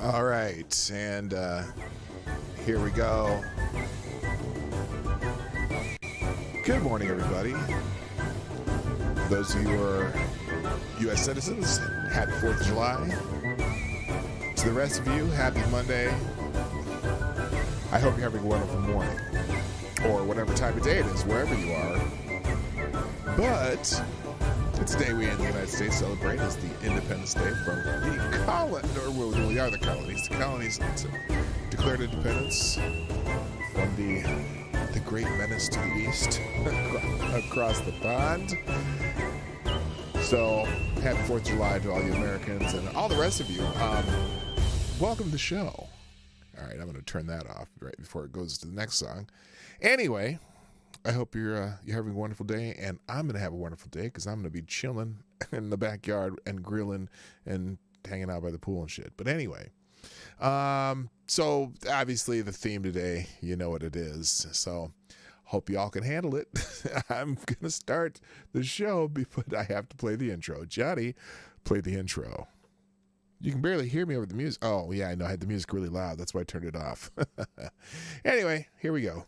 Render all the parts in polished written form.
All right, and here we go. Good morning, everybody. For those of you who are U.S. citizens, happy 4th of July. To the rest of you, happy Monday. I hope you're having a wonderful morning, or whatever time of day it is, wherever you are. But it's a day we in the United States celebrate as the Independence Day from the colonies, or well, we are the colonies. The colonies declared independence from the great menace to the east across the pond. So, happy 4th of July to all you Americans and all the rest of you. Welcome to the show. All right, I'm going to turn that off right before it goes to the next song. Anyway, I hope you're having a wonderful day, and I'm going to have a wonderful day because I'm going to be chilling in the backyard and grilling and hanging out by the pool and shit. But anyway, so obviously the theme today, you know what it is. So hope you all can handle it. I'm going to start the show, but I have to play the intro. Johnny, play the intro. You can barely hear me over the music. Oh, yeah, I know. I had the music really loud. That's why I turned it off. Anyway, here we go.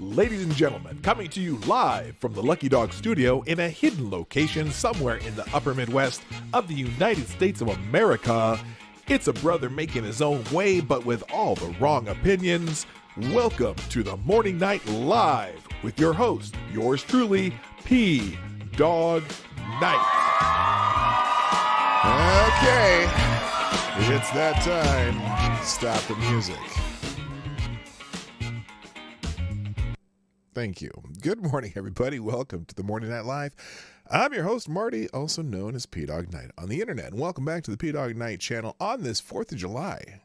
Ladies and gentlemen, coming to you live from the Lucky Dog Studio in a hidden location somewhere in the upper Midwest of the United States of America, it's a brother making his own way, but with all the wrong opinions. Welcome to the Morning Night Live with your host, yours truly, P. Dog Night. Okay, it's that time. Stop the music. Thank you. Good morning, everybody. Welcome to the Morning Night Live. I'm your host, Marty, also known as P Dog Night on the internet. And welcome back to the P Dog Night channel on this 4th of July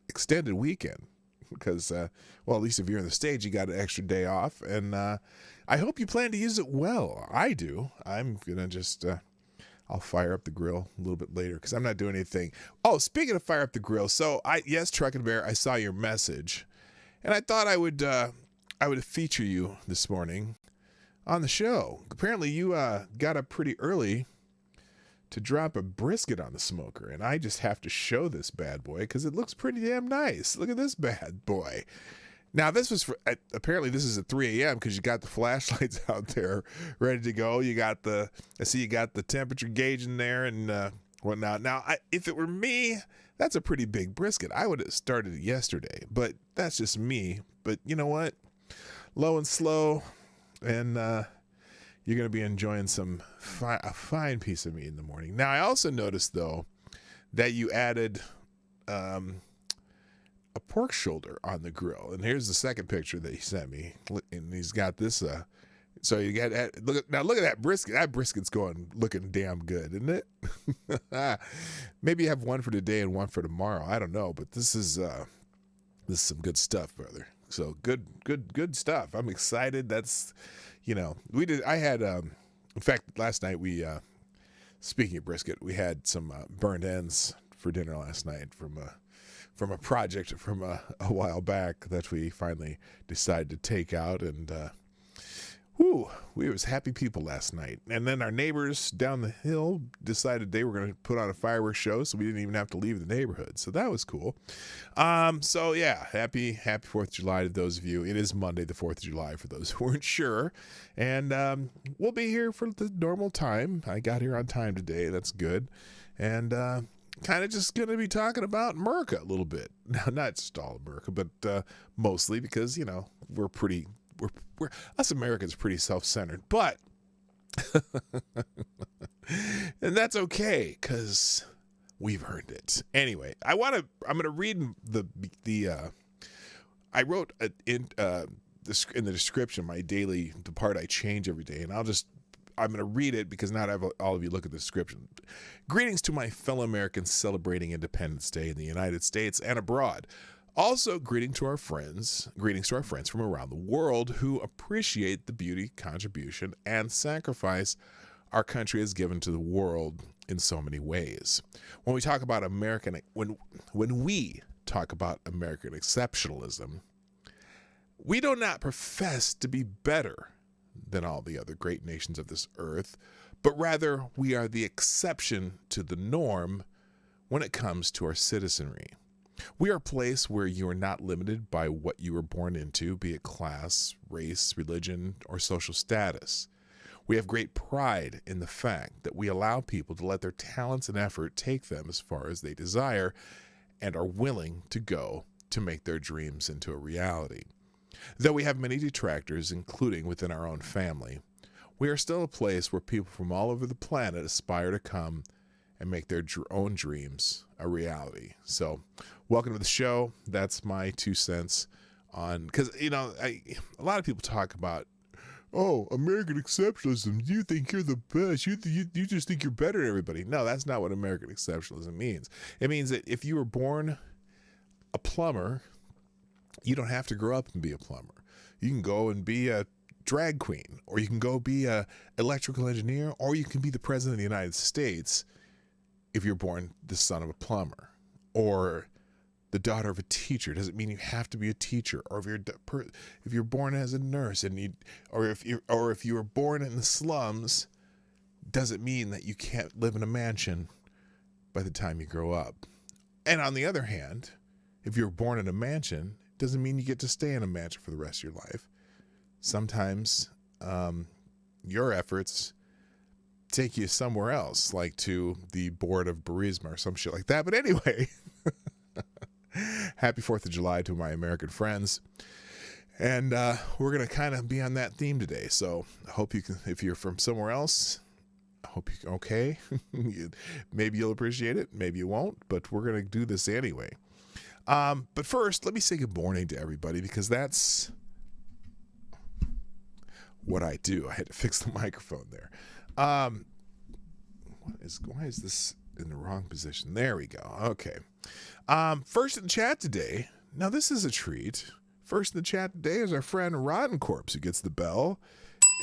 extended weekend. Because, well, at least if you're in the States, you got an extra day off. And I hope you plan to use it well. I do. I'm going to just, I'll fire up the grill a little bit later because I'm not doing anything. Oh, speaking of fire up the grill. So, yes, Truck and Bear, I saw your message. And I thought I would feature you this morning on the show. Apparently, you got up pretty early to drop a brisket on the smoker, and I just have to show this bad boy because it looks pretty damn nice. Look at this bad boy. Now, this was apparently this is at 3 a.m. because you got the flashlights out there ready to go. I see you got the temperature gauge in there and whatnot. Now, if it were me, that's a pretty big brisket. I would have started it yesterday, but that's just me. But you know what? Low and slow, and you're going to be enjoying a fine piece of meat in the morning. Now, I also noticed, though, that you added a pork shoulder on the grill. And here's the second picture that he sent me. And he's got this. So you got look at that brisket. That brisket's looking damn good, isn't it? Maybe you have one for today and one for tomorrow. I don't know, but this is some good stuff, brother. So good stuff. I'm excited. That's, I had, in fact, last night speaking of brisket, we had some burned ends for dinner last night from a project from a while back that we finally decided to take out. And, we was happy people last night. And then our neighbors down the hill decided they were going to put on a fireworks show, so we didn't even have to leave the neighborhood. So that was cool. So yeah, happy 4th of July to those of you. It is Monday, the 4th of July, for those who weren't sure. And we'll be here for the normal time. I got here on time today. That's good. And kind of just going to be talking about America a little bit. Now, not just all America, but mostly because, we're us Americans pretty self-centered, but and that's okay because we've earned it. Anyway, I'm going to read I wrote in the description the part I change every day, and I'm going to read it because not all of you look at the description. Greetings to my fellow Americans celebrating Independence Day in the United States and abroad. Also, greetings to our friends from around the world who appreciate the beauty, contribution, and sacrifice our country has given to the world in so many ways. When we talk about when we talk about American exceptionalism, we do not profess to be better than all the other great nations of this earth, but rather we are the exception to the norm when it comes to our citizenry. We are a place where you are not limited by what you were born into, be it class, race, religion, or social status. We have great pride in the fact that we allow people to let their talents and effort take them as far as they desire and are willing to go to make their dreams into a reality. Though we have many detractors, including within our own family, we are still a place where people from all over the planet aspire to come and make their own dreams a reality. So, welcome to the show. That's my 2 cents on, because, a lot of people talk about, oh, American exceptionalism, you think you're the best. You just think you're better than everybody. No, that's not what American exceptionalism means. It means that if you were born a plumber, you don't have to grow up and be a plumber. You can go and be a drag queen, or you can go be a electrical engineer, or you can be the president of the United States if you're born the son of a plumber or the daughter of a teacher. Doesn't mean you have to be a teacher, or if you're born as a nurse or if you were born in the slums, doesn't mean that you can't live in a mansion by the time you grow up. And on the other hand, if you're born in a mansion, doesn't mean you get to stay in a mansion for the rest of your life. Sometimes your efforts take you somewhere else, like to the board of Burisma or some shit like that. But anyway, happy 4th of July to my American friends. And we're going to kind of be on that theme today. So I hope you can, if you're from somewhere else, I hope you're okay. Maybe you'll appreciate it. Maybe you won't, but we're going to do this anyway. But first, let me say good morning to everybody, because that's what I do. I had to fix the microphone there. Why is this in the wrong position? There we go. Okay. First in the chat today. Now this is a treat. First in the chat today is our friend Rotten Corpse, who gets the bell.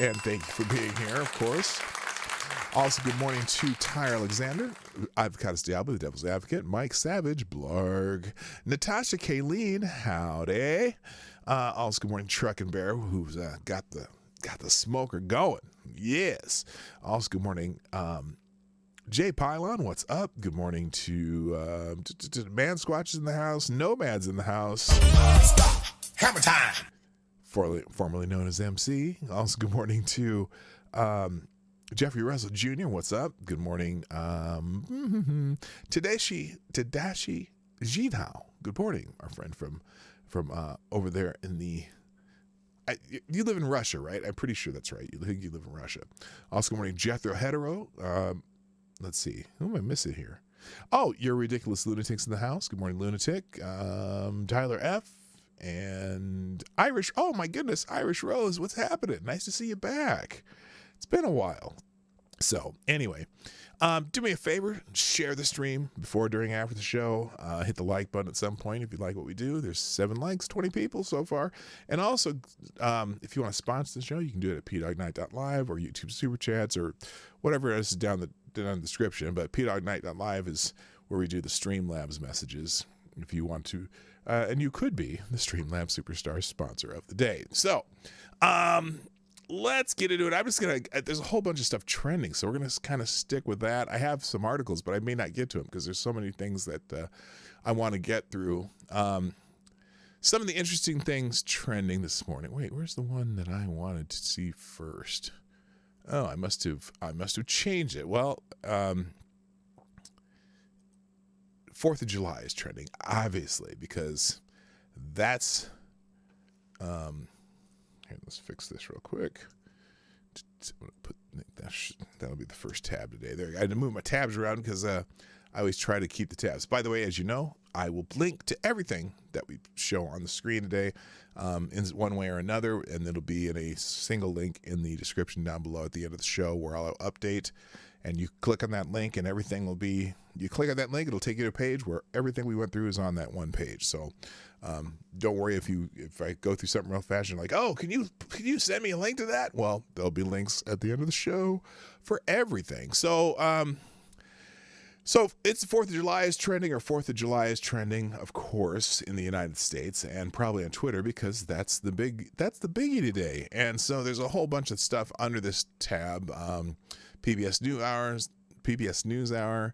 And thank you for being here, of course. Also, good morning to Ty Alexander, Avocados Diablo, the Devil's Advocate, Mike Savage, Blarg, Natasha Kayleen, howdy. Also, good morning, Truck and Bear, who's got the smoker going. Yes. Also, good morning, Jay Pylon, what's up? Good morning to Man Squatches in the house, Nomads in the house. Stop. Hammer time. Formerly known as MC. Also, good morning to Jeffrey Russell Jr., what's up? Good morning. Tadashi Jidao. Good morning, our friend from over there in the... you live in Russia, right? I'm pretty sure that's right. You live in Russia. Also, good morning, Jethro Hetero. Let's see. Who am I missing here? Oh, you're ridiculous lunatics in the house. Good morning, lunatic. Tyler F. And Irish. Oh, my goodness. Irish Rose, what's happening? Nice to see you back. It's been a while. So, anyway, do me a favor. Share the stream before, during, after the show. Hit the like button at some point if you like what we do. There's 7 likes, 20 people so far. And also, if you want to sponsor the show, you can do it at pdognight.live or YouTube Super Chats or whatever it is down the description. But pdognight.live is where we do the Streamlabs messages if you want to. And you could be the Streamlabs Superstar sponsor of the day. So, let's get into it. I'm just going to, there's a whole bunch of stuff trending, so we're going to kind of stick with that. I have some articles, but I may not get to them because there's so many things that I want to get through. Some of the interesting things trending this morning. Wait, where's the one that I wanted to see first? Oh, I must have changed it. Well, 4th of July is trending, obviously, because that's, here, let's fix this real quick. I'm gonna put that'll be the first tab today. There, I had to move my tabs around because I always try to keep the tabs. By the way, as you know, I will link to everything that we show on the screen today in one way or another, and it'll be in a single link in the description down below at the end of the show where I'll update. And you click on that link, and everything will be. You click on that link, it'll take you to a page where everything we went through is on that one page. So don't worry if I go through something real fast and like, oh, can you send me a link to that? Well, there'll be links at the end of the show for everything. So so it's the 4th of July is trending, or 4th of July is trending, of course, in the United States and probably on Twitter because that's the biggie today. And so there's a whole bunch of stuff under this tab. PBS NewsHour.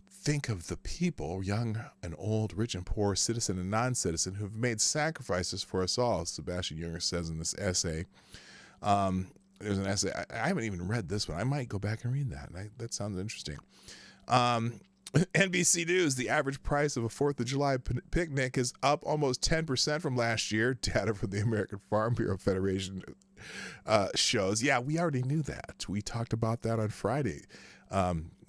Think of the people, young and old, rich and poor, citizen and non-citizen, who've made sacrifices for us all, Sebastian Junger says in this essay. There's an essay. I haven't even read this one. I might go back and read that. That sounds interesting. NBC News, the average price of a 4th of July picnic is up almost 10% from last year. Data from the American Farm Bureau Federation shows. Yeah, we already knew that. We talked about that on Friday.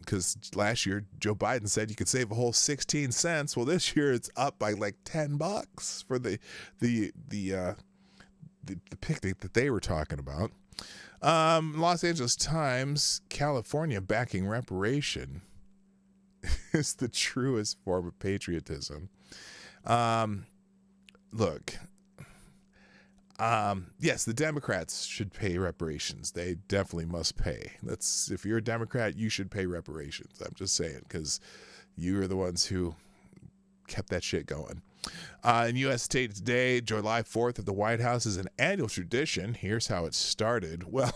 Because last year Joe Biden said you could save a whole 16 cents. Well, this year it's up by like $10 for the picnic that they were talking about. Los Angeles Times, California backing reparation is the truest form of patriotism. Look. Yes, the Democrats should pay reparations. They definitely must pay. If you're a Democrat, you should pay reparations. I'm just saying, because you are the ones who kept that shit going. In U.S. State Today, July 4th at the White House is an annual tradition. Here's how it started. Well,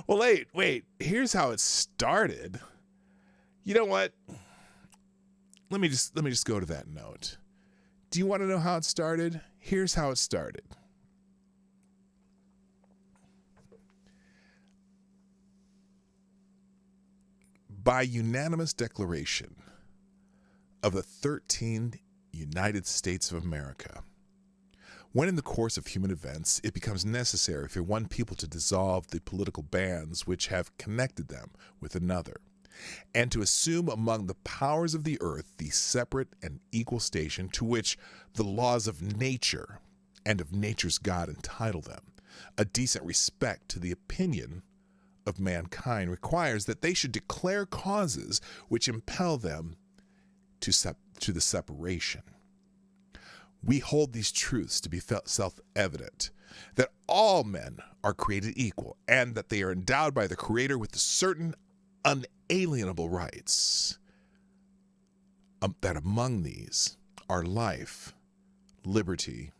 wait. Here's how it started. You know what? Let me just go to that note. Do you want to know how it started? Here's how it started. By unanimous declaration of the 13 United States of America, when in the course of human events it becomes necessary for one people to dissolve the political bands which have connected them with another, and to assume among the powers of the earth the separate and equal station to which the laws of nature and of nature's God entitle them, a decent respect to the opinion of mankind requires that they should declare causes which impel them to the separation. We hold these truths to be self-evident, that all men are created equal, and that they are endowed by the Creator with certain unalienable rights, that among these are life, liberty,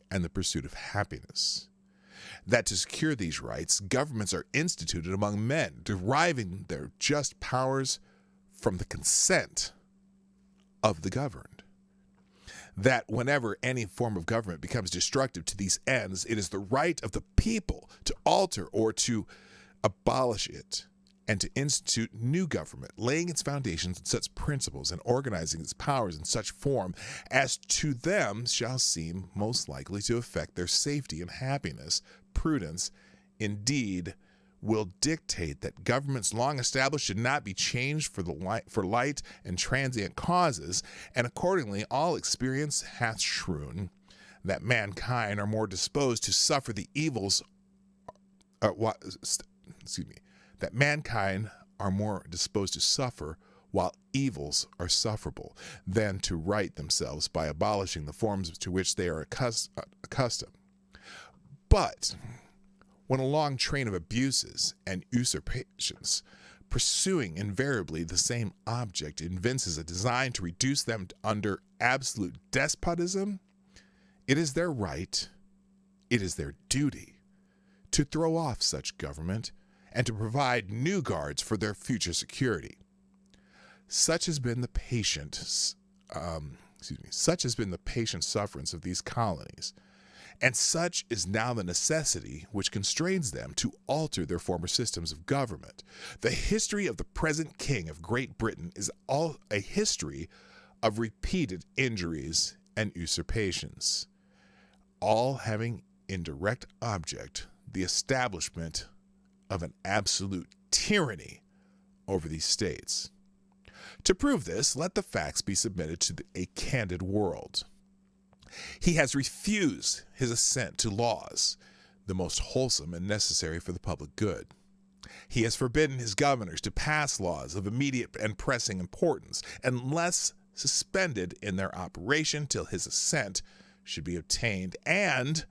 and the pursuit of happiness. That to secure these rights, governments are instituted among men, deriving their just powers from the consent of the governed. That whenever any form of government becomes destructive to these ends, it is the right of the people to alter or to abolish it, and to institute new government, laying its foundations on such principles and organizing its powers in such form as to them shall seem most likely to affect their safety and happiness. Prudence, indeed, will dictate that governments long established should not be changed for light and transient causes, and accordingly all experience hath shewn that mankind are more disposed to suffer the evils that mankind are more disposed to suffer while evils are sufferable than to right themselves by abolishing the forms to which they are accustomed. But when a long train of abuses and usurpations, pursuing invariably the same object, evinces a design to reduce them under absolute despotism, it is their right, it is their duty, to throw off such government and to provide new guards for their future security. Such has been the patient sufferance of these colonies, and such is now the necessity which constrains them to alter their former systems of government. The history of the present king of Great Britain is all a history of repeated injuries and usurpations, all having in direct object the establishment of an absolute tyranny over these states. To prove this, let the facts be submitted to a candid world. He has refused his assent to laws, the most wholesome and necessary for the public good. He has forbidden his governors to pass laws of immediate and pressing importance, unless suspended in their operation till his assent should be obtained, and,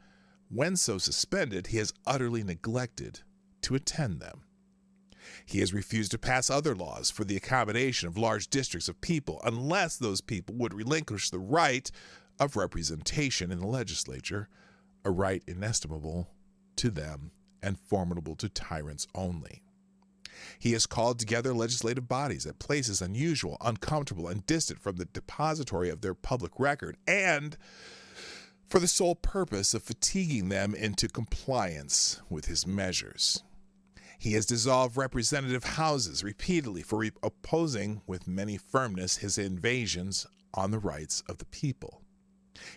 when so suspended, he has utterly neglected to attend them. He has refused to pass other laws for the accommodation of large districts of people, unless those people would relinquish the right of representation in the legislature, a right inestimable to them and formidable to tyrants only. He has called together legislative bodies at places unusual, uncomfortable, and distant from the depository of their public record, and for the sole purpose of fatiguing them into compliance with his measures. He has dissolved representative houses repeatedly for opposing with many firmness his invasions on the rights of the people.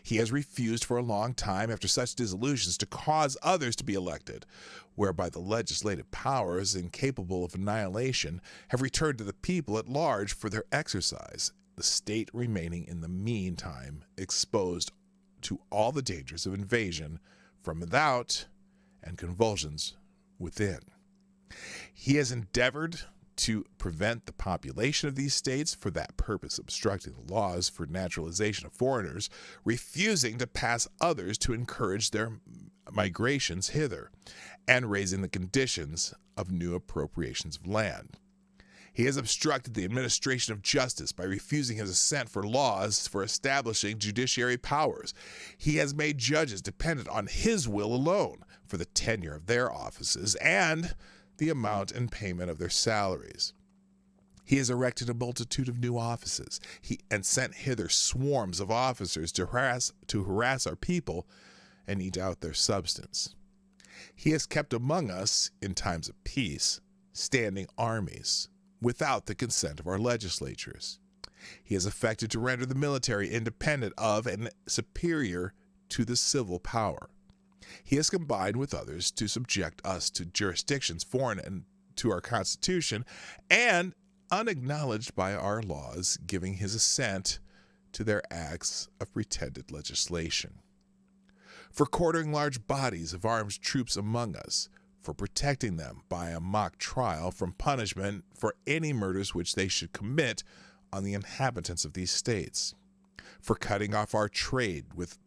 He has refused for a long time after such dissolutions to cause others to be elected, whereby the legislative powers, incapable of annihilation, have returned to the people at large for their exercise, the state remaining in the meantime exposed to all the dangers of invasion from without and convulsions within. He has endeavored to prevent the population of these states, for that purpose obstructing the laws for naturalization of foreigners, refusing to pass others to encourage their migrations hither, and raising the conditions of new appropriations of land. He has obstructed the administration of justice by refusing his assent for laws for establishing judiciary powers. He has made judges dependent on his will alone for the tenure of their offices and the amount and payment of their salaries. He has erected a multitude of new offices and sent hither swarms of officers to harass our people and eat out their substance. He has kept among us, in times of peace, standing armies, without the consent of our legislatures. He has affected to render the military independent of and superior to the civil power. He has combined with others to subject us to jurisdictions foreign and to our Constitution and unacknowledged by our laws, giving his assent to their acts of pretended legislation. For quartering large bodies of armed troops among us, for protecting them by a mock trial from punishment for any murders which they should commit on the inhabitants of these states, for cutting off our trade with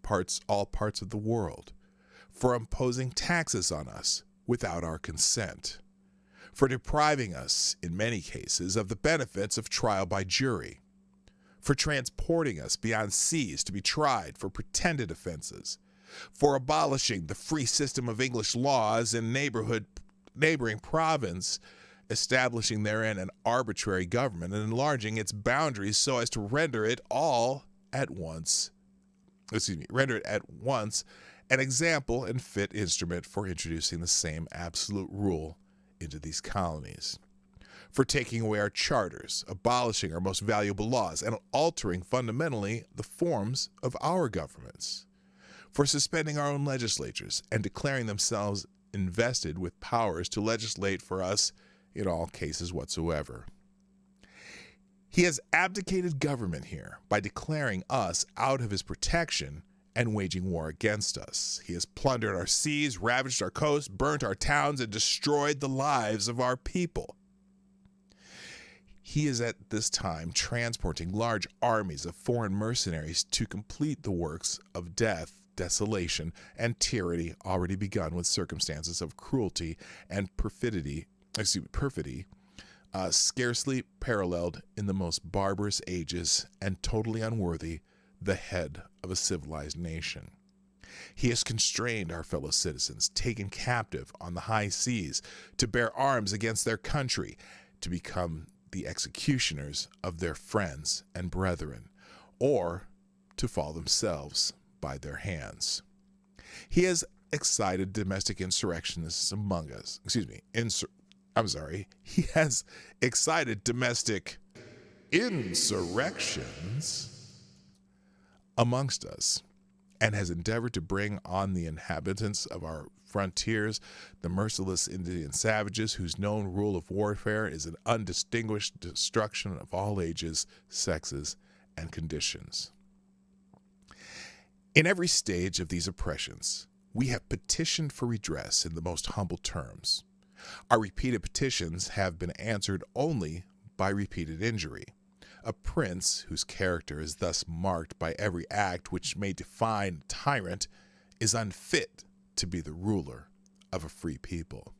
all parts of the world, for imposing taxes on us without our consent, for depriving us, in many cases, of the benefits of trial by jury, for transporting us beyond seas to be tried for pretended offenses, for abolishing the free system of English laws in neighboring province, establishing therein an arbitrary government and enlarging its boundaries so as to render it at once an example and fit instrument for introducing the same absolute rule into these colonies, for taking away our charters, abolishing our most valuable laws, and altering fundamentally the forms of our governments, for suspending our own legislatures and declaring themselves invested with powers to legislate for us in all cases whatsoever. He has abdicated government here by declaring us out of his protection and waging war against us. He has plundered our seas, ravaged our coasts, burnt our towns, and destroyed the lives of our people. He is at this time transporting large armies of foreign mercenaries to complete the works of death, desolation, and tyranny already begun with circumstances of cruelty and perfidy, scarcely paralleled in the most barbarous ages and totally unworthy the head of a civilized nation. He has constrained our fellow citizens, taken captive on the high seas, to bear arms against their country, to become the executioners of their friends and brethren, or to fall themselves by their hands. He has excited domestic insurrectionists among us. He has excited domestic insurrections amongst us, and has endeavored to bring on the inhabitants of our frontiers the merciless Indian savages whose known rule of warfare is an undistinguished destruction of all ages, sexes, and conditions. In every stage of these oppressions, we have petitioned for redress in the most humble terms. Our repeated petitions have been answered only by repeated injury. A prince whose character is thus marked by every act which may define a tyrant is unfit to be the ruler of a free people.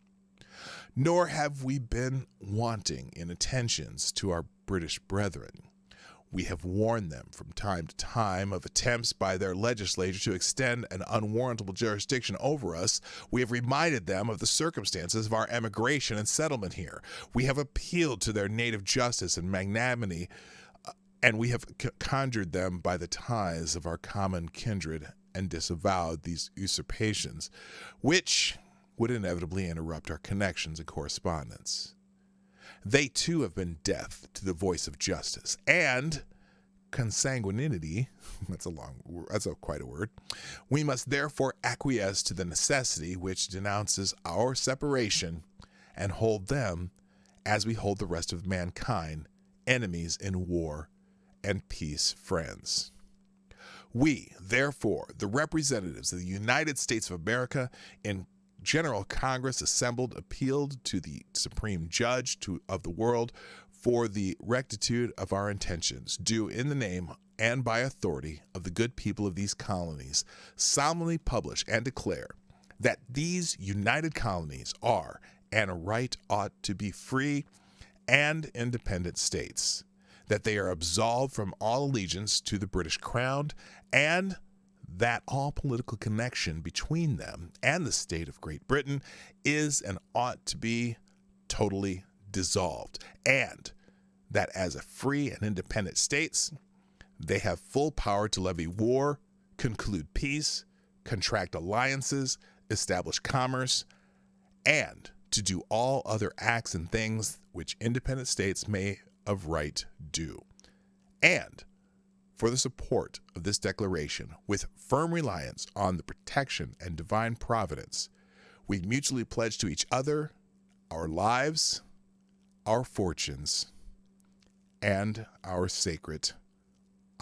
Nor have we been wanting in attentions to our British brethren. We have warned them from time to time of attempts by their legislature to extend an unwarrantable jurisdiction over us. We have reminded them of the circumstances of our emigration and settlement here. We have appealed to their native justice and magnanimity, and we have conjured them by the ties of our common kindred and disavowed these usurpations, which would inevitably interrupt our connections and correspondence. They too have been deaf to the voice of justice and consanguinity. That's quite a word. We must therefore acquiesce to the necessity which denounces our separation and hold them, as we hold the rest of mankind, enemies in war and peace friends. We, therefore, the representatives of the United States of America in General Congress assembled, appealed to the Supreme Judge of the world for the rectitude of our intentions, due in the name and by authority of the good people of these colonies, solemnly publish and declare that these united colonies are, and right ought to be, free and independent states, that they are absolved from all allegiance to the British Crown, and that all political connection between them and the state of Great Britain is and ought to be totally dissolved, and that as a free and independent states, they have full power to levy war, conclude peace, contract alliances, establish commerce, and to do all other acts and things which independent states may of right do. And for the support of this declaration, with firm reliance on the protection and divine providence, we mutually pledge to each other our lives, our fortunes, and our sacred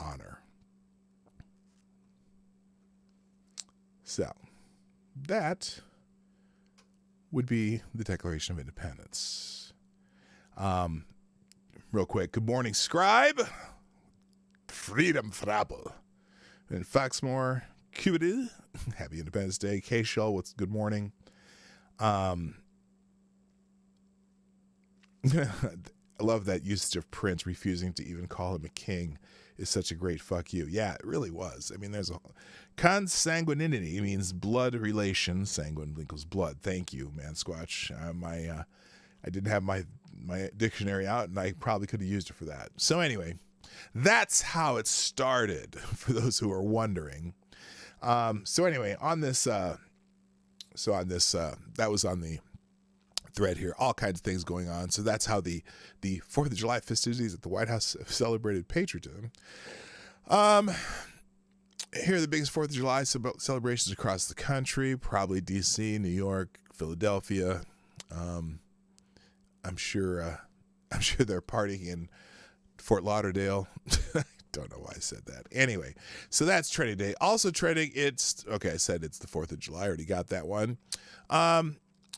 honor. So, that would be the Declaration of Independence. Real quick, good morning, Scribe. Freedom Frapple. And Foxmore, Cubity. Happy Independence Day. K-Shell, what's good morning. I love that usage of Prince refusing to even call him a king is such a great fuck you. Yeah, it really was. I mean, there's a consanguinity means blood relation. Sanguine equals blood. Thank you, man, Squatch. I didn't have my dictionary out, and I probably could have used it for that. So anyway, that's how it started, for those who are wondering. So anyway, that was on the thread here, all kinds of things going on. So that's how the 4th of July festivities at the White House celebrated patriotism. Here are the biggest 4th of July celebrations across the country, probably DC, New York, Philadelphia. I'm sure they're partying in Fort Lauderdale. I don't know why I said that. Anyway, so that's trending day. Also trending, I said it's the 4th of July. I already got that one.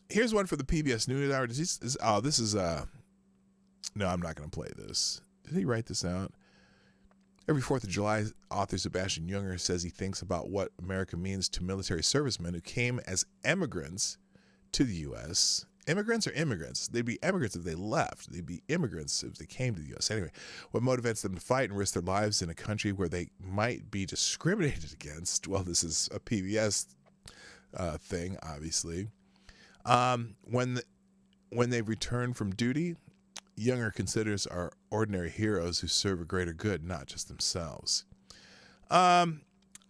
Here's one for the PBS NewsHour. No, I'm not going to play this. Did he write this out? Every 4th of July, author Sebastian Junger says he thinks about what America means to military servicemen who came as immigrants to the U.S. Immigrants or immigrants? They'd be immigrants if they left. They'd be immigrants if they came to the U.S. Anyway, what motivates them to fight and risk their lives in a country where they might be discriminated against? Well, this is a PBS thing, obviously. When they return from duty, Junger considers our ordinary heroes who serve a greater good, not just themselves. I'm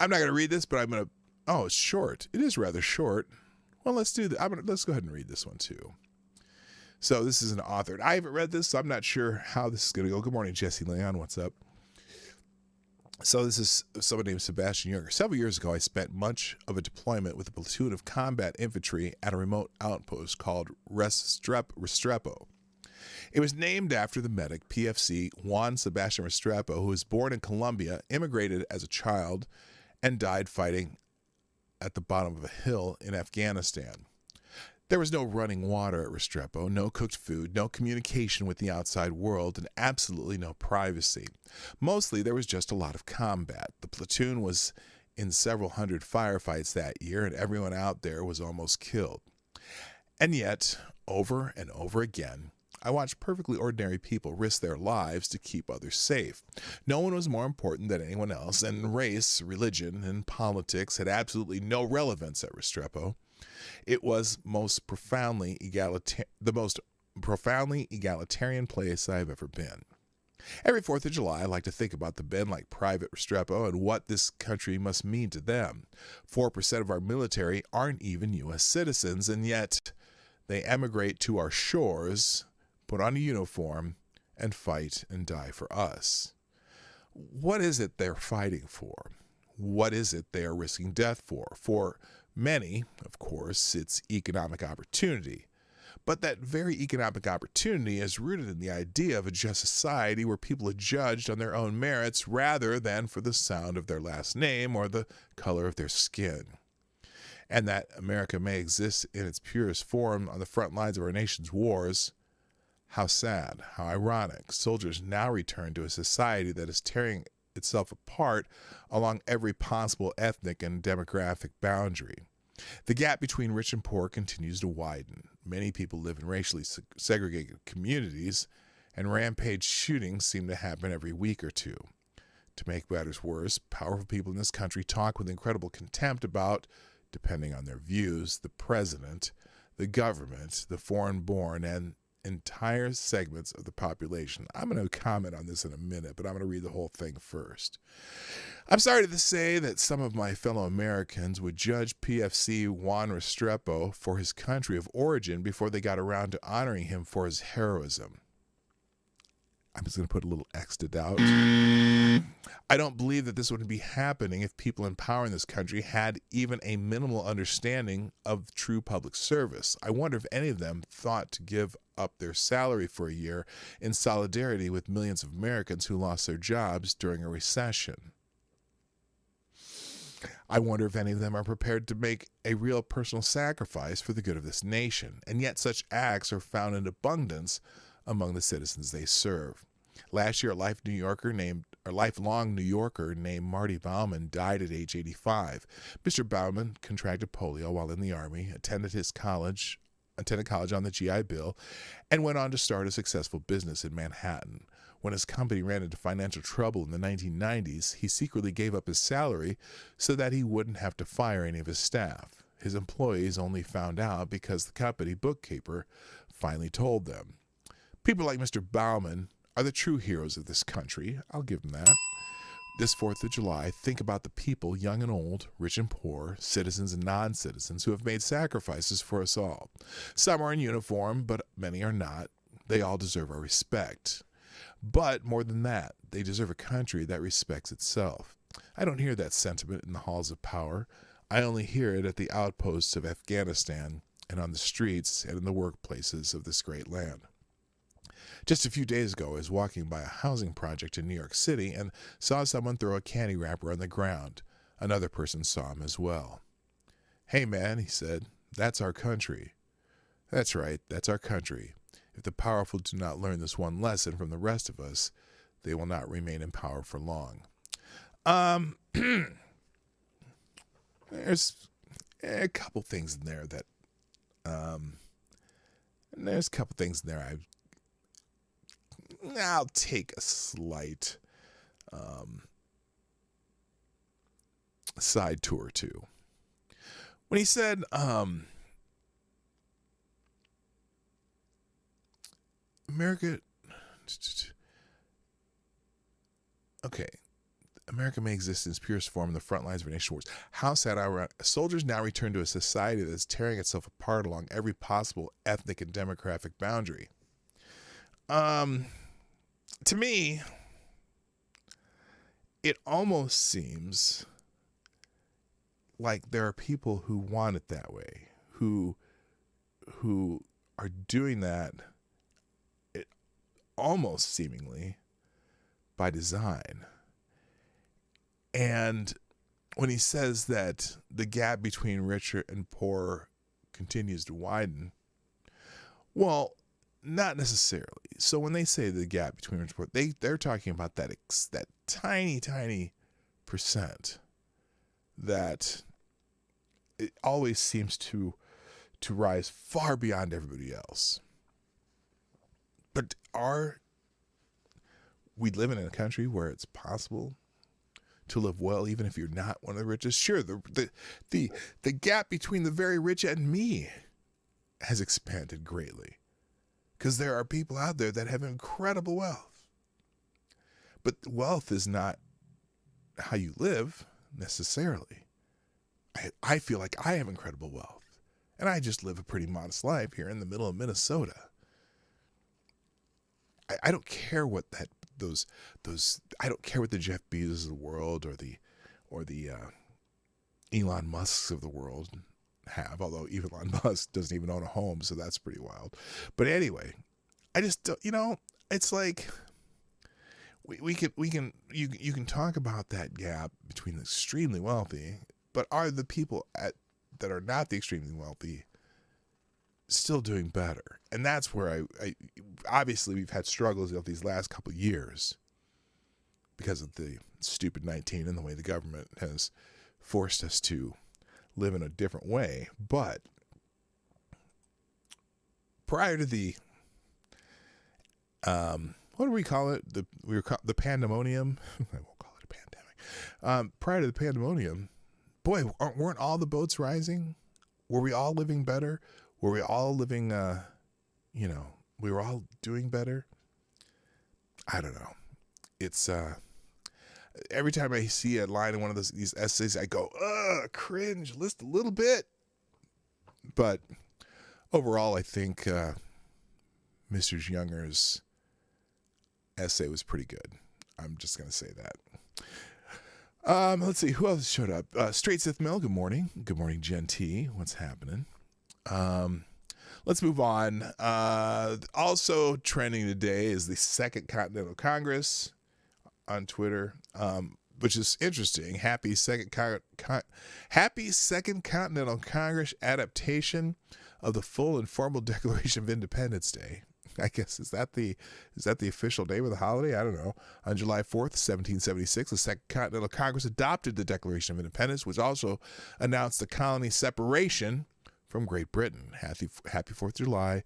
not going to read this, but I'm going to... Oh, it's short. It is rather short. Well, let's do that. Let's go ahead and read this one, too. So this is an author. I haven't read this, so I'm not sure how this is going to go. Good morning, Jesse Leon. What's up? So this is someone named Sebastian Junger. Several years ago, I spent much of a deployment with a platoon of combat infantry at a remote outpost called Restrepo. It was named after the medic, PFC Juan Sebastian Restrepo, who was born in Colombia, immigrated as a child, and died fighting at the bottom of a hill in Afghanistan. There was no running water at Restrepo, no cooked food, no communication with the outside world, and absolutely no privacy. Mostly, there was just a lot of combat. The platoon was in several hundred firefights that year, and everyone out there was almost killed. And yet, over and over again, I watched perfectly ordinary people risk their lives to keep others safe. No one was more important than anyone else, and race, religion, and politics had absolutely no relevance at Restrepo. It was the most profoundly egalitarian place I've ever been. Every 4th of July, I like to think about the men like Private Restrepo and what this country must mean to them. 4% of our military aren't even U.S. citizens, and yet they emigrate to our shores, put on a uniform, and fight and die for us. What is it they're fighting for? What is it they are risking death for? For many, of course, it's economic opportunity. But that very economic opportunity is rooted in the idea of a just society where people are judged on their own merits rather than for the sound of their last name or the color of their skin. And that America may exist in its purest form on the front lines of our nation's wars. How sad, how ironic. Soldiers now return to a society that is tearing itself apart along every possible ethnic and demographic boundary. The gap between rich and poor continues to widen. Many people live in racially segregated communities, and rampage shootings seem to happen every week or two. To make matters worse, powerful people in this country talk with incredible contempt about, depending on their views, the president, the government, the foreign-born, and entire segments of the population. I'm going to comment on this in a minute, but I'm going to read the whole thing first. I'm sorry to say that some of my fellow Americans would judge PFC Juan Restrepo for his country of origin before they got around to honoring him for his heroism. I'm just going to put a little X to doubt. I don't believe that this would be happening if people in power in this country had even a minimal understanding of true public service. I wonder if any of them thought to give up their salary for a year in solidarity with millions of Americans who lost their jobs during a recession. I wonder if any of them are prepared to make a real personal sacrifice for the good of this nation, and yet such acts are found in abundance among the citizens they serve. Last year, a lifelong New Yorker named Marty Bauman died at age 85. Mr. Bauman contracted polio while in the Army, attended college on the GI Bill, and went on to start a successful business in Manhattan. When his company ran into financial trouble in the 1990s, he secretly gave up his salary so that he wouldn't have to fire any of his staff. His employees only found out because the company bookkeeper finally told them. People like Mr. Bauman are the true heroes of this country. I'll give them that. This 4th of July, think about the people, young and old, rich and poor, citizens and non-citizens, who have made sacrifices for us all. Some are in uniform, but many are not. They all deserve our respect. But more than that, they deserve a country that respects itself. I don't hear that sentiment in the halls of power. I only hear it at the outposts of Afghanistan and on the streets and in the workplaces of this great land. Just a few days ago, I was walking by a housing project in New York City and saw someone throw a candy wrapper on the ground. Another person saw him as well. "Hey man," he said, "that's our country." That's right, that's our country. If the powerful do not learn this one lesson from the rest of us, they will not remain in power for long. There's a couple things in there that, I'll take a slight side tour to. When he said, America may exist in its purest form in the front lines of our nation's wars. How sad soldiers now return to a society that is tearing itself apart along every possible ethnic and demographic boundary. To me, it almost seems like there are people who want it that way, who are doing that almost seemingly by design. And when he says that the gap between rich and poor continues to widen, well, not necessarily. So when they say the gap between rich and poor, they're talking about that tiny percent that it always seems to rise far beyond everybody else. But we live in a country where it's possible to live well even if you're not one of the richest? Sure, the gap between the very rich and me has expanded greatly because there are people out there that have incredible wealth. But wealth is not how you live necessarily. I feel like I have incredible wealth, and I just live a pretty modest life here in the middle of Minnesota. I don't care what those I don't care what the Jeff Bezos of the world or the Elon Musks of the world have, although Elon Musk doesn't even own a home, so that's pretty wild. But anyway, I just don't, it's like you can talk about that gap between the extremely wealthy, but are the people that are not the extremely wealthy still doing better? And that's where I obviously we've had struggles of these last couple of years because of the stupid 19 and the way the government has forced us to live in a different way. But prior to the what do we call it? The pandemonium. I won't call it a pandemic. Prior to the pandemonium, boy, weren't all the boats rising? Were we all living better? Were we all living, we were all doing better? I don't know. It's, every time I see a line in one of these essays, I go, cringe, just a little bit. But overall, I think Mr. Younger's essay was pretty good. I'm just going to say that. Let's see, who else showed up? Straight Sith Mill, good morning. Good morning, Gen T. What's happening? Let's move on. Also trending today is the Second Continental Congress on Twitter, which is interesting. Happy Second Continental Congress adaptation of the full and formal Declaration of Independence Day. I guess is that the official name of the holiday? I don't know. On July 4th, 1776, the Second Continental Congress adopted the Declaration of Independence, which also announced the colony's separation from Great Britain. Happy 4th of July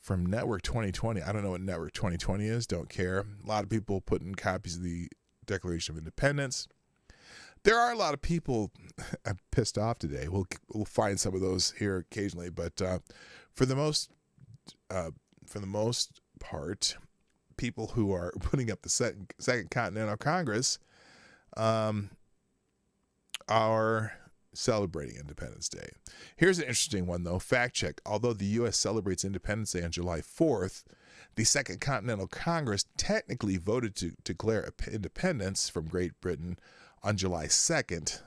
from Network 2020. I don't know what Network 2020 is. Don't care. A lot of people putting copies of the Declaration of Independence. There are a lot of people pissed off today. We'll find some of those here occasionally, but for the most part, people who are putting up the Second Continental Congress are celebrating Independence Day. Here's an interesting one, though. Fact check. Although the U.S. celebrates Independence Day on July 4th, the Second Continental Congress technically voted to declare independence from Great Britain on July 2nd,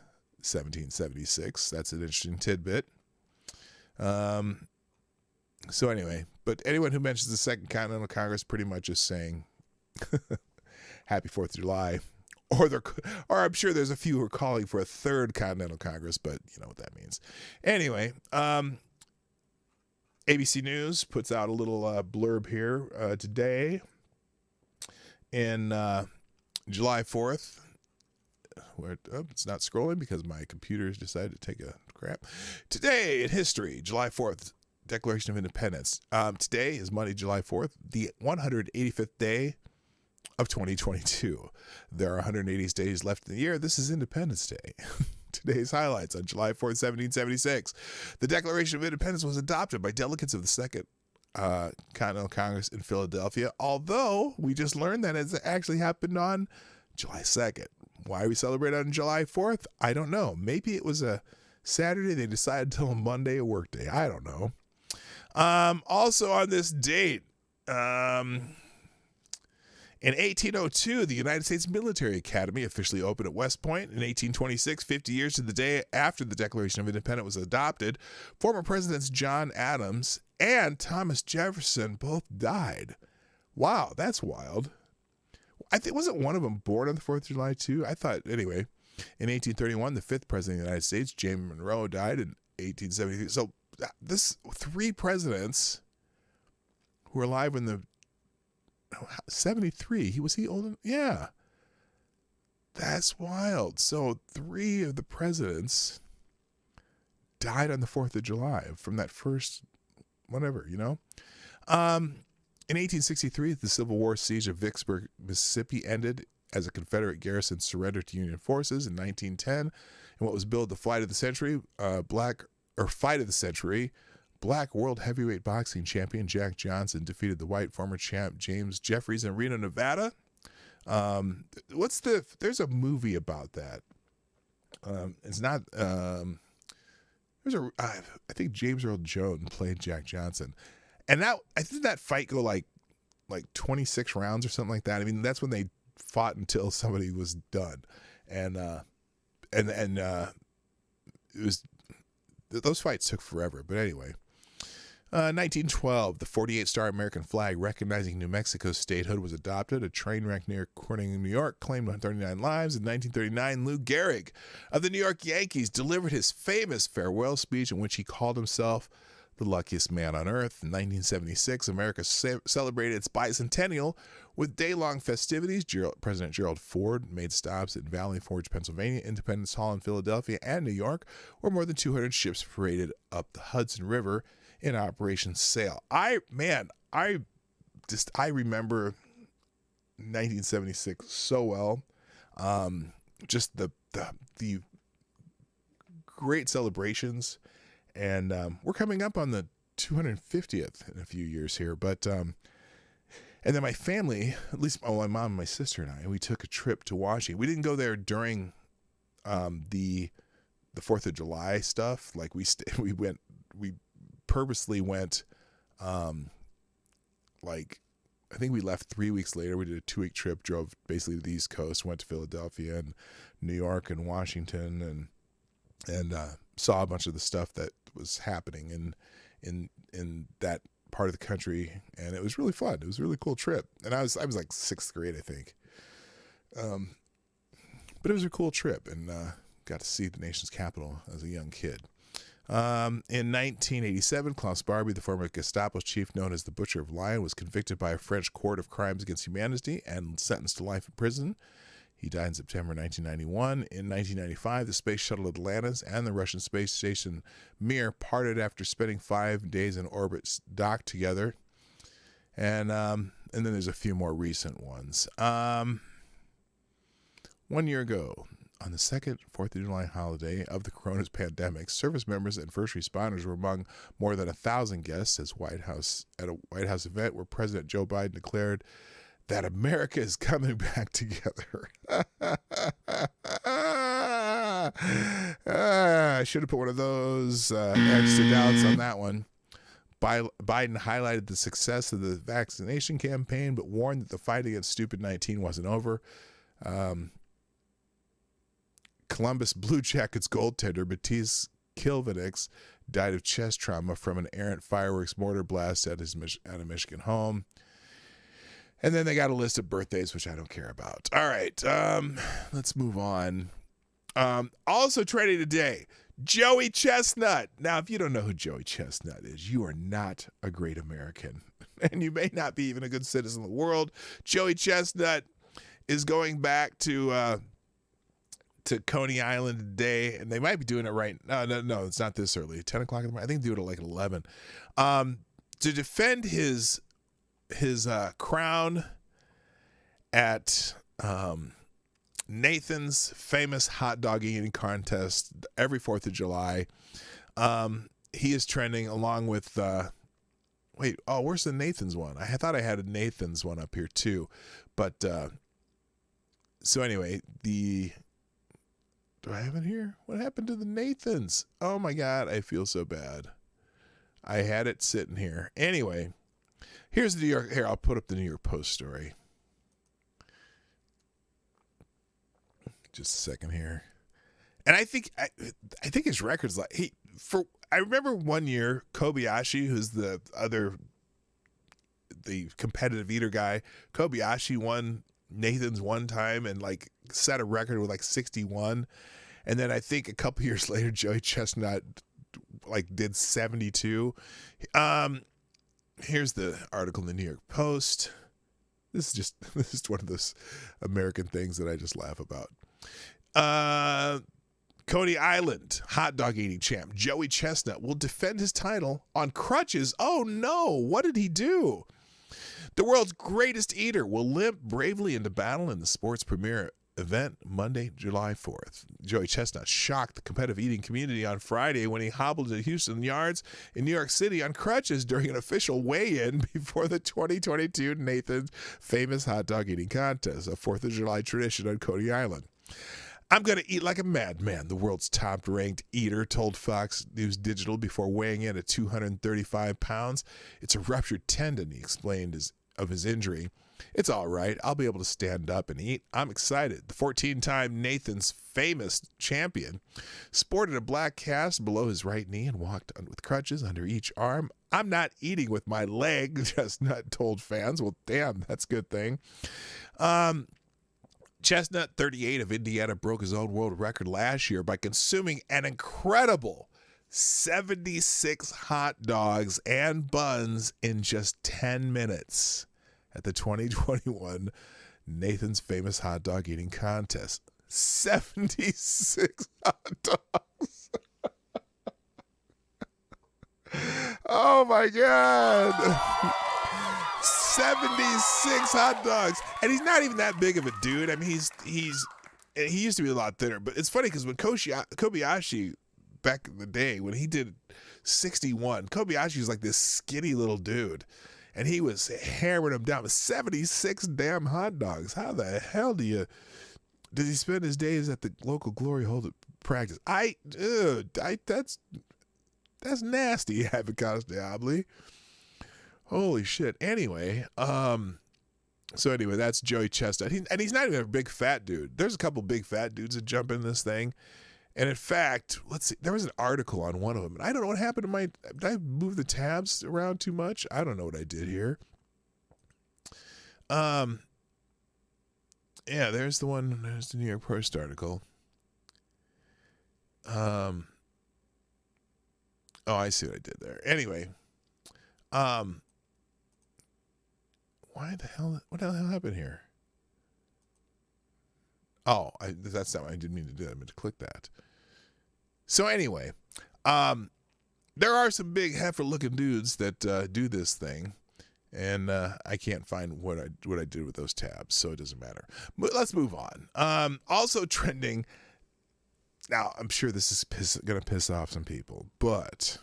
1776. That's an interesting tidbit. So anyway, but anyone who mentions the Second Continental Congress pretty much is saying Happy 4th of July. Or I'm sure there's a few who are calling for a third Continental Congress, but you know what that means. Anyway, ABC News puts out a little blurb here today in July 4th. It's not scrolling because my computer's decided to take a crap. Today in history, July 4th, Declaration of Independence. Today is Monday, July 4th, the 185th day of 2022. There are 180 days left in the year. This is Independence Day. Today's highlights. On July 4th, 1776, the Declaration of Independence was adopted by delegates of the Second Continental Congress in Philadelphia, although we just learned that it actually happened on July 2nd. Why we celebrate on July 4th? I don't know. Maybe it was a Saturday. They decided till Monday a work day. I don't know. Also on this date, in 1802, the United States Military Academy officially opened at West Point. In 1826, 50 years to the day after the Declaration of Independence was adopted, former Presidents John Adams and Thomas Jefferson both died. Wow, that's wild. I think, wasn't one of them born on the 4th of July too? I thought, anyway. In 1831, the 5th President of the United States, James Monroe, died in 1873. So this 3 presidents who were alive in the 73. Was he old? Yeah. That's wild. So 3 of the presidents died on the 4th of July from that first whatever, you know. In 1863, the Civil War siege of Vicksburg, Mississippi ended as a Confederate garrison surrendered to Union forces. In 1910, in what was billed the Fight of the Century, Black World Heavyweight Boxing Champion Jack Johnson defeated the white former champ James Jeffries in Reno, Nevada. There's a movie about that. It's not, I think James Earl Jones played Jack Johnson. And I think that fight go like 26 rounds or something like that. I mean, that's when they fought until somebody was done. And it was, those fights took forever. But anyway, 1912, the 48-star American flag recognizing New Mexico's statehood was adopted. A train wreck near Corning, New York, claimed 139 lives. In 1939, Lou Gehrig of the New York Yankees delivered his famous farewell speech in which he called himself the luckiest man on earth. In 1976, America celebrated its bicentennial with day-long festivities. President Gerald Ford made stops at Valley Forge, Pennsylvania, Independence Hall in Philadelphia, and New York, where more than 200 ships paraded up the Hudson River in Operation Sail. I remember 1976 so well. Just the great celebrations. And we're coming up on the 250th in a few years here. But and then my family, at least my mom and my sister and I, we took a trip to Washington. We didn't go there during the 4th of July stuff. Like we purposely went, like I think we left 3 weeks later. We did a 2-week trip, drove basically to the East Coast, went to Philadelphia and New York and Washington, and saw a bunch of the stuff that was happening in that part of the country, and it was really fun. It was a really cool trip, and I was like 6th grade, I think, but it was a cool trip, and got to see the nation's capital as a young kid. In 1987, Klaus Barbie, the former Gestapo chief known as the Butcher of Lyon, was convicted by a French court of crimes against humanity and sentenced to life in prison. He died in September 1991. In 1995, the space shuttle Atlantis and the Russian space station Mir parted after spending 5 days in orbit docked together. And then there's a few more recent ones. 1 year ago, on the second 4th of July holiday of the coronavirus pandemic, service members and first responders were among more than 1,000 guests at a White House event where President Joe Biden declared that America is coming back together. I should have put one of those extra doubts on that one. Biden highlighted the success of the vaccination campaign, but warned that the fight against stupid 19 wasn't over. Columbus Blue Jackets goaltender Matisse Kilvenix died of chest trauma from an errant fireworks mortar blast at a Michigan home. And then they got a list of birthdays, which I don't care about. All right, let's move on. Also trending today, Joey Chestnut. Now, if you don't know who Joey Chestnut is, you are not a great American. And you may not be even a good citizen of the world. Joey Chestnut is going back to Coney Island today, and they might be doing it right. No, it's not this early. 10 o'clock in the morning. I think they do it at like 11. To defend his crown at Nathan's famous hot dog eating contest every 4th of July. He is trending along with where's the Nathan's one? I thought I had a Nathan's one up here too. But so anyway, do I have it here? What happened to the Nathans? Oh my God, I feel so bad. I had it sitting here. Anyway, here's the New York. Here, I'll put up the New York Post story. Just a second here. And I think his record's like I remember one year Kobayashi, who's the competitive eater guy, Kobayashi won Nathan's one time and like set a record with like 61. And then I think a couple years later Joey Chestnut like did 72. Here's the article in the New York Post. This is one of those American things that I just laugh about. Coney Island hot dog eating champ Joey Chestnut will defend his title on crutches. Oh no, what did he do? The world's greatest eater will limp bravely into battle in the sports premiere event Monday, July 4th. Joey Chestnut shocked the competitive eating community on Friday when he hobbled to Houston Yards in New York City on crutches during an official weigh-in before the 2022 Nathan's Famous Hot Dog Eating Contest, a 4th of July tradition on Coney Island. I'm going to eat like a madman, the world's top-ranked eater told Fox News Digital before weighing in at 235 pounds. It's a ruptured tendon, he explained of his injury. It's all right. I'll be able to stand up and eat. I'm excited. The 14-time Nathan's Famous champion sported a black cast below his right knee and walked with crutches under each arm. I'm not eating with my leg, Chestnut told fans. Well, damn, that's a good thing. Chestnut, 38, of Indiana, broke his own world record last year by consuming an incredible 76 hot dogs and buns in just 10 minutes at the 2021 Nathan's Famous Hot Dog Eating Contest. 76 hot dogs. Oh, my God. 76 hot dogs, and he's not even that big of a dude. I mean, he used to be a lot thinner, but it's funny because when Kobayashi back in the day when he did 61, Kobayashi was like this skinny little dude, and he was hammering him down with 76 damn hot dogs. How the hell did he spend his days at the local glory hole to practice? That's nasty, Avocado Diablo. Holy shit. Anyway, that's Joey Chestnut. He's not even a big fat dude. There's a couple big fat dudes that jump in this thing. And in fact, let's see, there was an article on one of them. And I don't know what happened to did I move the tabs around too much? I don't know what I did here. Yeah, there's the one, there's the New York Post article. Oh, I see what I did there. Anyway, what the hell happened here? Oh, that's not what I didn't mean to do. I meant to click that. So anyway, there are some big heifer looking dudes that do this thing, and I can't find what I did with those tabs, so it doesn't matter. But let's move on. Also trending. Now, I'm sure this is going to piss off some people, but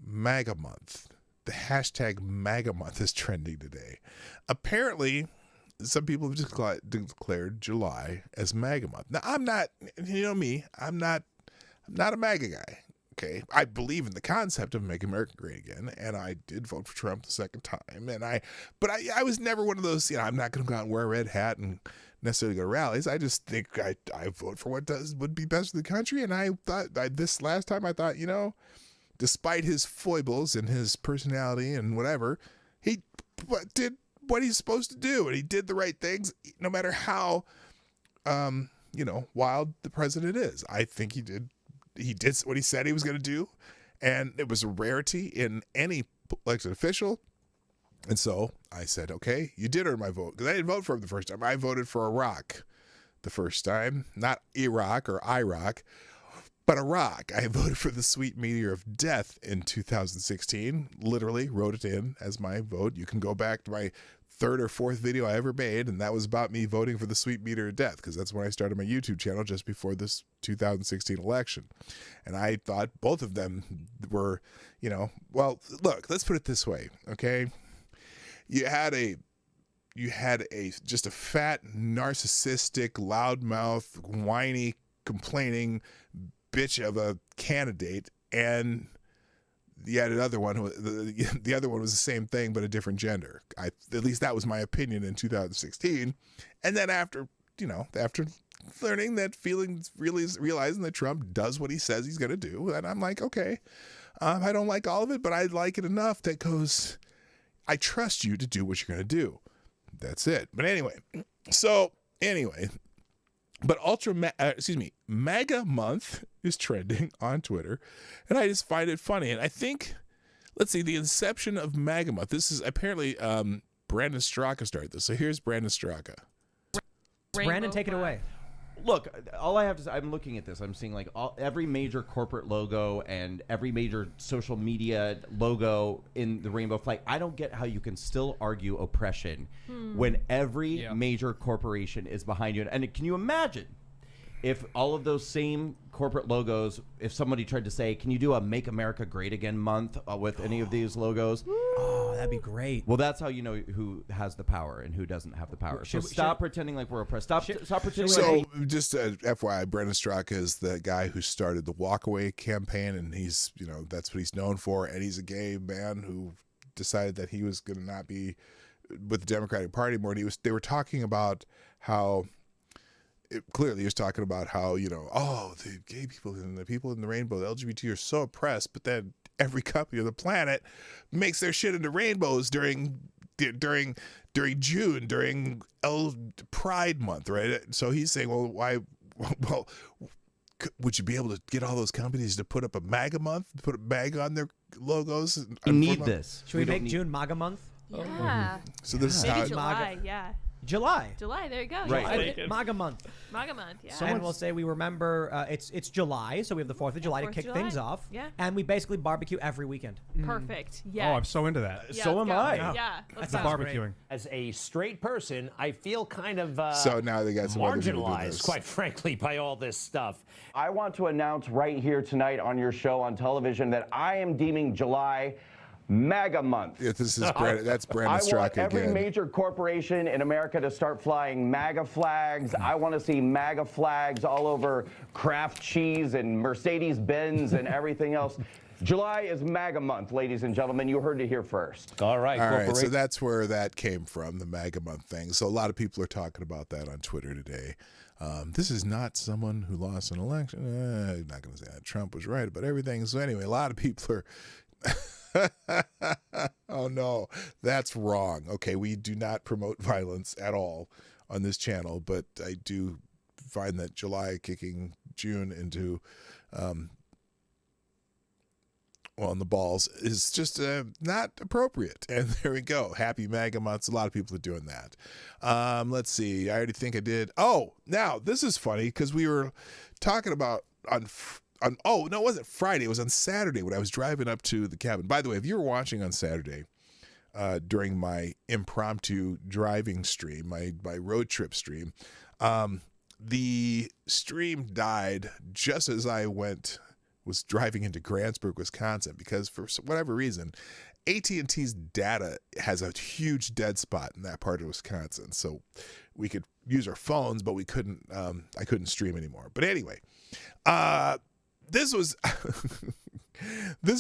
MAGA month. The hashtag MAGA month is trending today. Apparently, some people have declared July as MAGA month. Now, I'm not, you know me, I'm not a MAGA guy. Okay, I believe in the concept of Make America Great Again, and I did vote for Trump the second time. But I was never one of those. I'm not going to go out and wear a red hat and necessarily go to rallies. I just think I vote for what would be best for the country. And I thought this last time, I thought, despite his foibles and his personality and whatever, he did what he's supposed to do, and he did the right things, no matter how, wild the president is. I think he did what he said he was going to do, and it was a rarity in any elected official. And so I said, okay, you did earn my vote, because I didn't vote for him the first time. I voted for Iraq the first time, not Iraq or Iraq, but Iraq. I voted for the sweet meteor of death in 2016, literally wrote it in as my vote. You can go back to my third or fourth video I ever made, and that was about me voting for the sweet meteor of death, because that's when I started my YouTube channel just before this 2016 election. And I thought both of them were, well, look, let's put it this way, okay? You had just a fat, narcissistic, loudmouth, whiny, complaining bitch of a candidate, and you had another one. The other one was the same thing but a different gender. At least that was my opinion in 2016. And then after learning that, realizing that Trump does what he says he's going to do, and I'm like, okay, I don't like all of it, but I like it enough that goes, I trust you to do what you're going to do. That's it. But anyway, but MAGA month is trending on Twitter, and I just find it funny. And I think, let's see, the inception of MAGA month. This is apparently Brandon Straka started this. So here's Brandon Straka. Brandon, take it away. Look, all I have to say, I'm looking at this. I'm seeing like every major corporate logo and every major social media logo in the rainbow flag. I don't get how you can still argue oppression when every major corporation is behind you. And can you imagine if all of those same corporate logos, if somebody tried to say, can you do a Make America Great Again month with any of these logos? Oh, that'd be great. Well, that's how you know who has the power and who doesn't have the power. So stop pretending like we're oppressed. Stop pretending So just FYI, Brendan Straka is the guy who started the Walkaway campaign, and he's, that's what he's known for. And he's a gay man who decided that he was going to not be with the Democratic Party more. And they were talking about how... clearly, he was talking about how, the gay people and the people in the rainbow, the LGBT, are so oppressed, but then every company on the planet makes their shit into rainbows during June, during Pride Month, right? So he's saying, well, why? Well, would you be able to get all those companies to put up a MAGA month, put a MAGA on their logos? We need this. Should we make June MAGA month? Yeah. So this is Maybe how July, yeah. July. There you go. Right. MAGA month. MAGA month, yeah. Someone will say we remember it's July, so we have the 4th of July to kick things off. Yeah. And we basically barbecue every weekend. Perfect. Yeah. Oh, I'm so into that. Yeah, So let's am go. I. Yeah. That's The sounds barbecuing. As a straight person, I feel kind of so now they got some other people doing this. marginalized, quite frankly, by all this stuff. I want to announce right here tonight on your show on television that I am deeming July MAGA month. Yeah, this is that's Brandon I want Straka every again. major corporation in America to start flying MAGA flags. I want to see MAGA flags all over Kraft cheese and Mercedes-Benz and everything else. July is MAGA month, ladies and gentlemen. You heard it here first. All right, All right, so that's where that came from, the MAGA month thing. So a lot of people are talking about that on Twitter today. This is not someone who lost an election. I'm not going to say that. Trump was right about everything. So anyway, a lot of people are... Oh no, that's wrong. Okay, we do not promote violence at all on this channel, but I do find that July kicking June into in the balls is just not appropriate. And there we go. Happy MAGA months. A lot of people are doing that. Let's see. I already think I did. Oh, now this is funny because we were talking about oh, no, it wasn't Friday. It was on Saturday when I was driving up to the cabin. By the way, if you were watching on Saturday during my impromptu driving stream, my road trip stream, the stream died just as I was driving into Grantsburg, Wisconsin, because for whatever reason, AT&T's data has a huge dead spot in that part of Wisconsin. So we could use our phones, but we couldn't. I couldn't stream anymore. But anyway, this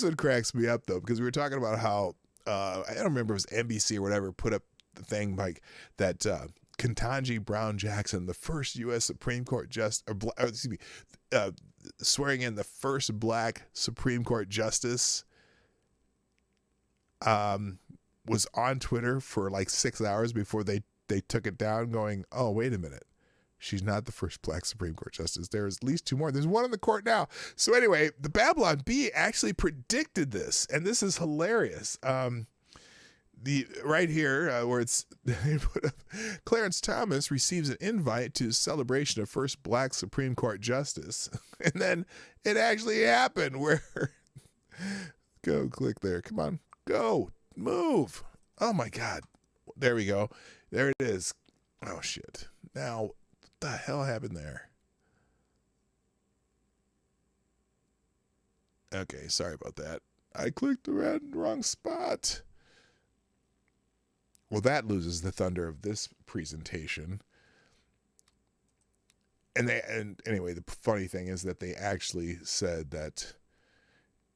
one cracks me up though, because we were talking about how I don't remember if it was NBC or whatever put up the thing like that Ketanji Brown Jackson, the first U.S. Supreme Court swearing in the first Black Supreme Court justice, was on Twitter for like 6 hours before they took it down, going, oh, wait a minute. She's not the first Black Supreme Court justice. There's at least two more. There's one in the court now. So anyway, the Babylon Bee actually predicted this, and this is hilarious. The right here where it's Clarence Thomas receives an invite to celebration of first Black Supreme Court justice, and then it actually happened. Where go click there. Come on, go move. Oh my God, there we go. There it is. Oh shit. Now. What the hell happened there? Okay, sorry about that. I clicked the wrong spot. Well, that loses the thunder of this presentation. And anyway, the funny thing is that they actually said that,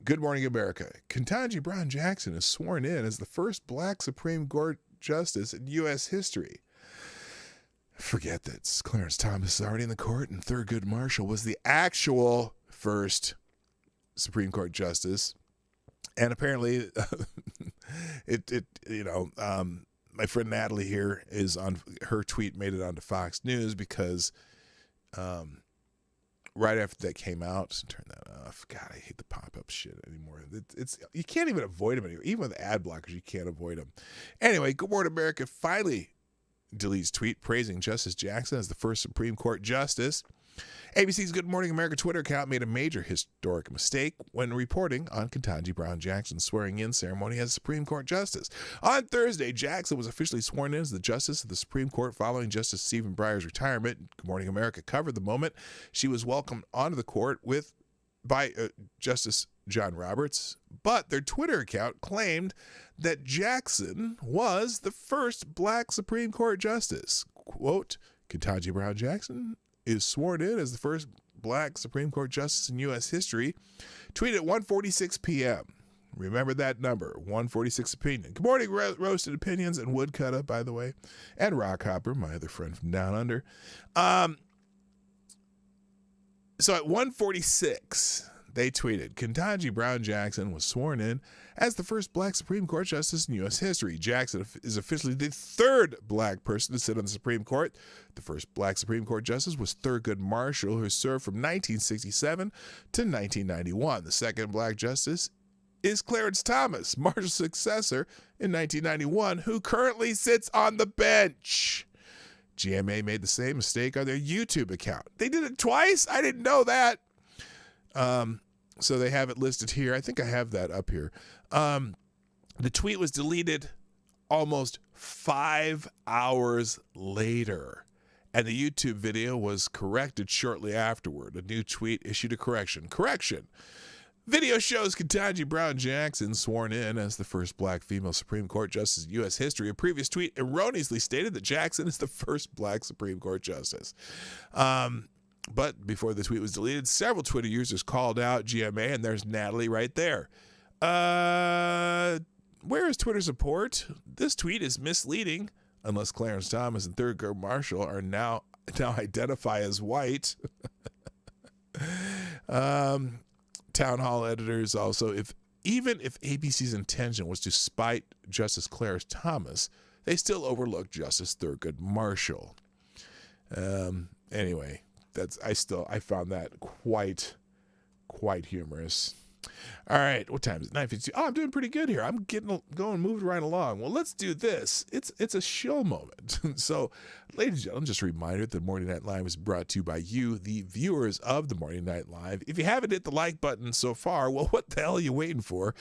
Good Morning America, Ketanji Brown Jackson is sworn in as the first Black Supreme Court justice in U.S. history. Forget that Clarence Thomas is already in the court, and Thurgood Marshall was the actual first Supreme Court justice. And apparently, my friend Natalie here is on her tweet, made it onto Fox News because right after that came out, turn that off. God, I hate the pop-up shit anymore. It's you can't even avoid them anymore. Even with ad blockers, you can't avoid them. Anyway, Good Morning America finally deletes tweet praising Justice Jackson as the first Supreme Court justice. ABC's Good Morning America Twitter account made a major historic mistake when reporting on Ketanji Brown Jackson's swearing-in ceremony as Supreme Court Justice. On Thursday, Jackson was officially sworn in as the Justice of the Supreme Court following Justice Stephen Breyer's retirement. Good Morning America covered the moment. She was welcomed onto the court by Justice John Roberts, but their Twitter account claimed that Jackson was the first black Supreme Court justice. Quote, Ketanji Brown Jackson is sworn in as the first black Supreme Court justice in U.S. history. Tweet at 1:46 p.m. Remember that number, 1:46 opinion. Good morning, Roasted Opinions and Woodcutter, by the way, and Rockhopper, my other friend from down under. So at 1:46, they tweeted, Ketanji Brown Jackson was sworn in as the first black Supreme Court justice in U.S. history. Jackson is officially the third black person to sit on the Supreme Court. The first black Supreme Court justice was Thurgood Marshall, who served from 1967 to 1991. The second black justice is Clarence Thomas, Marshall's successor in 1991, who currently sits on the bench. GMA made the same mistake on their YouTube account. They did it twice? I didn't know that. So they have it listed here. I think I have that up here. The tweet was deleted almost 5 hours later, and the YouTube video was corrected shortly afterward. A new tweet issued a correction. Correction. Video shows Ketanji Brown Jackson sworn in as the first black female Supreme Court justice in U.S. history. A previous tweet erroneously stated that Jackson is the first black Supreme Court justice. But before the tweet was deleted, several Twitter users called out GMA, and there's Natalie right there. Where is Twitter support? This tweet is misleading, unless Clarence Thomas and Thurgood Marshall are now identify as white. Town Hall editors also, even if ABC's intention was to spite Justice Clarence Thomas, they still overlooked Justice Thurgood Marshall. Anyway. I found that quite humorous. All right, what time is it? 9:52. Oh, I'm doing pretty good here. I'm moving right along. Well, let's do this. It's a show moment. So, ladies and gentlemen, just a reminder that Morning Night Live is brought to you by you, the viewers of the Morning Night Live. If you haven't hit the like button so far, well, what the hell are you waiting for?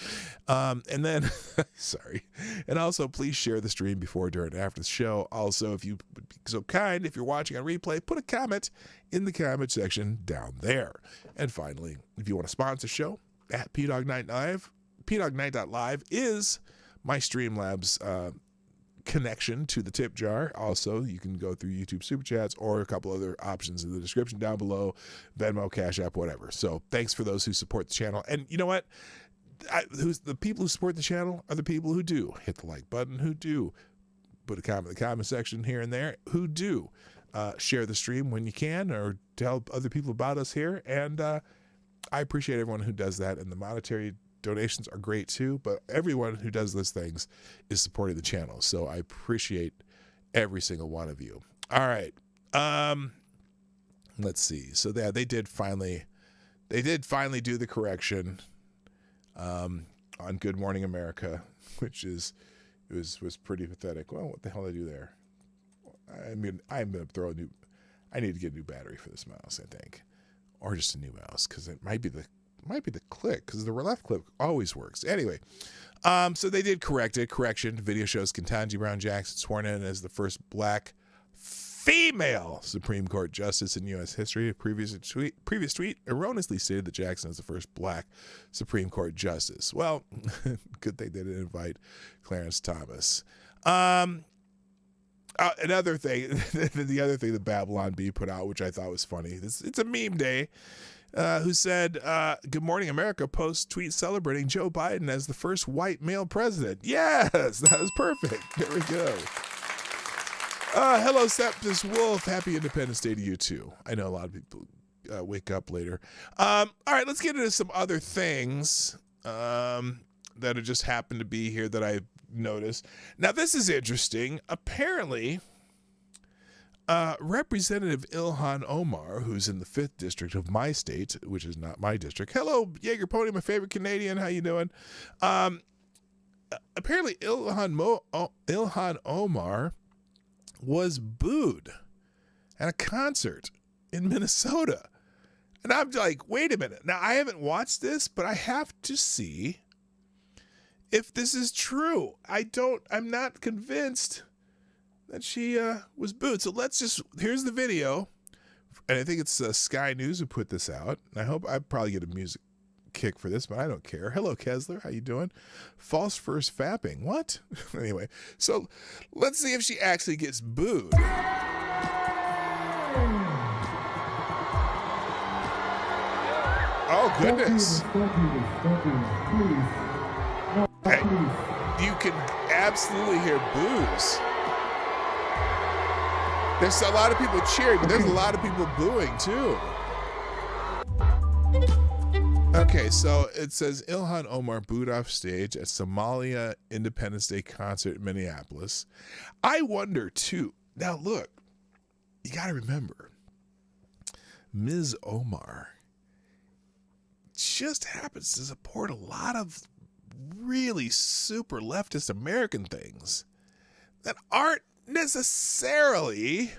And then, sorry. And also, please share the stream before, during, and after the show. Also, if you would be so kind, if you're watching on replay, put a comment in the comment section down there. And finally, if you want to sponsor the show, at PDog Night Live, PDogNight.live is my Streamlabs connection to the tip jar. Also, you can go through YouTube Super Chats or a couple other options in the description down below, Venmo, Cash App, whatever. So thanks for those who support the channel. And you know what? The people who support the channel are the people who do hit the like button, who do put a comment in the comment section here and there, who do share the stream when you can or tell other people about us here. And I appreciate everyone who does that, and the monetary donations are great too, but everyone who does those things is supporting the channel, so I appreciate every single one of you. All right. Let's see. So they did finally do the correction on Good Morning America, which was pretty pathetic. Well, what the hell did I do there? I mean, I need to get a new battery for this mouse, I think. Or just a new mouse, because it might be the click, because the left click always works. Anyway, so they did correct it. Correction. Video shows Ketanji Brown Jackson sworn in as the first black female Supreme Court justice in U.S. history. A previous tweet erroneously stated that Jackson is the first black Supreme Court justice. Well, good thing they didn't invite Clarence Thomas. Another thing, the other thing that Babylon Bee put out, which I thought was funny, it's a meme day, who said, Good Morning America posts tweet celebrating Joe Biden as the first white male president. Yes, that was perfect. There we go. Hello, Septus Wolf. Happy Independence Day to you, too. I know a lot of people wake up later. All right, let's get into some other things that have just happened to be here that I noticed. Now, this is interesting. Apparently, Representative Ilhan Omar, who's in the 5th district of my state, which is not my district. Hello, Jaeger Pony, my favorite Canadian. How you doing? Apparently, Ilhan Omar was booed at a concert in Minnesota. And I'm like, wait a minute. Now, I haven't watched this, but I have to see if this is true. I'm not convinced that she was booed. So here's the video. And I think it's Sky News who put this out. And I probably get a music kick for this, but I don't care. Hello, Kessler. How you doing? False first fapping. What? Anyway, so let's see if she actually gets booed. Oh, goodness. Hey, you can absolutely hear boos. There's a lot of people cheering, but there's a lot of people booing, too. Okay, so it says Ilhan Omar booed off stage at Somalia Independence Day concert in Minneapolis. I wonder, too. Now, look, you got to remember, Ms. Omar just happens to support a lot of really super leftist American things that aren't necessarily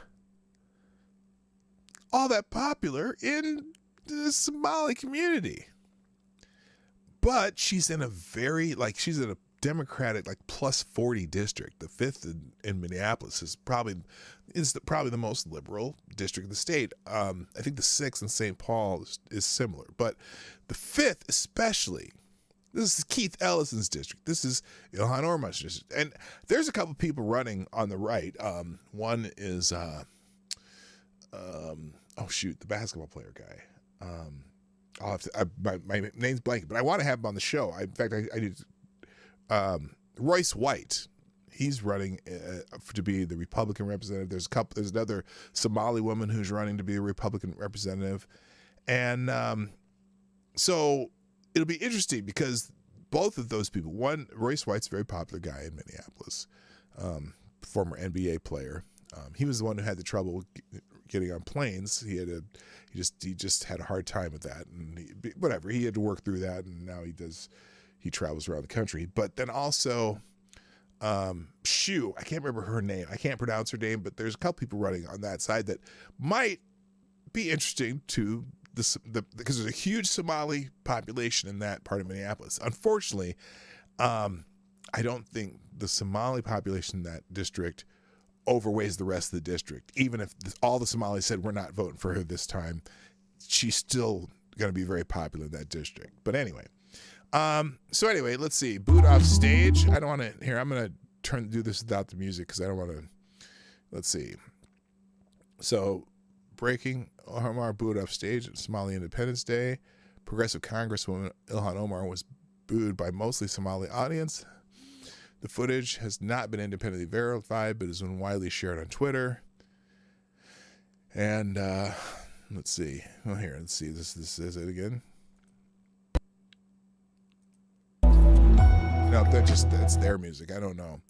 all that popular in the Somali community. But she's in she's in a Democratic plus 40 district. The 5th in Minneapolis is probably the most liberal district of the state. I think the 6th in St. Paul is similar, but the 5th especially. This is Keith Ellison's district. This is Ilhan Omar's district. And there's a couple people running on the right. One is, the basketball player guy. I'll have to, my name's blank, but I want to have him on the show. In fact, I need Royce White. He's running to be the Republican representative. There's another Somali woman who's running to be a Republican representative. And so it'll be interesting because both of those people, one, Royce White's a very popular guy in Minneapolis, former NBA player. He was the one who had the trouble getting on planes. He just had a hard time with that, and he had to work through that, and now he travels around the country. But then also, I can't remember her name. I can't pronounce her name, but there's a couple people running on that side that might be interesting to because there's a huge Somali population in that part of Minneapolis. Unfortunately, I don't think the Somali population in that district overweighs the rest of the district. Even if all the Somalis said we're not voting for her this time, she's still going to be very popular in that district. But anyway, let's see. Boot off stage. I don't want to. Here, I'm going to do this without the music because I don't want to. Let's see. So, breaking Omar booed off stage at Somali Independence Day. Progressive Congresswoman Ilhan Omar was booed by mostly Somali audience. The footage has not been independently verified, but has been widely shared on Twitter. And let's see. Oh, here, let's see. This is it again. No, that's their music. I don't know.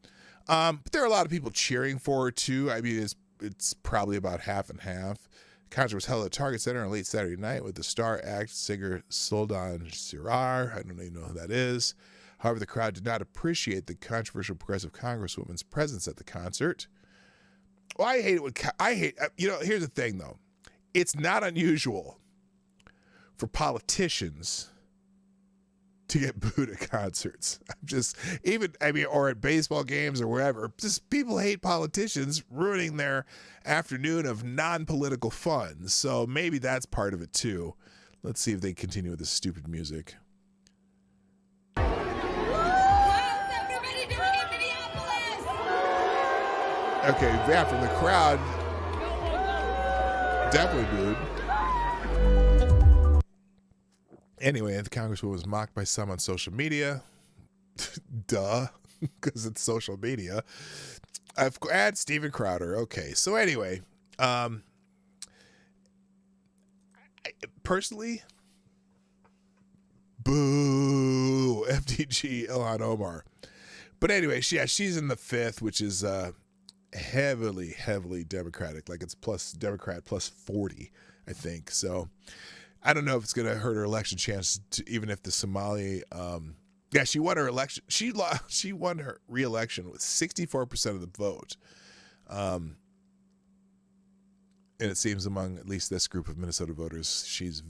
But there are a lot of people cheering for her too. I mean, it's probably about half and half. The concert was held at Target Center on late Saturday night with the star act singer Soldan Sirar. I don't even know who that is. However, the crowd did not appreciate the controversial progressive congresswoman's presence at the concert. Well, here's the thing though. It's not unusual for politicians to get booed at concerts. Or at baseball games or wherever. Just people hate politicians ruining their afternoon of non-political fun. So maybe that's part of it too. Let's see if they continue with this stupid music. Okay, yeah, from the crowd, definitely booed. Anyway, the congresswoman was mocked by some on social media. Duh, because it's social media. Add Steven Crowder. Okay, so anyway, personally, boo, FDG, Ilhan Omar. But anyway, she's in the 5th, which is heavily Democratic. Like it's Democrat plus 40, I think. So I don't know if it's going to hurt her election chance, even if the Somali. She won her election. She won her re-election with 64% of the vote. And it seems among at least this group of Minnesota voters, she's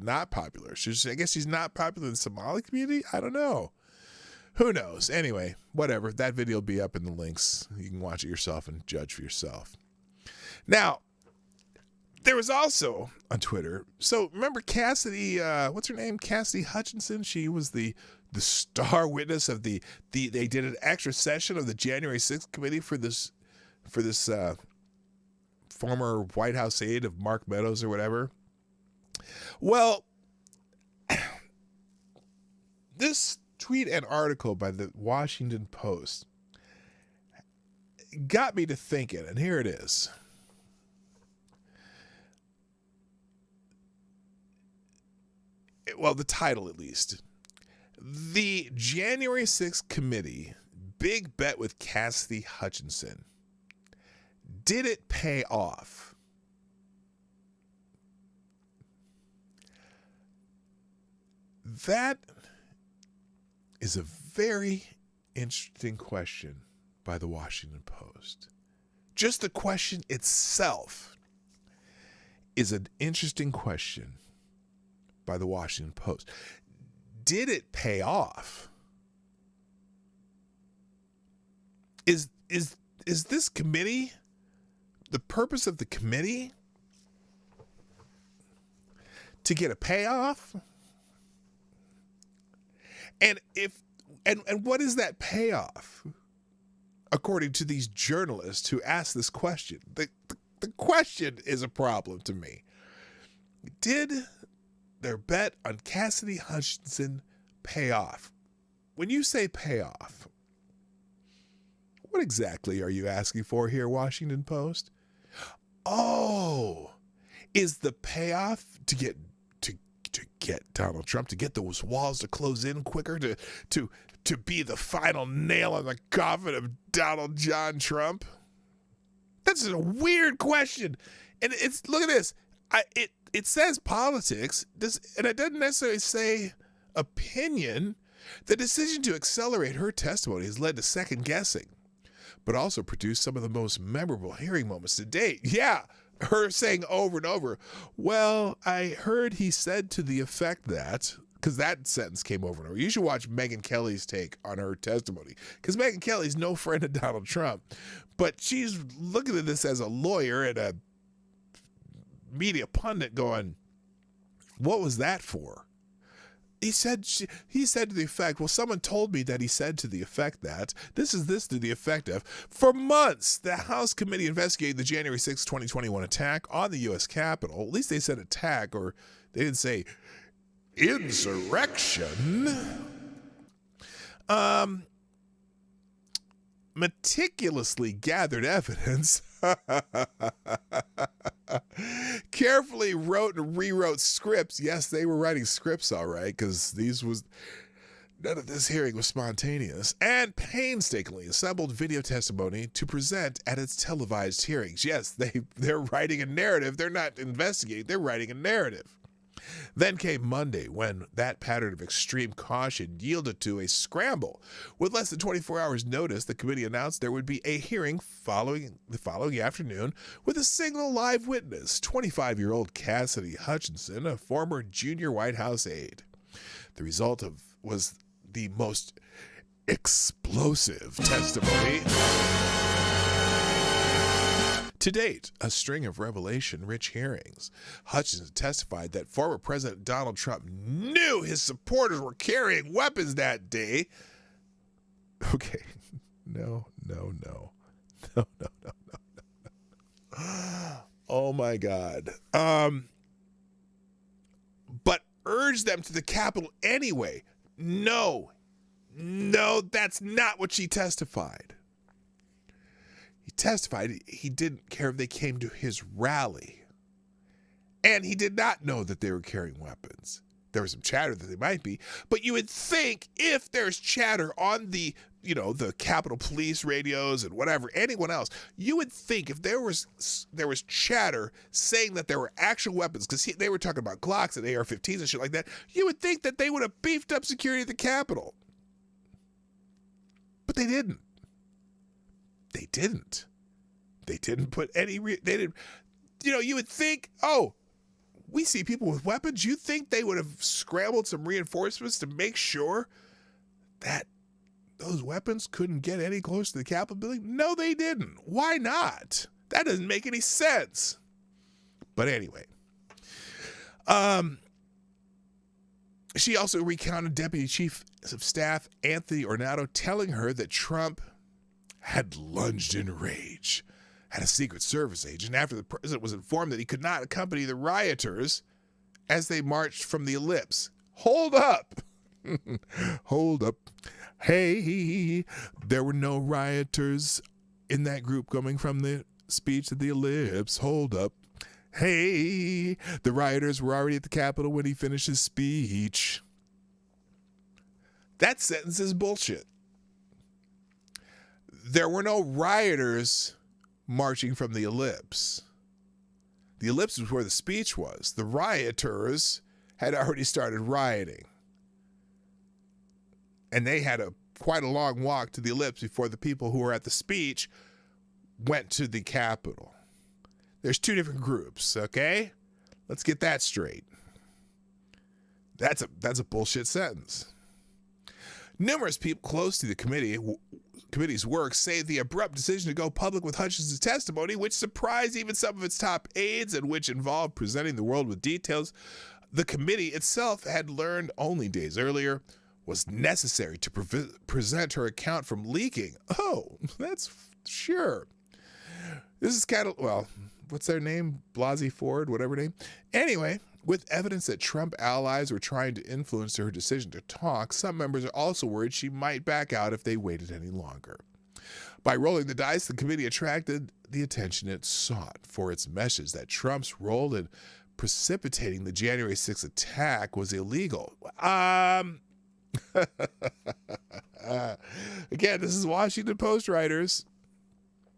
not popular. I guess she's not popular in the Somali community? I don't know. Who knows? Anyway, whatever. That video will be up in the links. You can watch it yourself and judge for yourself. Now, there was also on Twitter, so remember Cassidy, what's her name? Cassidy Hutchinson. She was the star witness of they did an extra session of the January 6th committee for this former White House aide of Mark Meadows or whatever. Well, this tweet and article by the Washington Post got me to thinking, and here it is. Well, the title at least. The January 6th committee, big bet with Cassidy Hutchinson. Did it pay off? That is a very interesting question by the Washington Post. Just the question itself is an interesting question by the Washington Post. Did it pay off? Is this committee, the purpose of the committee, to get a payoff? And what is that payoff? According to these journalists who asked this question, the question is a problem to me. Did their bet on Cassidy Hutchinson pay off? When you say payoff, what exactly are you asking for here, Washington Post? Oh, is the payoff to get Donald Trump, to get those walls to close in quicker, to be the final nail in the coffin of Donald John Trump? That's a weird question. And look at this. It says politics, and it doesn't necessarily say opinion. The decision to accelerate her testimony has led to second guessing, but also produced some of the most memorable hearing moments to date. Yeah, her saying over and over, well, I heard he said to the effect that, because that sentence came over and over. You should watch Megyn Kelly's take on her testimony, because Megyn Kelly's no friend of Donald Trump, but she's looking at this as a lawyer and a media pundit going, what was that for? He said to the effect, well, someone told me that he said to the effect that, this to the effect of, for months, the House committee investigated the January 6, 2021 attack on the U.S. Capitol. At least they said attack, or they didn't say insurrection. Meticulously gathered evidence, carefully wrote and rewrote scripts. Yes, they were writing scripts, all right, because none of this hearing was spontaneous, and painstakingly assembled video testimony to present at its televised hearings. Yes, they're writing a narrative. They're not investigating. They're writing a narrative. Then came Monday, when that pattern of extreme caution yielded to a scramble. With less than 24 hours' notice, the committee announced there would be a hearing the following afternoon with a single live witness, 25-year-old Cassidy Hutchinson, a former junior White House aide. The result was the most explosive testimony to date, a string of revelation-rich hearings. Hutchinson testified that former President Donald Trump knew his supporters were carrying weapons that day. Okay, no. Oh my God. But urged them to the Capitol anyway. No, that's not what she testified. He testified he didn't care if they came to his rally. And he did not know that they were carrying weapons. There was some chatter that they might be. But you would think if there's chatter on the Capitol Police radios and whatever, anyone else, you would think if there was chatter saying that there were actual weapons, because they were talking about Glocks and AR-15s and shit like that, you would think that they would have beefed up security at the Capitol. But they didn't. They didn't put any, they didn't, you would think, oh, we see people with weapons. You think they would have scrambled some reinforcements to make sure that those weapons couldn't get any closer to the Capitol building? No, they didn't. Why not? That doesn't make any sense. But anyway, she also recounted Deputy Chief of Staff Anthony Ornato telling her that Trump had lunged in rage at a Secret Service agent after the president was informed that he could not accompany the rioters as they marched from the ellipse. Hold up. Hold up. Hey, there were no rioters in that group coming from the speech at the ellipse. Hold up. Hey, the rioters were already at the Capitol when he finished his speech. That sentence is bullshit. There were no rioters marching from the ellipse. The ellipse was where the speech was. The rioters had already started rioting. And they had quite a long walk to the ellipse before the people who were at the speech went to the Capitol. There's two different groups, okay? Let's get that straight. That's a bullshit sentence. Numerous people close to the committee's work say the abrupt decision to go public with Hutchins' testimony, which surprised even some of its top aides and which involved presenting the world with details the committee itself had learned only days earlier, was necessary to present her account from leaking. Oh, that's sure. This is kind of, well, what's their name? Blasey Ford, whatever name. Anyway, with evidence that Trump allies were trying to influence her decision to talk, some members are also worried she might back out if they waited any longer. By rolling the dice, the committee attracted the attention it sought for its message that Trump's role in precipitating the January 6th attack was illegal. Again, this is Washington Post writers.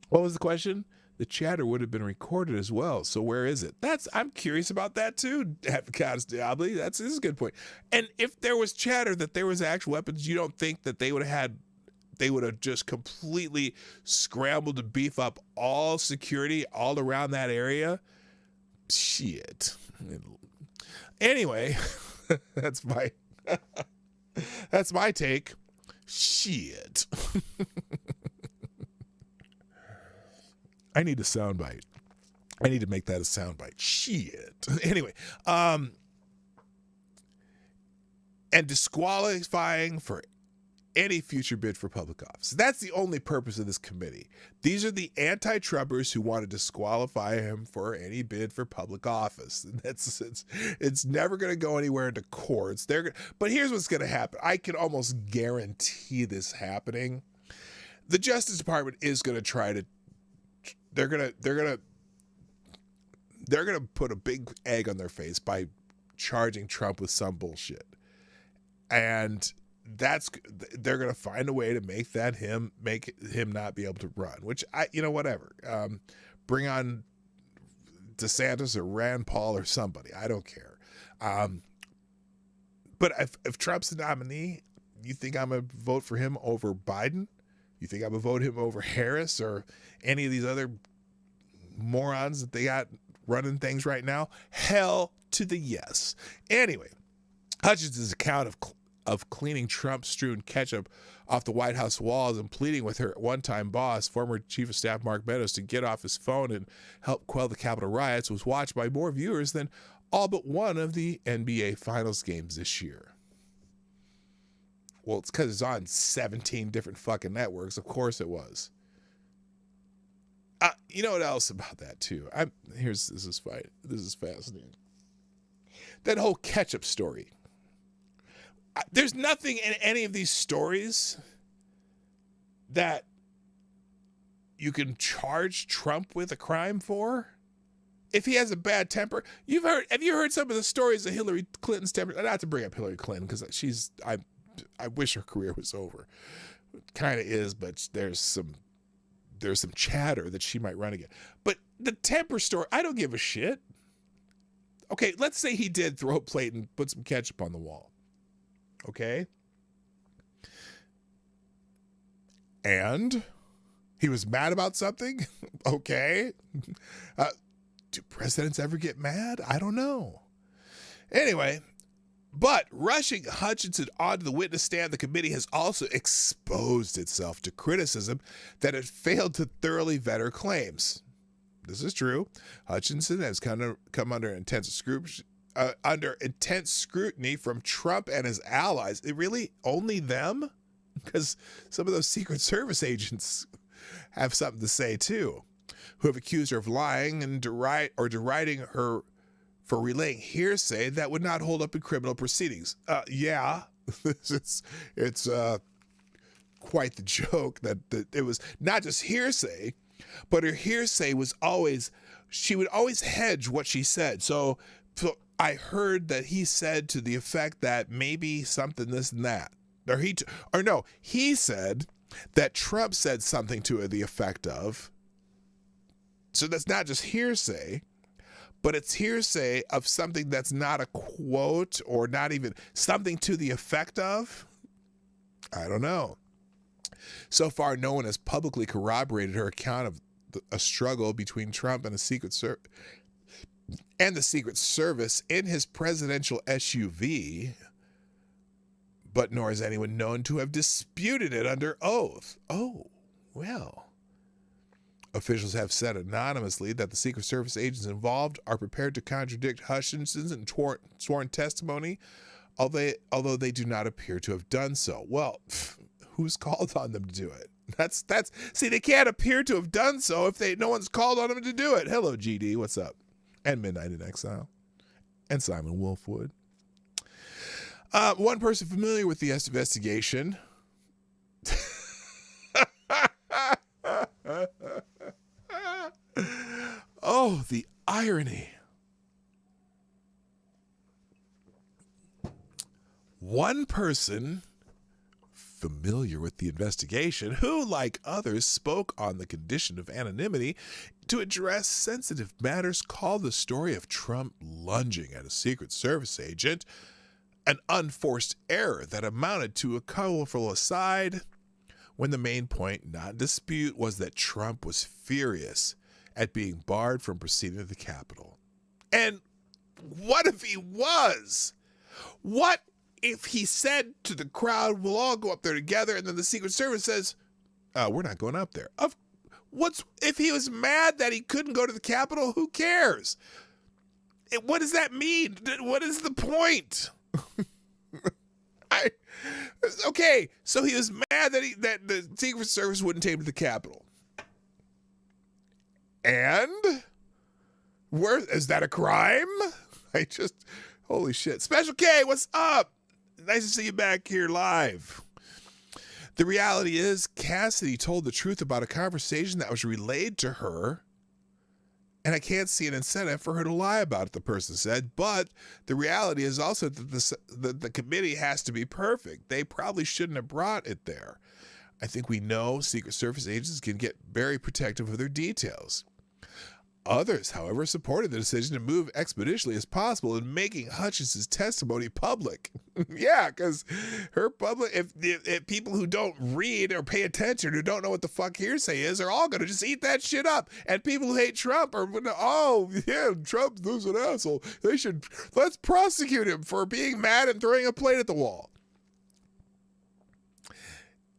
What was the question? The chatter would have been recorded as well. So where is it? I'm curious about that too, Advocatus Diabli. This is a good point. And if there was chatter that there was actual weapons, you don't think that they would have just completely scrambled to beef up all security all around that area? Shit. Anyway, that's my take. Shit. I need a soundbite. I need to make that a soundbite. Shit. Anyway, and disqualifying for any future bid for public office. That's the only purpose of this committee. These are the anti-Trumpers who want to disqualify him for any bid for public office. It's never going to go anywhere into courts. But here's what's going to happen. I can almost guarantee this happening. The Justice Department is going to try to. They're gonna put a big egg on their face by charging Trump with some bullshit, and they're gonna find a way to make him not be able to run. Which whatever. Bring on DeSantis or Rand Paul or somebody. I don't care. But if Trump's the nominee, you think I'm gonna vote for him over Biden? You think I'm gonna vote him over Harris or any of these other morons that they got running things right now? Hell to the yes. Anyway, Hutchins' account of cleaning Trump-strewn ketchup off the White House walls and pleading with her one-time boss, former Chief of Staff Mark Meadows, to get off his phone and help quell the Capitol riots was watched by more viewers than all but one of the NBA Finals games this year. Well, it's because it's on 17 different fucking networks. Of course it was. You know what else about that too? This is fascinating. That whole ketchup story. There's nothing in any of these stories that you can charge Trump with a crime for. If he has a bad temper, have you heard some of the stories of Hillary Clinton's temper? Not to bring up Hillary Clinton because I wish her career was over. It kind of is, but there's some chatter that she might run again. But the temper story, I don't give a shit. Okay, let's say he did throw a plate and put some ketchup on the wall. Okay? And He was mad about something? Okay. Do presidents ever get mad? I don't know. Anyway, but rushing Hutchinson onto the witness stand, the committee has also exposed itself to criticism that it failed to thoroughly vet her claims. This is true. Hutchinson has come under intense scrutiny from Trump and his allies. It really only them? Because some of those Secret Service agents have something to say too, who have accused her of lying and deriding her for relaying hearsay that would not hold up in criminal proceedings. Yeah, it's quite the joke that it was not just hearsay, but her hearsay was she would always hedge what she said. So I heard that he said to the effect that maybe something, this and that. He said that Trump said something to the effect of. So that's not just hearsay, but it's hearsay of something that's not a quote or not even something to the effect of. I don't know. So far, no one has publicly corroborated her account of a struggle between Trump and the Secret Service in his presidential SUV, but nor is anyone known to have disputed it under oath. Oh, well. Officials have said anonymously that the Secret Service agents involved are prepared to contradict Hutchinson's sworn testimony, although they do not appear to have done so. Well, who's called on them to do it? See, they can't appear to have done so if no one's called on them to do it. Hello, GD, what's up? And Midnight in Exile, and Simon Wolfwood. One person familiar with the investigation. Oh, the irony. One person familiar with the investigation who, like others, spoke on the condition of anonymity to address sensitive matters, called the story of Trump lunging at a Secret Service agent an unforced error that amounted to a colorful aside, when the main point not in dispute was that Trump was furious at being barred from proceeding to the Capitol. And what if he was? What if he said to the crowd, we'll all go up there together, and then the Secret Service says, we're not going up there. If he was mad that he couldn't go to the Capitol, who cares? What does that mean? What is the point? Okay, so he was mad that the Secret Service wouldn't take him to the Capitol. And is that a crime? Holy shit. Special K, what's up? Nice to see you back here live. The reality is, Cassidy told the truth about a conversation that was relayed to her, and I can't see an incentive for her to lie about it, the person said. But the reality is also that the committee has to be perfect. They probably shouldn't have brought it there. I think we know Secret Service agents can get very protective of their details. Others, however, supported the decision to move expeditiously as possible in making Hutchinson's testimony public. Yeah, because her public, if people who don't read or pay attention, who don't know what the fuck hearsay is, are all going to just eat that shit up. And people who hate Trump are, oh, yeah, Trump's an asshole. Let's prosecute him for being mad and throwing a plate at the wall.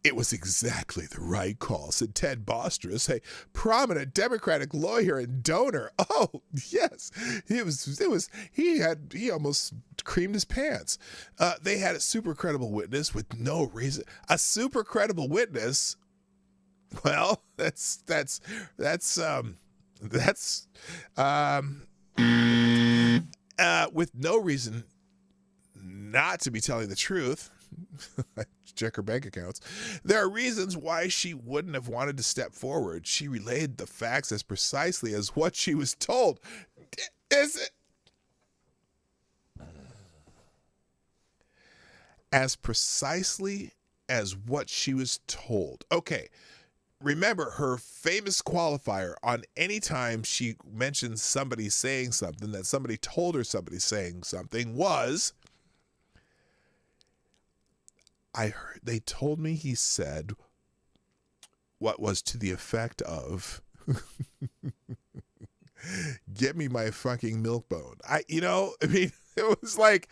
It was exactly the right call, said Ted Bostris, a prominent Democratic lawyer and donor. Oh, yes, he almost creamed his pants. They had a super credible witness with no reason. A super credible witness. Well, that's with no reason not to be telling the truth. Check her bank accounts. There are reasons why she wouldn't have wanted to step forward. She relayed the facts as precisely as what she was told. Is it? As precisely as what she was told. Okay. Remember her famous qualifier on any time she mentions somebody saying something, that somebody told her somebody saying something, was, they told me he said what was to the effect of, get me my fucking milk bone. I mean, it was like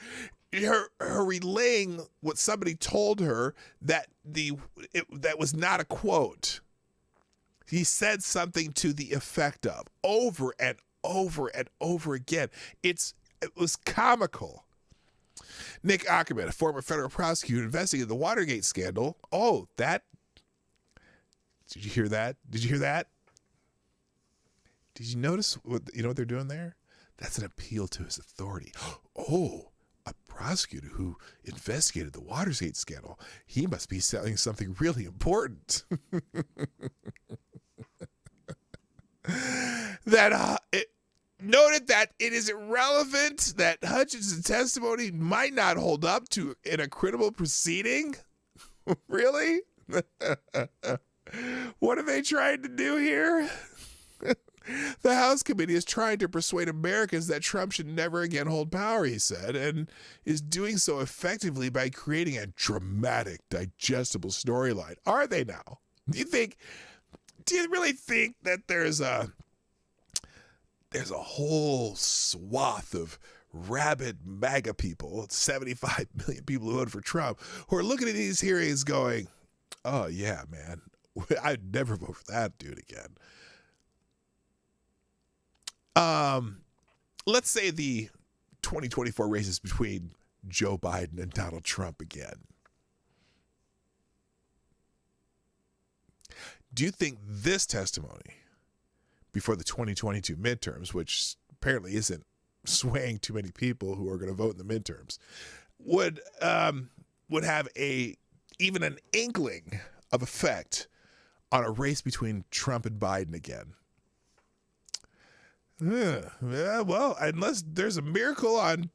her relaying what somebody told her that that was not a quote. He said something to the effect of over and over and over again. It was comical. Nick Ackerman, a former federal prosecutor investigating the Watergate scandal. Oh, did you hear that? Did you hear that? Did you notice what they're doing there? That's an appeal to his authority. Oh, a prosecutor who investigated the Watergate scandal. He must be saying something really important. That it noted that it is irrelevant that Hutchinson's testimony might not hold up in a criminal proceeding. Really? What are they trying to do here? The House committee is trying to persuade Americans that Trump should never again hold power, he said, and is doing so effectively by creating a dramatic, digestible storyline. Are they now? Do you really think that there's a whole swath of rabid MAGA people, 75 million people who voted for Trump, who are looking at these hearings going, oh yeah, man, I'd never vote for that dude again. Let's say the 2024 races between Joe Biden and Donald Trump again. Do you think this testimony before the 2022 midterms, which apparently isn't swaying too many people who are going to vote in the midterms, would have even an inkling of effect on a race between Trump and Biden again? Well, unless there's a miracle on,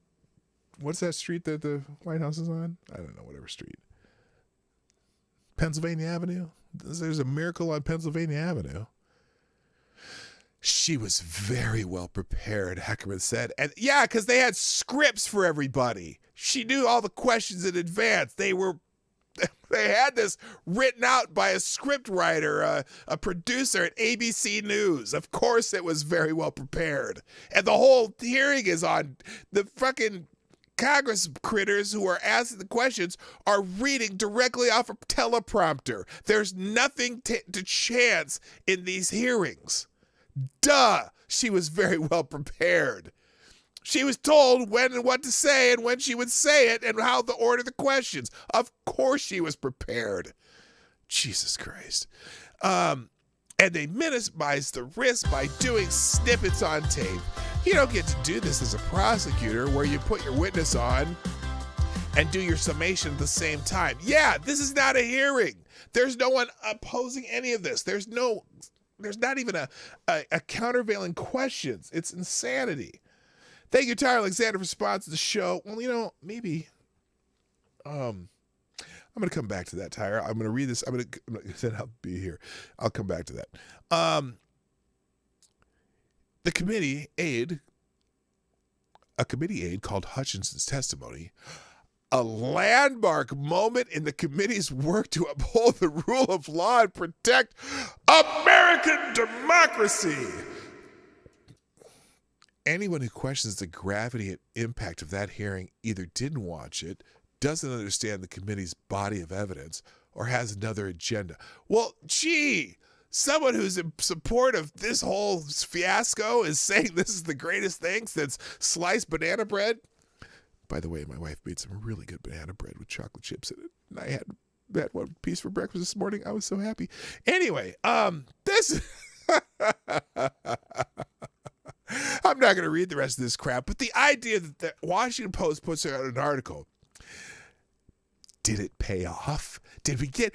what's that street that the White House is on? I don't know, whatever street. Pennsylvania Avenue? There's a miracle on Pennsylvania Avenue. She was very well prepared, Heckerman said. And yeah, because they had scripts for everybody. She knew all the questions in advance. They had this written out by a script writer, a producer at ABC News. Of course it was very well prepared. And the whole hearing is on the fucking Congress critters who are asking the questions are reading directly off a teleprompter. There's nothing to chance in these hearings. Duh! She was very well prepared. She was told when and what to say and when she would say it and how to order the questions. Of course she was prepared. Jesus Christ. And they minimized the risk by doing snippets on tape. You don't get to do this as a prosecutor where you put your witness on and do your summation at the same time. Yeah, this is not a hearing. There's no one opposing any of this. There's not even a countervailing questions. It's insanity. Thank you, Tyler Alexander, for sponsoring the show. Well, maybe I'm going to come back to that, Tyler. I'm going to read this. Then I'll be here. I'll come back to that. The committee aide called Hutchinson's testimony a landmark moment in the committee's work to uphold the rule of law and protect American democracy. Anyone who questions the gravity and impact of that hearing either didn't watch it, doesn't understand the committee's body of evidence, or has another agenda. Well, gee, someone who's in support of this whole fiasco is saying this is the greatest thing since sliced banana bread. By the way, my wife made some really good banana bread with chocolate chips in it. And I had one piece for breakfast this morning. I was so happy. Anyway, this... I'm not going to read the rest of this crap, but the idea that the Washington Post puts out an article, did it pay off? Did we get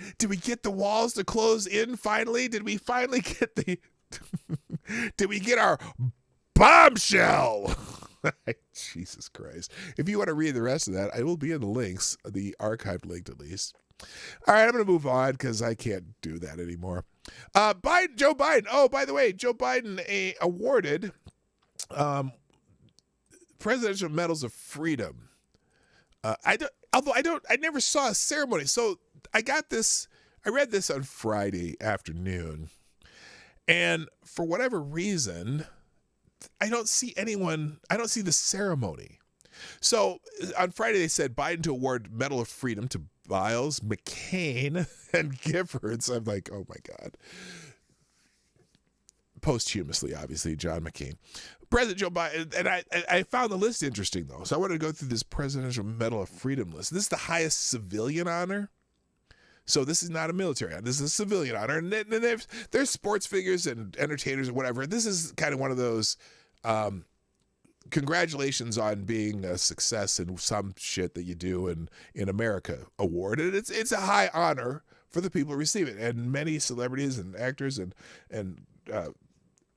the walls to close in finally? Did we finally get did we get our bombshell? Jesus Christ. If you want to read the rest of that, I will be in the links, the archived link at least. All right, I'm going to move on because I can't do that anymore. Joe Biden. Oh, by the way, Joe Biden awarded Presidential Medals of Freedom. I never saw a ceremony, so I got this I read this on Friday afternoon, and for whatever reason, I don't see the ceremony. So on Friday, they said Biden to award Medal of Freedom to Biles, McCain, and Giffords. I'm like, oh my God. Posthumously, obviously, John McCain. President Joe Biden, and I found the list interesting, though. So I wanted to go through this Presidential Medal of Freedom list. This is the highest civilian honor. So this is not a military honor. This is a civilian honor. And then there's sports figures and entertainers and whatever. This is kind of one of those congratulations on being a success in some shit that you do in America award. And it's a high honor for the people who receive it. And many celebrities and actors and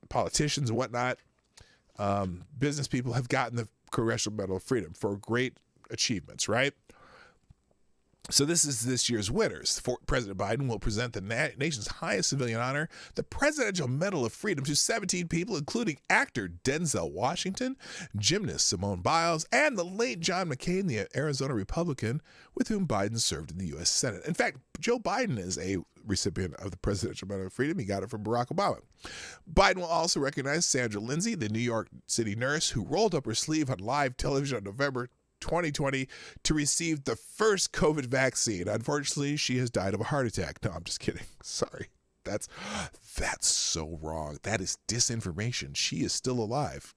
politicians and whatnot, business people have gotten the Congressional Medal of Freedom for great achievements, right? So this is this year's winners. President Biden will present the nation's highest civilian honor, the Presidential Medal of Freedom, to 17 people, including actor Denzel Washington, gymnast Simone Biles, and the late John McCain, the Arizona Republican, with whom Biden served in the U.S. Senate. In fact, Joe Biden is a recipient of the Presidential Medal of Freedom. He got it from Barack Obama. Biden will also recognize Sandra Lindsay, the New York City nurse who rolled up her sleeve on live television on November 2020 to receive the first COVID vaccine. Unfortunately, she has died of a heart attack. No, I'm just kidding. Sorry. That's so wrong. That is disinformation. She is still alive.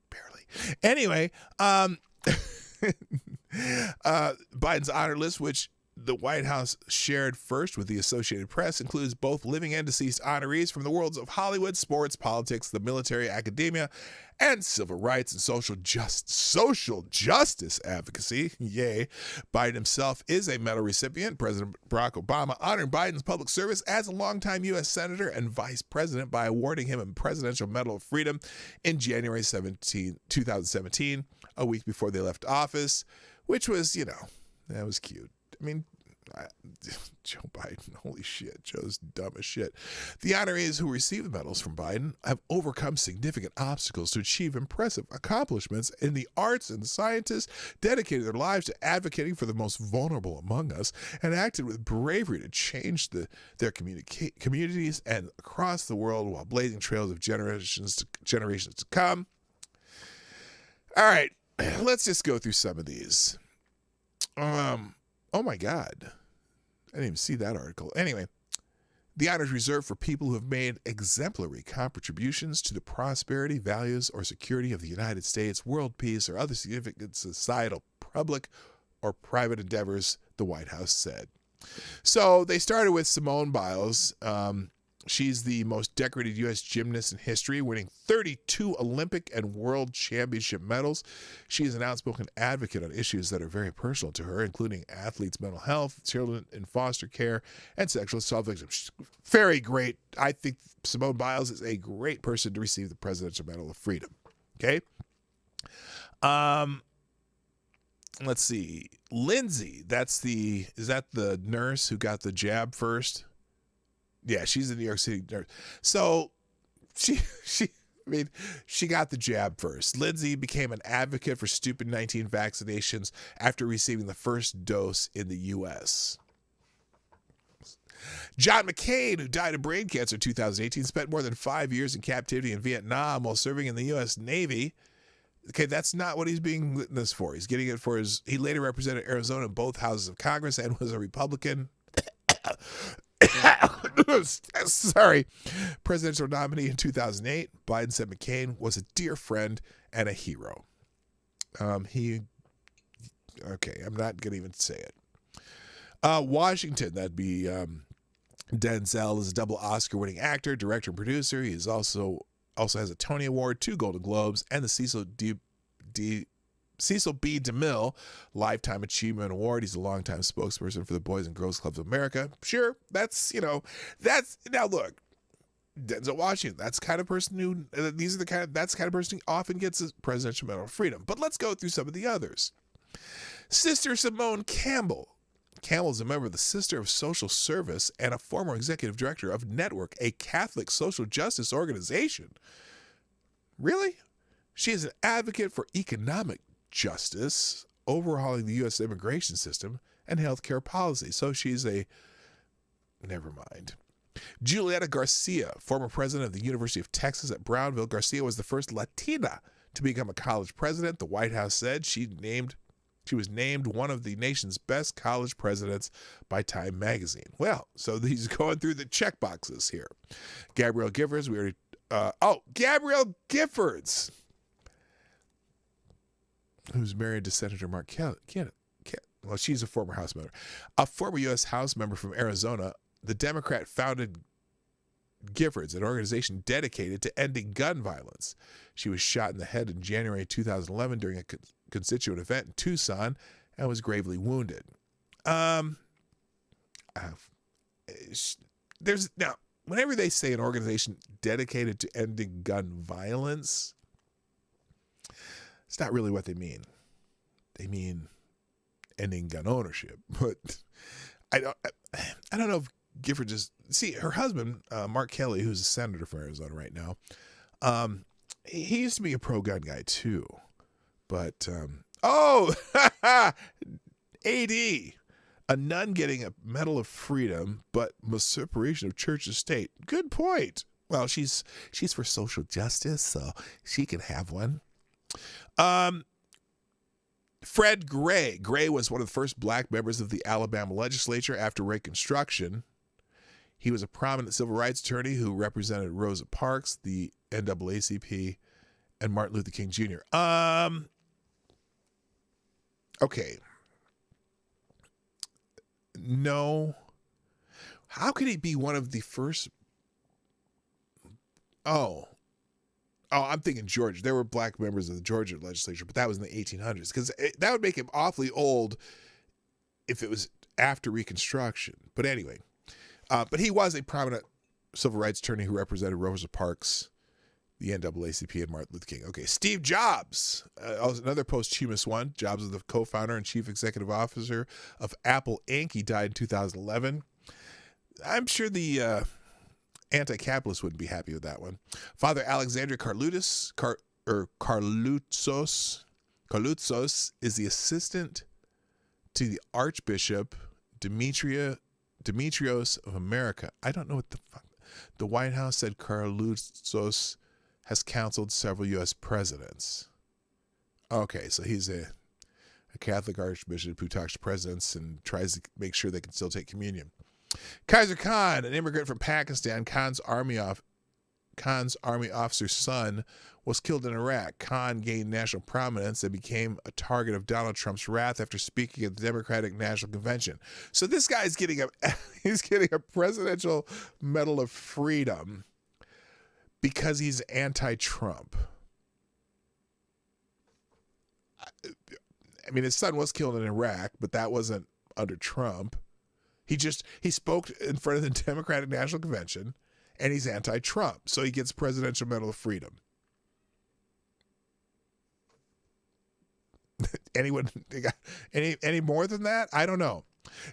Barely. Anyway, Biden's honor list, which the White House shared first with the Associated Press, includes both living and deceased honorees from the worlds of Hollywood, sports, politics, the military, academia, and civil rights and social justice advocacy. Yay. Biden himself is a medal recipient. President Barack Obama honored Biden's public service as a longtime U.S. Senator and Vice President by awarding him a Presidential Medal of Freedom in January 2017, a week before they left office, which was, that was cute. I mean, Joe Biden, holy shit, Joe's dumb as shit. The honorees who receive the medals from Biden have overcome significant obstacles to achieve impressive accomplishments in the arts, and scientists dedicated their lives to advocating for the most vulnerable among us and acted with bravery to change their communities and across the world while blazing trails of generations to come. All right, let's just go through some of these. Oh my God. I didn't even see that article. Anyway, the honor is reserved for people who have made exemplary contributions to the prosperity, values, or security of the United States, world peace, or other significant societal, public, or private endeavors, the White House said. So they started with Simone Biles. She's the most decorated U.S. gymnast in history, winning 32 Olympic and World Championship medals. She is an outspoken advocate on issues that are very personal to her, including athletes' mental health, children in foster care, and sexual assault victims. Very great. I think Simone Biles is a great person to receive the Presidential Medal of Freedom. Okay? Let's see. Lindsay, is that the nurse who got the jab first? Yeah, she's a New York City nurse. So she got the jab first. Lindsay became an advocate for stupid 19 vaccinations after receiving the first dose in the U.S. John McCain, who died of brain cancer in 2018, spent more than 5 years in captivity in Vietnam while serving in the U.S. Navy. Okay, that's not what he's being witnessed for. He's getting it for he later represented Arizona in both houses of Congress and was a Republican. Sorry. Presidential nominee in 2008. Biden said McCain was a dear friend and a hero. I'm not going to even say it. Washington, that'd be Denzel, is a double Oscar-winning actor, director, and producer. He is also has a Tony Award, 2 Golden Globes, and the Cecil B. DeMille Lifetime Achievement Award. He's a longtime spokesperson for the Boys and Girls Clubs of America. Sure, that's now look, Denzel Washington, that's the kind of person who, that's the kind of person who often gets a Presidential Medal of Freedom. But let's go through some of the others. Sister Simone Campbell. Campbell is a member of the Sister of Social Service and a former executive director of Network, a Catholic social justice organization. Really? She is an advocate for economic justice, overhauling the U.S. immigration system, and healthcare policy. So she's a never mind. Julietta Garcia, former president of the University of Texas at Brownville. Garcia was the first Latina to become a college president. The White House said she was named one of the nation's best college presidents by Time magazine. Well, so he's going through the check boxes here. Gabrielle Giffords, Gabrielle Giffords, who's married to Senator Mark Kelly. Well, she's a former House member. A former U.S. House member from Arizona, the Democrat founded Giffords, an organization dedicated to ending gun violence. She was shot in the head in January 2011 during a constituent event in Tucson and was gravely wounded. Now, whenever they say an organization dedicated to ending gun violence, it's not really what they mean. They mean ending gun ownership. But I don't know if Gifford her husband, Mark Kelly, who's a senator for Arizona right now, he used to be a pro-gun guy too. But, AD, a nun getting a Medal of Freedom, but separation of church and state. Good point. Well, she's for social justice, so she can have one. Fred Gray. Gray was one of the first black members of the Alabama legislature after Reconstruction. He was a prominent civil rights attorney who represented Rosa Parks, the NAACP, and Martin Luther King Jr. Okay. No. How could he be one of the first? Oh, I'm thinking Georgia. There were black members of the Georgia legislature, but that was in the 1800s, because that would make him awfully old if it was after Reconstruction. But anyway, but he was a prominent civil rights attorney who represented Rosa Parks, the NAACP, and Martin Luther King. Okay, Steve Jobs, another posthumous one. Jobs is the co-founder and chief executive officer of Apple Inc. He died in 2011. I'm sure the anti-capitalists wouldn't be happy with that one. Father Alexander Carlutzos is the assistant to the Archbishop Demetrios of America. I don't know what the fuck. The White House said Carlutzos has counseled several U.S. presidents. Okay, so he's a Catholic archbishop who talks to presidents and tries to make sure they can still take communion. Kaiser Khan, an immigrant from Pakistan, Khan's army officer's son was killed in Iraq. Khan gained national prominence and became a target of Donald Trump's wrath after speaking at the Democratic National Convention. So this guy's getting a Presidential Medal of Freedom because he's anti-Trump. I mean, his son was killed in Iraq, but that wasn't under Trump. He spoke in front of the Democratic National Convention, and he's anti-Trump, so he gets Presidential Medal of Freedom. Anyone any more than that? I don't know.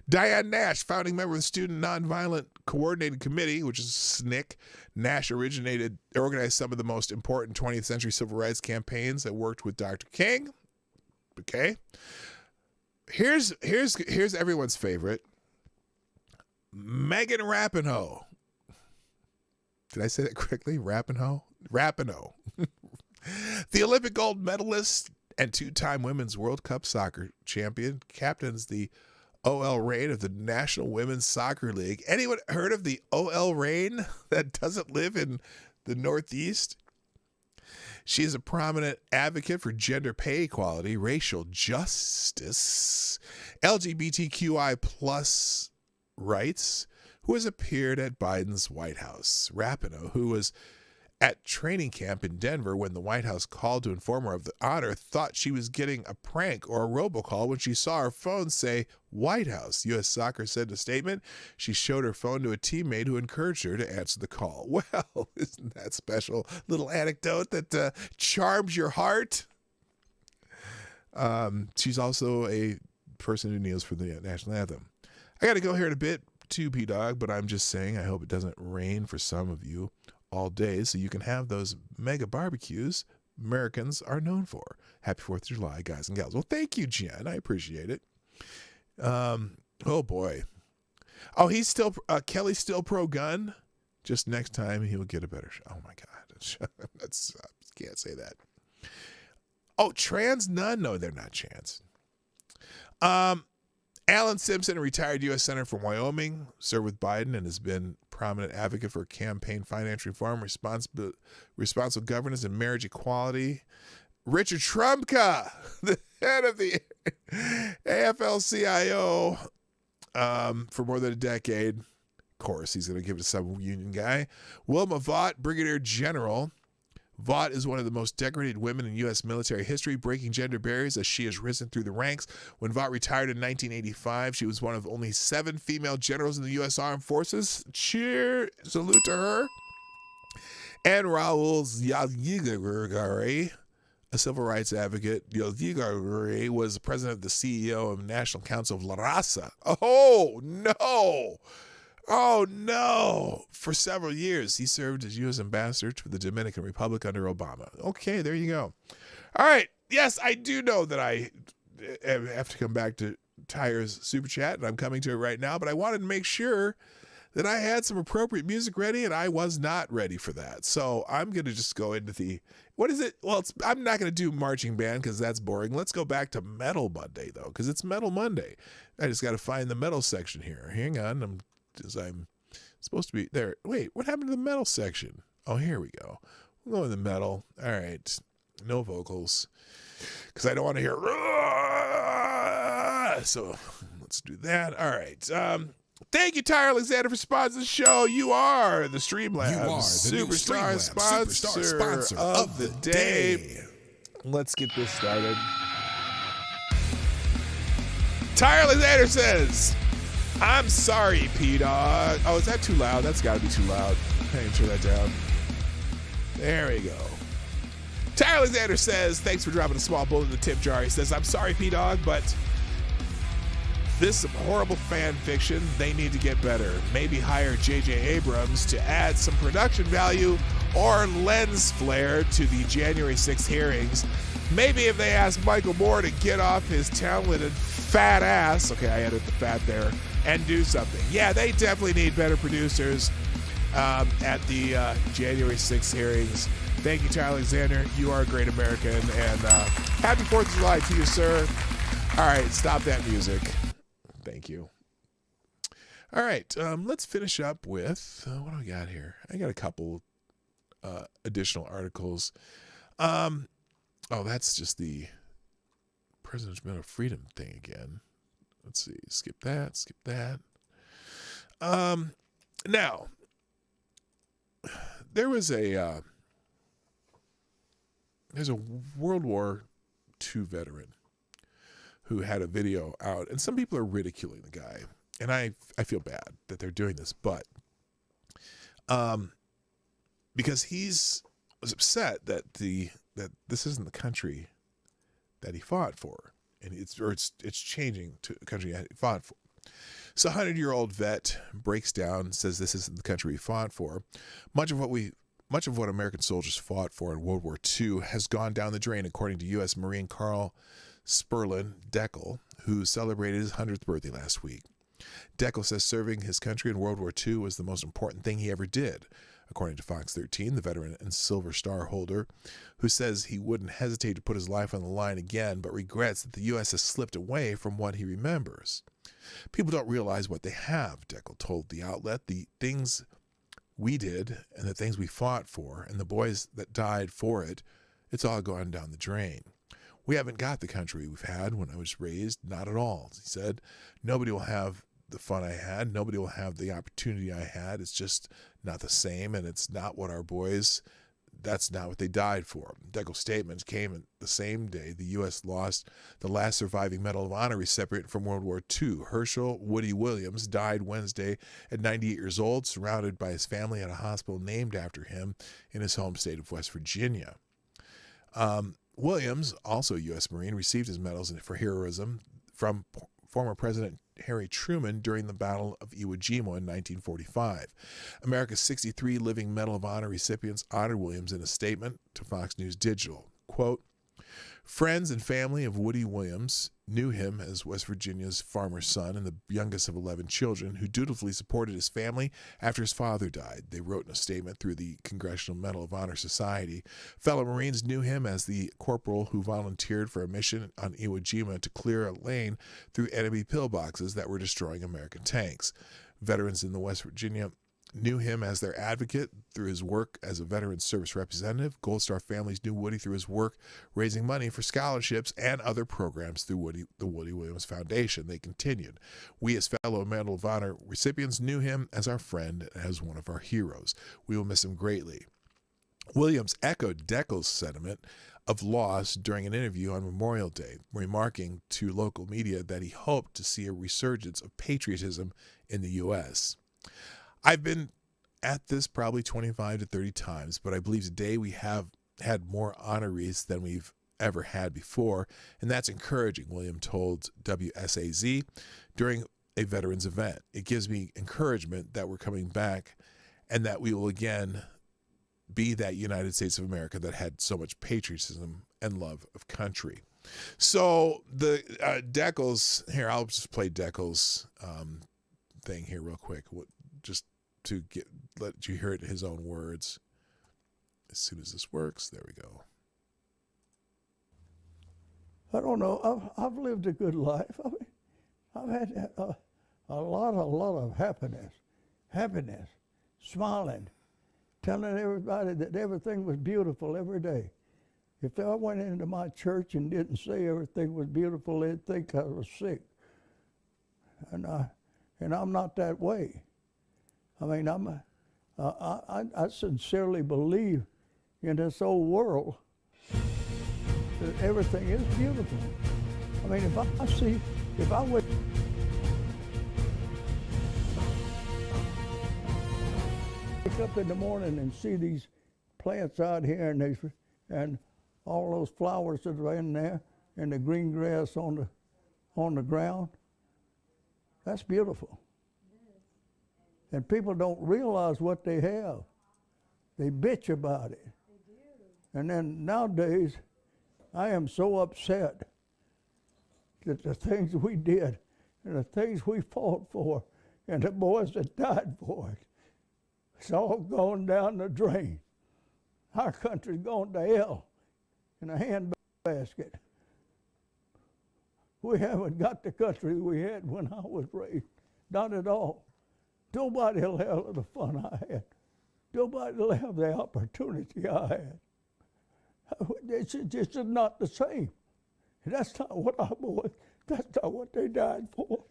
Diane Nash, founding member of the Student Nonviolent Coordinating Committee, which is SNCC. Nash organized some of the most important 20th century civil rights campaigns that worked with Dr. King. Okay. Here's everyone's favorite. Megan Rapinoe. Did I say that correctly? Rapinoe? Rapinoe. The Olympic gold medalist and two-time Women's World Cup soccer champion, captains the OL Reign of the National Women's Soccer League. Anyone heard of the OL Reign that doesn't live in the Northeast? She is a prominent advocate for gender pay equality, racial justice, LGBTQI plus rights, who has appeared at Biden's White House. Rapinoe, who was at training camp in Denver when the White House called to inform her of the honor, thought she was getting a prank or a robocall when she saw her phone say White House. U.S. Soccer said in a statement she showed her phone to a teammate who encouraged her to answer the call. Well, isn't that special? Little anecdote that charms your heart. She's also a person who kneels for the national anthem. I got to go here in a bit too, P-Dog, but I'm just saying I hope it doesn't rain for some of you all day so you can have those mega barbecues Americans are known for. Happy 4th of July, guys and gals. Well, thank you, Jen. I appreciate it. Oh, boy. Oh, he's still Kelly's still pro-gun. Just next time he'll get a better shot. Oh my God, that's can't say that. Oh, trans none? No, they're not trans. Alan Simpson, a retired U.S. Senator from Wyoming, served with Biden and has been prominent advocate for campaign finance reform, responsible governance, and marriage equality. Richard Trumka, the head of the AFL-CIO for more than a decade. Of course, he's going to give it to some union guy. Wilma Vaught, Brigadier General. Vaught is one of the most decorated women in U.S. military history, breaking gender barriers as she has risen through the ranks. When Vaught retired in 1985, she was one of only 7 female generals in the U.S. Armed Forces. Salute to her. And Raul Yagigari, a civil rights advocate. Yagigari was the president of the CEO of National Council of La Raza. Oh, no. Oh, no. For several years, he served as U.S. ambassador to the Dominican Republic under Obama. Okay, there you go. All right. Yes, I do know that I have to come back to Tyre's Super Chat, and I'm coming to it right now, but I wanted to make sure that I had some appropriate music ready, and I was not ready for that. So I'm going to just go into the, what is it? Well, I'm not going to do marching band because that's boring. Let's go back to Metal Monday, though, because it's Metal Monday. I just got to find the metal section here. Hang on. I'm supposed to be there. Wait, what happened to the metal section? Oh, here we go. We'll go in the metal. All right. No vocals because I don't want to hear. So let's do that. All right. Thank you, Tyre Alexander, for sponsoring the show. You are the Streamlabs You are the new Superstar Streamlabs sponsor of the day. Let's get this started. Tyre Alexander says, I'm sorry, P-Dog. Oh, is that too loud? That's got to be too loud. I can turn that down. There we go. Tyre Alexander says, thanks for dropping a small bullet in the tip jar. He says, I'm sorry, P-Dog, but this is horrible fan fiction. They need to get better. Maybe hire J.J. Abrams to add some production value or lens flare to the January 6th hearings. Maybe if they ask Michael Moore to get off his talented fat ass, okay, I added the fat there, and do something. Yeah, they definitely need better producers at the January 6th hearings. Thank you, Tyler Alexander. You are a great American, and happy 4th of July to you, sir. All right, stop that music. Thank you. All right, let's finish up with, what do I got here? I got a couple additional articles. Oh, that's just the President's Medal of Freedom thing again. Let's see. Skip that. Now, there's a World War II veteran who had a video out, and some people are ridiculing the guy, and I feel bad that they're doing this, but because was upset that this isn't the country that he fought for, and it's changing to a country that he fought for. So a 100-year-old vet breaks down and says this isn't the country he fought for. Much of what American soldiers fought for in World War II has gone down the drain, according to U.S. Marine Carl Sperlin Deckel, who celebrated his 100th birthday last week. Deckel says serving his country in World War II was the most important thing he ever did, according to Fox 13, the veteran and Silver Star holder, who says he wouldn't hesitate to put his life on the line again, but regrets that the U.S. has slipped away from what he remembers. People don't realize what they have, Deckel told the outlet. The things we did and the things we fought for and the boys that died for it, it's all gone down the drain. We haven't got the country we've had when I was raised, not at all, he said. Nobody will have the fun I had. Nobody will have the opportunity I had. It's just not the same, and it's not what our boys, that's not what they died for. Deckel's statements came the same day the U.S. lost the last surviving Medal of Honor recipient from World War II. Herschel Woody Williams died Wednesday at 98 years old, surrounded by his family at a hospital named after him in his home state of West Virginia. Williams, also a U.S. Marine, received his medals for heroism from former President Harry Truman during the Battle of Iwo Jima in 1945. America's 63 living Medal of Honor recipients honored Williams in a statement to Fox News Digital. Quote, Friends and family of Woody Williams knew him as West Virginia's farmer's son and the youngest of 11 children who dutifully supported his family after his father died. They wrote in a statement through the Congressional Medal of Honor Society. Fellow Marines knew him as the corporal who volunteered for a mission on Iwo Jima to clear a lane through enemy pillboxes that were destroying American tanks. Veterans in the West Virginia knew him as their advocate through his work as a veteran service representative. Gold Star families knew Woody through his work raising money for scholarships and other programs through the Woody Williams Foundation. They continued. We, as fellow Medal of Honor recipients, knew him as our friend and as one of our heroes. We will miss him greatly. Williams echoed Deckel's sentiment of loss during an interview on Memorial Day, remarking to local media that he hoped to see a resurgence of patriotism in the U.S. I've been at this probably 25 to 30 times, but I believe today we have had more honorees than we've ever had before, and that's encouraging, William told WSAZ during a veterans event. It gives me encouragement that we're coming back and that we will again be that United States of America that had so much patriotism and love of country. So the Deckel's, here, I'll just play Deckel's thing here real quick. Just to let you hear it in his own words. As soon as this works, there we go. I don't know. I've lived a good life. I've had a lot of happiness, smiling, telling everybody that everything was beautiful every day. If I went into my church and didn't say everything was beautiful, they'd think I was sick. And I'm not that way. I mean, I sincerely believe in this old world that everything is beautiful. I mean, if I would wake up in the morning and see these plants out here and all those flowers that are in there and the green grass on the ground, that's beautiful. And people don't realize what they have. They bitch about it. They do. And then nowadays, I am so upset that the things we did and the things we fought for and the boys that died for it, it's all gone down the drain. Our country's gone to hell in a handbasket. We haven't got the country we had when I was raised. Not at all. Nobody will have the fun I had. Nobody will have the opportunity I had. It's just not the same. That's not what our boys, that's not what they died for.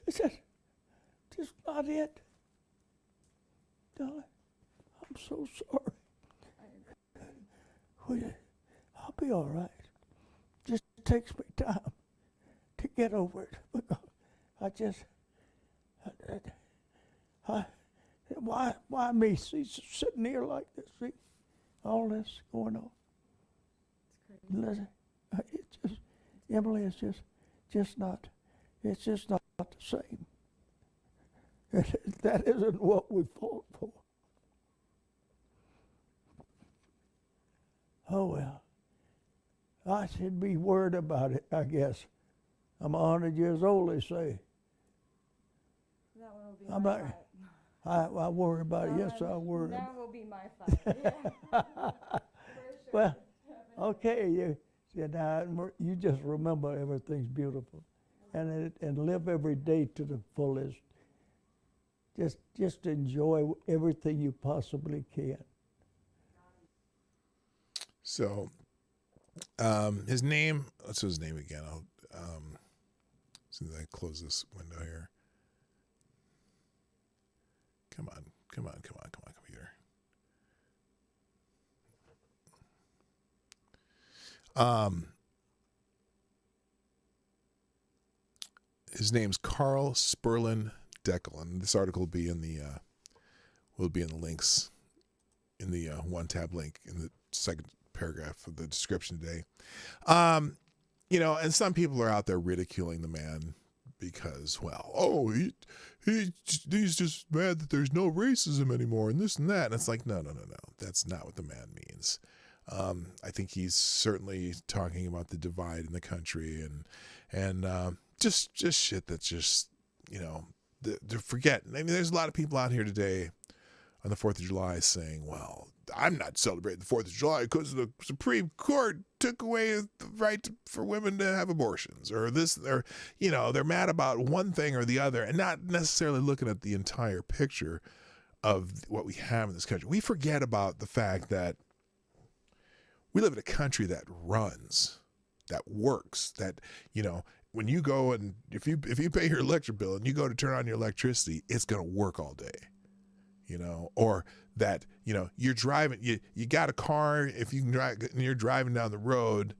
It's just not it. Darling, I'm so sorry. I'll be all right. Just takes me time to get over it because why me? See, sitting here like this, see, all this going on. Listen, it's just, Emily, it's just not the same. That isn't what we fought for. Oh well. I should be worried about it, I guess. I'm 100 years old, they say. That one will be I'm my not, fault. I worry about it. Yes, I worry. That will be my fault. Yeah. Well, okay, you just remember everything's beautiful, and live every day to the fullest. Just enjoy everything you possibly can. So, his name. What's his name again? I'll as soon as I close this window here. Come on, computer. His name's Carl Sperlin Deckel, and this article will be in the links in the one tab link in the second paragraph of the description today. And some people are out there ridiculing the man because, well, he's just mad that there's no racism anymore and this and that. And it's like, no. That's not what the man means. I think he's certainly talking about the divide in the country and just shit that's just, to forget. I mean, there's a lot of people out here today on the 4th of July saying, well, I'm not celebrating the 4th of July because the Supreme Court took away the right for women to have abortions or this, or, they're mad about one thing or the other and not necessarily looking at the entire picture of what we have in this country. We forget about the fact that we live in a country that runs, that works, that, when you go and if you pay your electric bill and you go to turn on your electricity, it's going to work all day, or that, you're driving, you got a car, if you can drive, and you're driving down the road,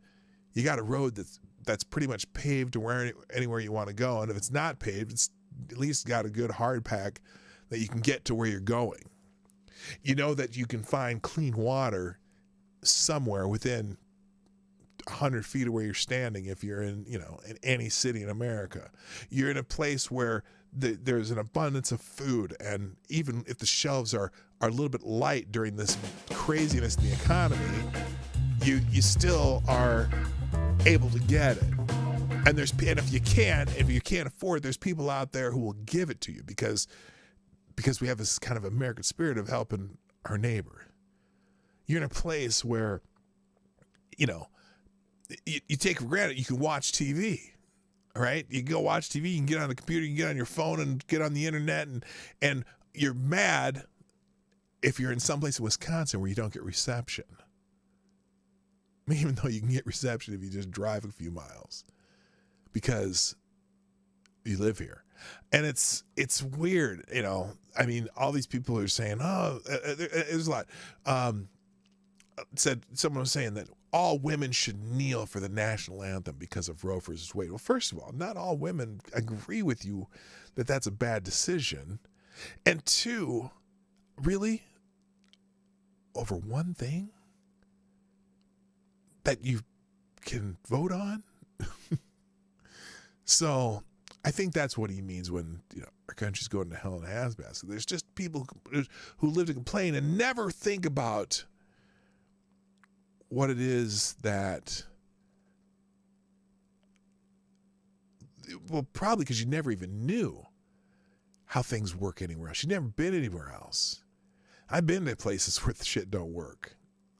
you got a road that's pretty much paved to anywhere you want to go. And if it's not paved, it's at least got a good hard pack that you can get to where you're going. That you can find clean water somewhere within 100 feet of where you're standing if you're in, in any city in America. You're in a place where there's an abundance of food, and even if the shelves are a little bit light during this craziness in the economy, you still are able to get it. And if you can't afford, there's people out there who will give it to you because we have this kind of American spirit of helping our neighbor. You're in a place where, you take for granted you can watch TV, all right? You can go watch TV, you can get on the computer, you can get on your phone and get on the internet, and you're mad if you're in someplace in Wisconsin where you don't get reception. Even though you can get reception if you just drive a few miles because you live here. And it's weird, I mean, all these people are saying, there's a lot. Someone was saying that all women should kneel for the national anthem because of Roe versus Wade. Well, first of all, not all women agree with you that that's a bad decision. And two, really, over one thing that you can vote on? So I think that's what he means when our country's going to hell in a handbasket. There's just people who live to complain and never think about what it is that, well, probably because you never even knew how things work anywhere else. You've never been anywhere else. I've been to places where the shit don't work.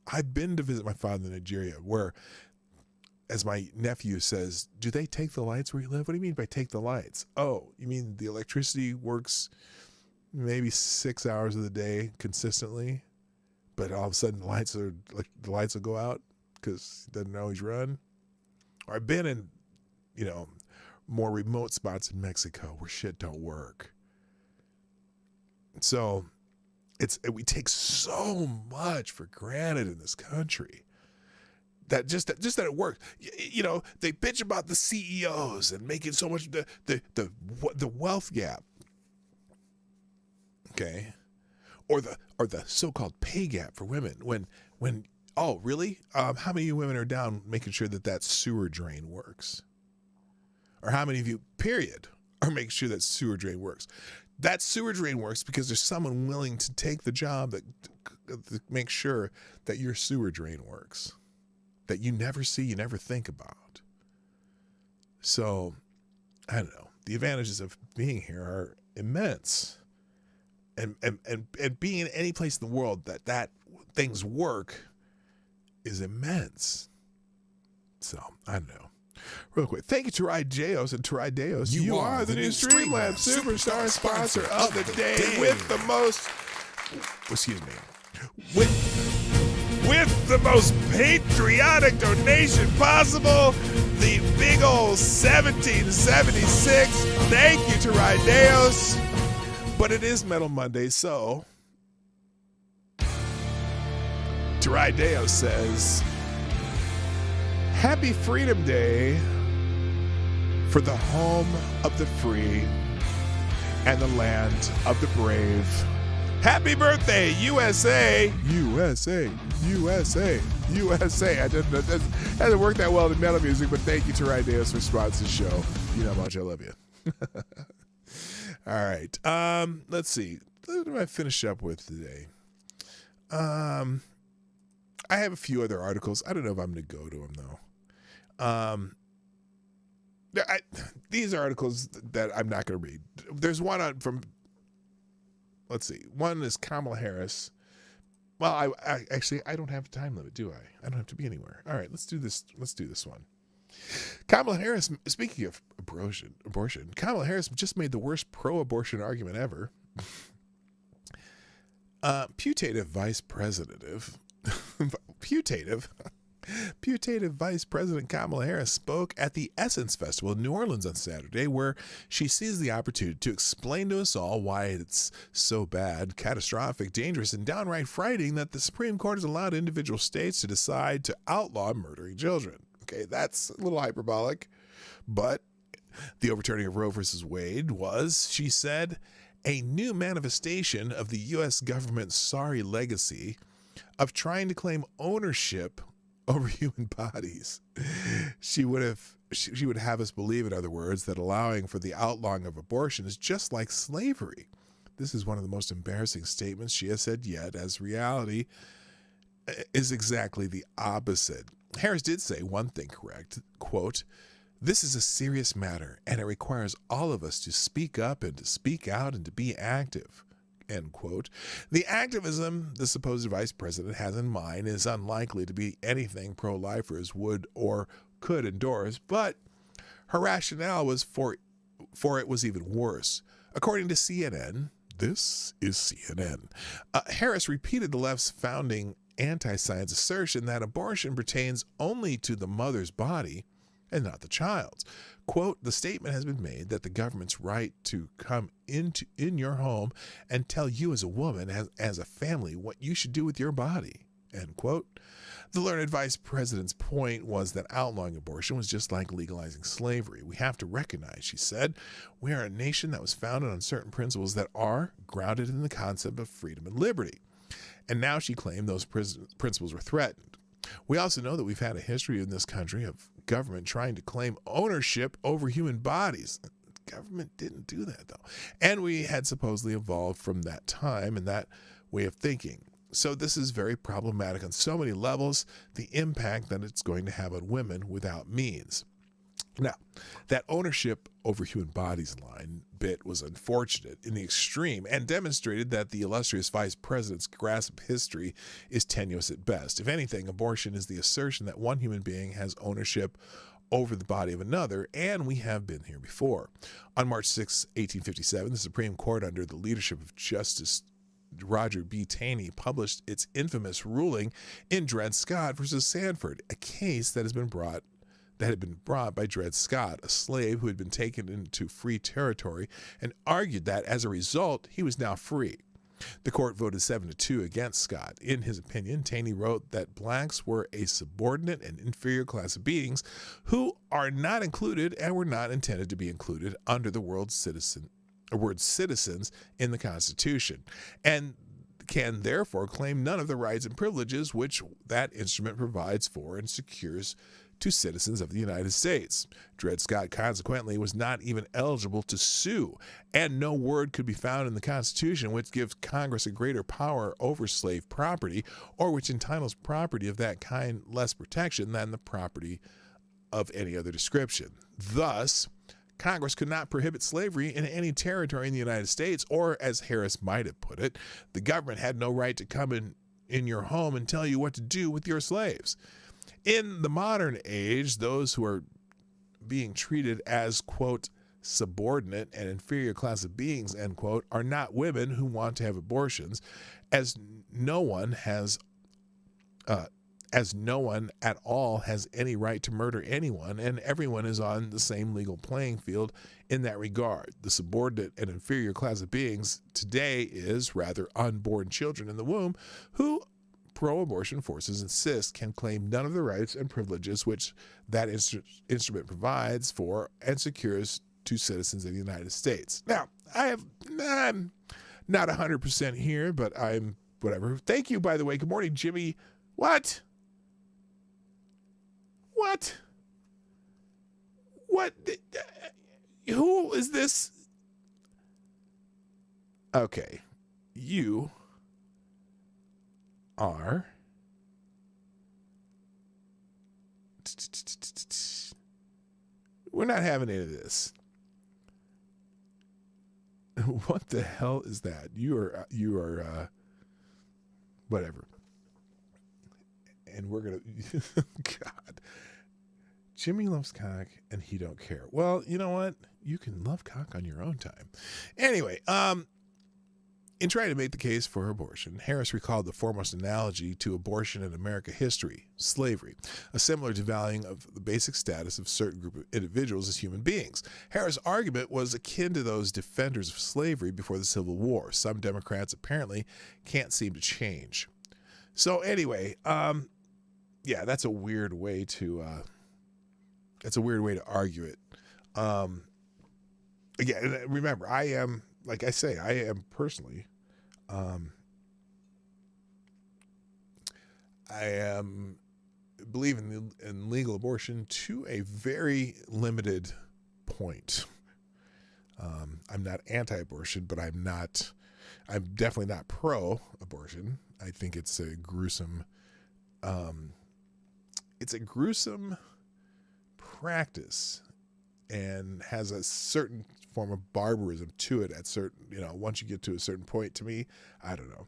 I've been to visit my father in Nigeria where, as my nephew says, do they take the lights where you live? What do you mean by take the lights? Oh, you mean the electricity works maybe 6 hours of the day consistently, but all of a sudden the lights will go out because it doesn't always run? Or I've been in, more remote spots in Mexico where shit don't work. So we take so much for granted in this country. That just that it works. They bitch about the CEOs and making so much the wealth gap. Okay, or the so-called pay gap for women. When oh really? How many of you women are down making sure that sewer drain works? Or how many of you, period, are making sure that sewer drain works? That sewer drain works because there's someone willing to take the job to make sure that your sewer drain works. That you never see, you never think about. So, I don't know. The advantages of being here are immense. And being in any place in the world that things work is immense. So, I don't know. Real quick, thank you to Deos and Deos. You are the new Streamlabs Superstar sponsor of the day with the most, with the most patriotic donation possible, the big old 1776. Thank you to Deos. But it is Metal Monday, so Deos says, Happy Freedom Day for the home of the free and the land of the brave. Happy birthday, USA! USA, USA, USA. I didn't know, it hasn't worked that well in metal music, but thank you to Deos for sponsoring the show. You know how much I love you. All right. Let's see. What did I finish up with today? I have a few other articles. I don't know if I'm going to go to them, though. These are articles that I'm not going to read. There's one from, let's see. One is Kamala Harris. Well, I don't have a time limit, do I? I don't have to be anywhere. All right, let's do this. Let's do this one. Kamala Harris, speaking of abortion, Kamala Harris just made the worst pro-abortion argument ever. Putative Vice President Kamala Harris spoke at the Essence Festival in New Orleans on Saturday, where she seized the opportunity to explain to us all why it's so bad, catastrophic, dangerous, and downright frightening that the Supreme Court has allowed individual states to decide to outlaw murdering children. Okay, that's a little hyperbolic, but the overturning of Roe versus Wade was, she said, a new manifestation of the U.S. government's sorry legacy of trying to claim ownership over human bodies. She would have us believe, in other words, that allowing for the outlawing of abortion is just like slavery. This is one of the most embarrassing statements she has said yet, as reality is exactly the opposite. Harris did say one thing correct, quote, "This is a serious matter, and it requires all of us to speak up and to speak out and to be active," end quote. The activism the supposed vice president has in mind is unlikely to be anything pro-lifers would or could endorse, but her rationale was for it was even worse. According to CNN, this is CNN, Harris repeated the left's founding anti-science assertion that abortion pertains only to the mother's body and not the child's. Quote, "The statement has been made that the government's right to come in your home and tell you as a woman, as a family, what you should do with your body," end quote. The learned vice president's point was that outlawing abortion was just like legalizing slavery. "We have to recognize," she said, "we are a nation that was founded on certain principles that are grounded in the concept of freedom and liberty." And now she claimed those principles were threatened. We also know that we've had a history in this country of government trying to claim ownership over human bodies. The government didn't do that, though. And we had supposedly evolved from that time and that way of thinking. So this is very problematic on so many levels, the impact that it's going to have on women without means. Now, that ownership over human bodies line bit was unfortunate in the extreme and demonstrated that the illustrious vice president's grasp of history is tenuous at best. If anything, abortion is the assertion that one human being has ownership over the body of another, and we have been here before. On March 6, 1857, the Supreme Court, under the leadership of Justice Roger B. Taney, published its infamous ruling in Dred Scott versus Sanford, a case that had been brought by Dred Scott, a slave who had been taken into free territory, and argued that as a result, he was now free. The court voted 7-2 against Scott. In his opinion, Taney wrote that blacks were a subordinate and inferior class of beings who are not included and were not intended to be included under the word citizens in the Constitution, and can therefore claim none of the rights and privileges which that instrument provides for and secures to citizens of the United States. Dred Scott consequently was not even eligible to sue, and no word could be found in the Constitution which gives Congress a greater power over slave property or which entitles property of that kind less protection than the property of any other description. Thus, Congress could not prohibit slavery in any territory in the United States, or as Harris might have put it, the government had no right to come in your home and tell you what to do with your slaves. In the modern age, those who are being treated as, quote, subordinate and inferior class of beings, end quote, are not women who want to have abortions, as no one at all has any right to murder anyone, and everyone is on the same legal playing field in that regard. The subordinate and inferior class of beings today is, rather, unborn children in the womb who pro-abortion forces insist can claim none of the rights and privileges which that instrument provides for and secures to citizens of the United States. Now, I'm not 100% here, but I'm whatever. Thank you, by the way. Good morning, Jimmy. What? who is this? Okay. You are we're not having any of this. What the hell is that? You are whatever. And we're gonna God. Jimmy loves cock and he don't care. Well, you know what? You can love cock on your own time. Anyway, in trying to make the case for abortion, Harris recalled the foremost analogy to abortion in American history, slavery, a similar devaluing of the basic status of certain group of individuals as human beings. Harris' argument was akin to those defenders of slavery before the Civil War. Some Democrats apparently can't seem to change. So anyway, yeah, that's a weird way to argue it. Again, remember, I am, like I say, I am personally, I am believe in legal abortion to a very limited point. I'm not anti-abortion, but I'm definitely not pro-abortion. I think it's a gruesome practice and has a certain form of barbarism to it at certain, once you get to a certain point. To me, I don't know.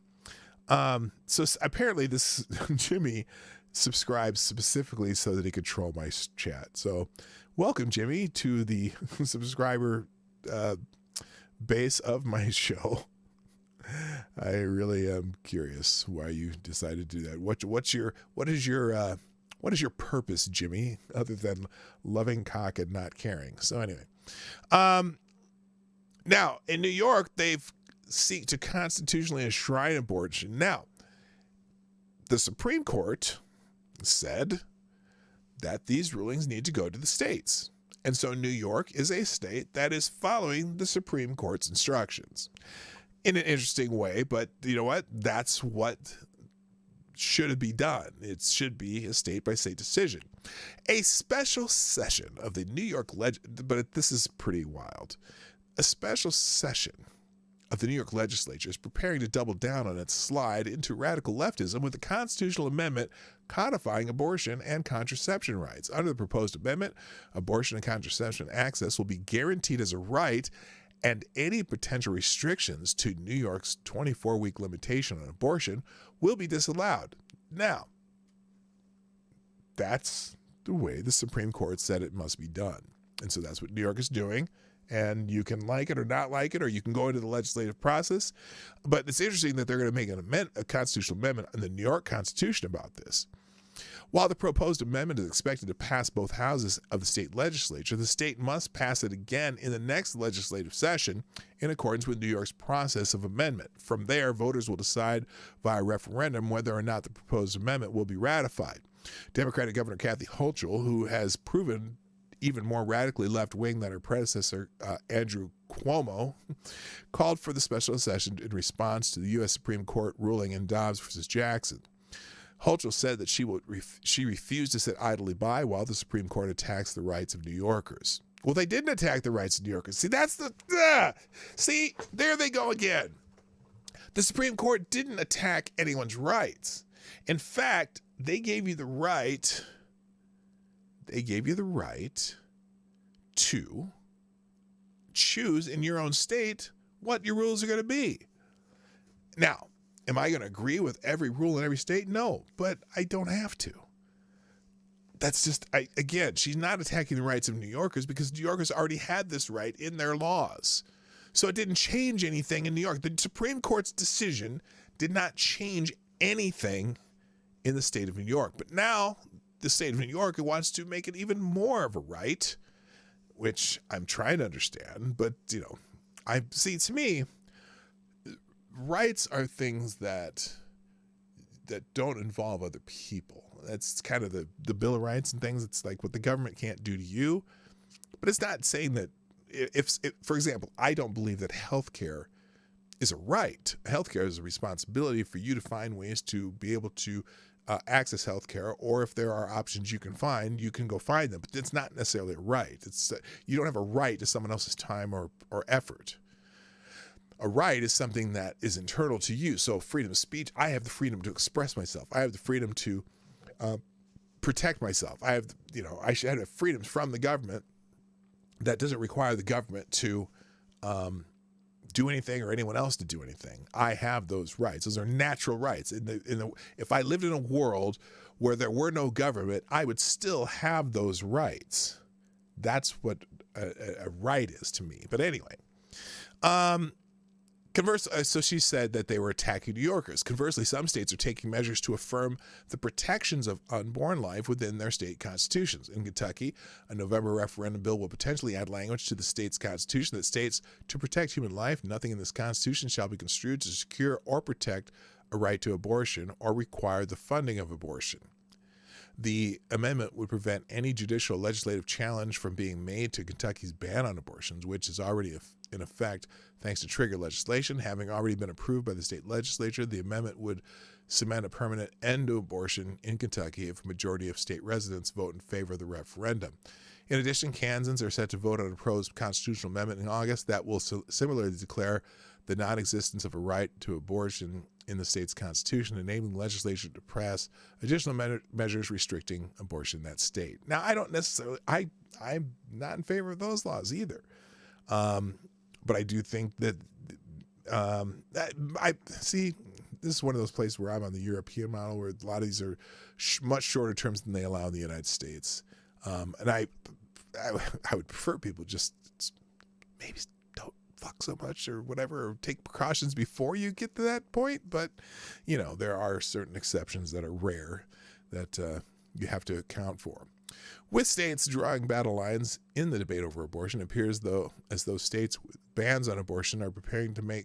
So apparently this Jimmy subscribes specifically so that he could troll my chat. So welcome, Jimmy, to the subscriber base of my show. I really am curious why you decided to do that. What is your purpose, Jimmy, other than loving cock and not caring? So anyway, now in New York, they've seek to constitutionally enshrine abortion. Now, the Supreme Court said that these rulings need to go to the states. And so New York is a state that is following the Supreme Court's instructions in an interesting way. But you know what? That's what should be done. It should be a state-by-state decision. A special session of the New York but this is pretty wild. A special session of the New York legislature is preparing to double down on its slide into radical leftism with a constitutional amendment codifying abortion and contraception rights. Under the proposed amendment, abortion and contraception access will be guaranteed as a right, and any potential restrictions to New York's 24-week limitation on abortion will be disallowed. Now, that's the way the Supreme Court said it must be done. And so that's what New York is doing. And you can like it or not like it, or you can go into the legislative process. But it's interesting that they're going to make a constitutional amendment in the New York Constitution about this. While the proposed amendment is expected to pass both houses of the state legislature, the state must pass it again in the next legislative session in accordance with New York's process of amendment. From there, voters will decide via referendum whether or not the proposed amendment will be ratified. Democratic Governor Kathy Hochul, who has proven even more radically left-wing than her predecessor, Andrew Cuomo, called for the special session in response to the U.S. Supreme Court ruling in Dobbs versus Jackson. Hochul said that she refused to sit idly by while the Supreme Court attacks the rights of New Yorkers. Well, they didn't attack the rights of New Yorkers. See, see, there they go again. The Supreme Court didn't attack anyone's rights. In fact, they gave you the right to choose in your own state what your rules are going to be. Now, am I going to agree with every rule in every state? No, but I don't have to. That's just, again, she's not attacking the rights of New Yorkers because New Yorkers already had this right in their laws. So it didn't change anything in New York. The Supreme Court's decision did not change anything in the state of New York. But now the state of New York wants to make it even more of a right, which I'm trying to understand. But, to me, rights are things that don't involve other people. That's kind of the Bill of Rights and things. It's like what the government can't do to you. But it's not saying that if for example, I don't believe that healthcare is a right. Healthcare is a responsibility for you to find ways to be able to access health care, or if there are options you can find, you can go find them. But it's not necessarily a right. It's you don't have a right to someone else's time or effort. A right is something that is internal to you. So freedom of speech, I have the freedom to express myself. I have the freedom to protect myself. I have, I should have freedoms from the government that doesn't require the government to do anything or anyone else to do anything. I have those rights. Those are natural rights. If I lived in a world where there were no government, I would still have those rights. That's what a right is to me. But anyway, so she said that they were attacking New Yorkers. Conversely, some states are taking measures to affirm the protections of unborn life within their state constitutions. In Kentucky, a November referendum bill will potentially add language to the state's constitution that states, to protect human life, nothing in this constitution shall be construed to secure or protect a right to abortion or require the funding of abortion. The amendment would prevent any judicial legislative challenge from being made to Kentucky's ban on abortions, which is already in effect thanks to trigger legislation. Having already been approved by the state legislature, the amendment would cement a permanent end to abortion in Kentucky if a majority of state residents vote in favor of the referendum. In addition, Kansans are set to vote on a proposed constitutional amendment in August that will similarly declare the non-existence of a right to abortion in the state's constitution, enabling legislation to pass additional measures restricting abortion in that state. Now, I don't necessarily, I'm not in favor of those laws either. But I do think that I see this is one of those places where I'm on the European model, where a lot of these are much shorter terms than they allow in the United States. And I would prefer people just maybe don't fuck so much or whatever, or take precautions before you get to that point. But, there are certain exceptions that are rare that you have to account for. With states drawing battle lines in the debate over abortion, it appears as though states with bans on abortion are preparing to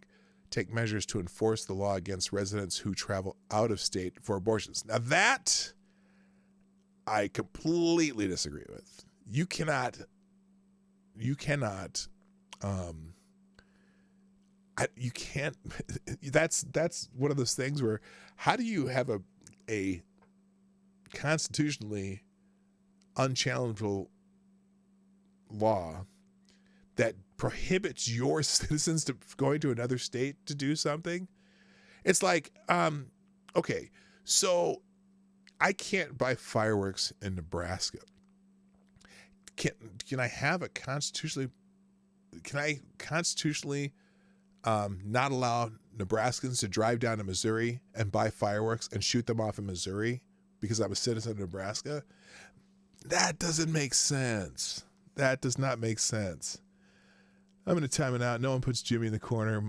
take measures to enforce the law against residents who travel out of state for abortions. Now that I completely disagree with. You cannot. You can't. That's one of those things where how do you have a constitutionally unchallengeable law that prohibits your citizens to going to another state to do something? It's like, okay, so I can't buy fireworks in Nebraska. Can I have a constitutionally? Can I constitutionally not allow Nebraskans to drive down to Missouri and buy fireworks and shoot them off in Missouri because I'm a citizen of Nebraska? That doesn't make sense. That does not make sense. I'm going to time it out. No one puts Jimmy in the corner.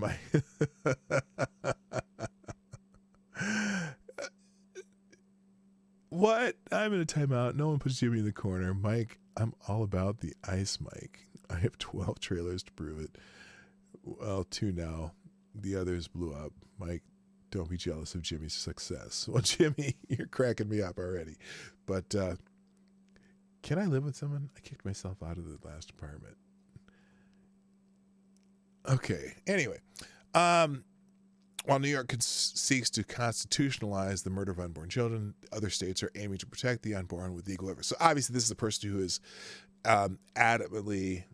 What? I'm going to time out. No one puts Jimmy in the corner. Mike, I'm all about the ice, Mike. I have 12 trailers to prove it. Well, 2 now. The others blew up. Mike, don't be jealous of Jimmy's success. Well, Jimmy, you're cracking me up already. But can I live with someone? I kicked myself out of the last apartment. Okay. Anyway, while New York seeks to constitutionalize the murder of unborn children, other states are aiming to protect the unborn with equal effort. So obviously this is a person who is adamantly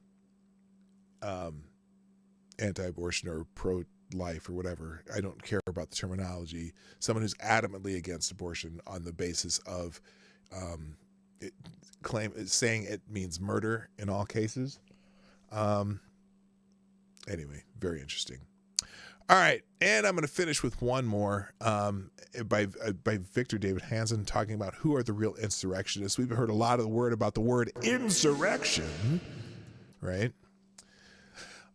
anti-abortion or pro-life or whatever. I don't care about the terminology. Someone who's adamantly against abortion on the basis of saying it means murder in all cases. Anyway, very interesting. All right, and I'm going to finish with one more by Victor David Hansen, talking about who are the real insurrectionists. We've heard a lot of the word about the word insurrection, right?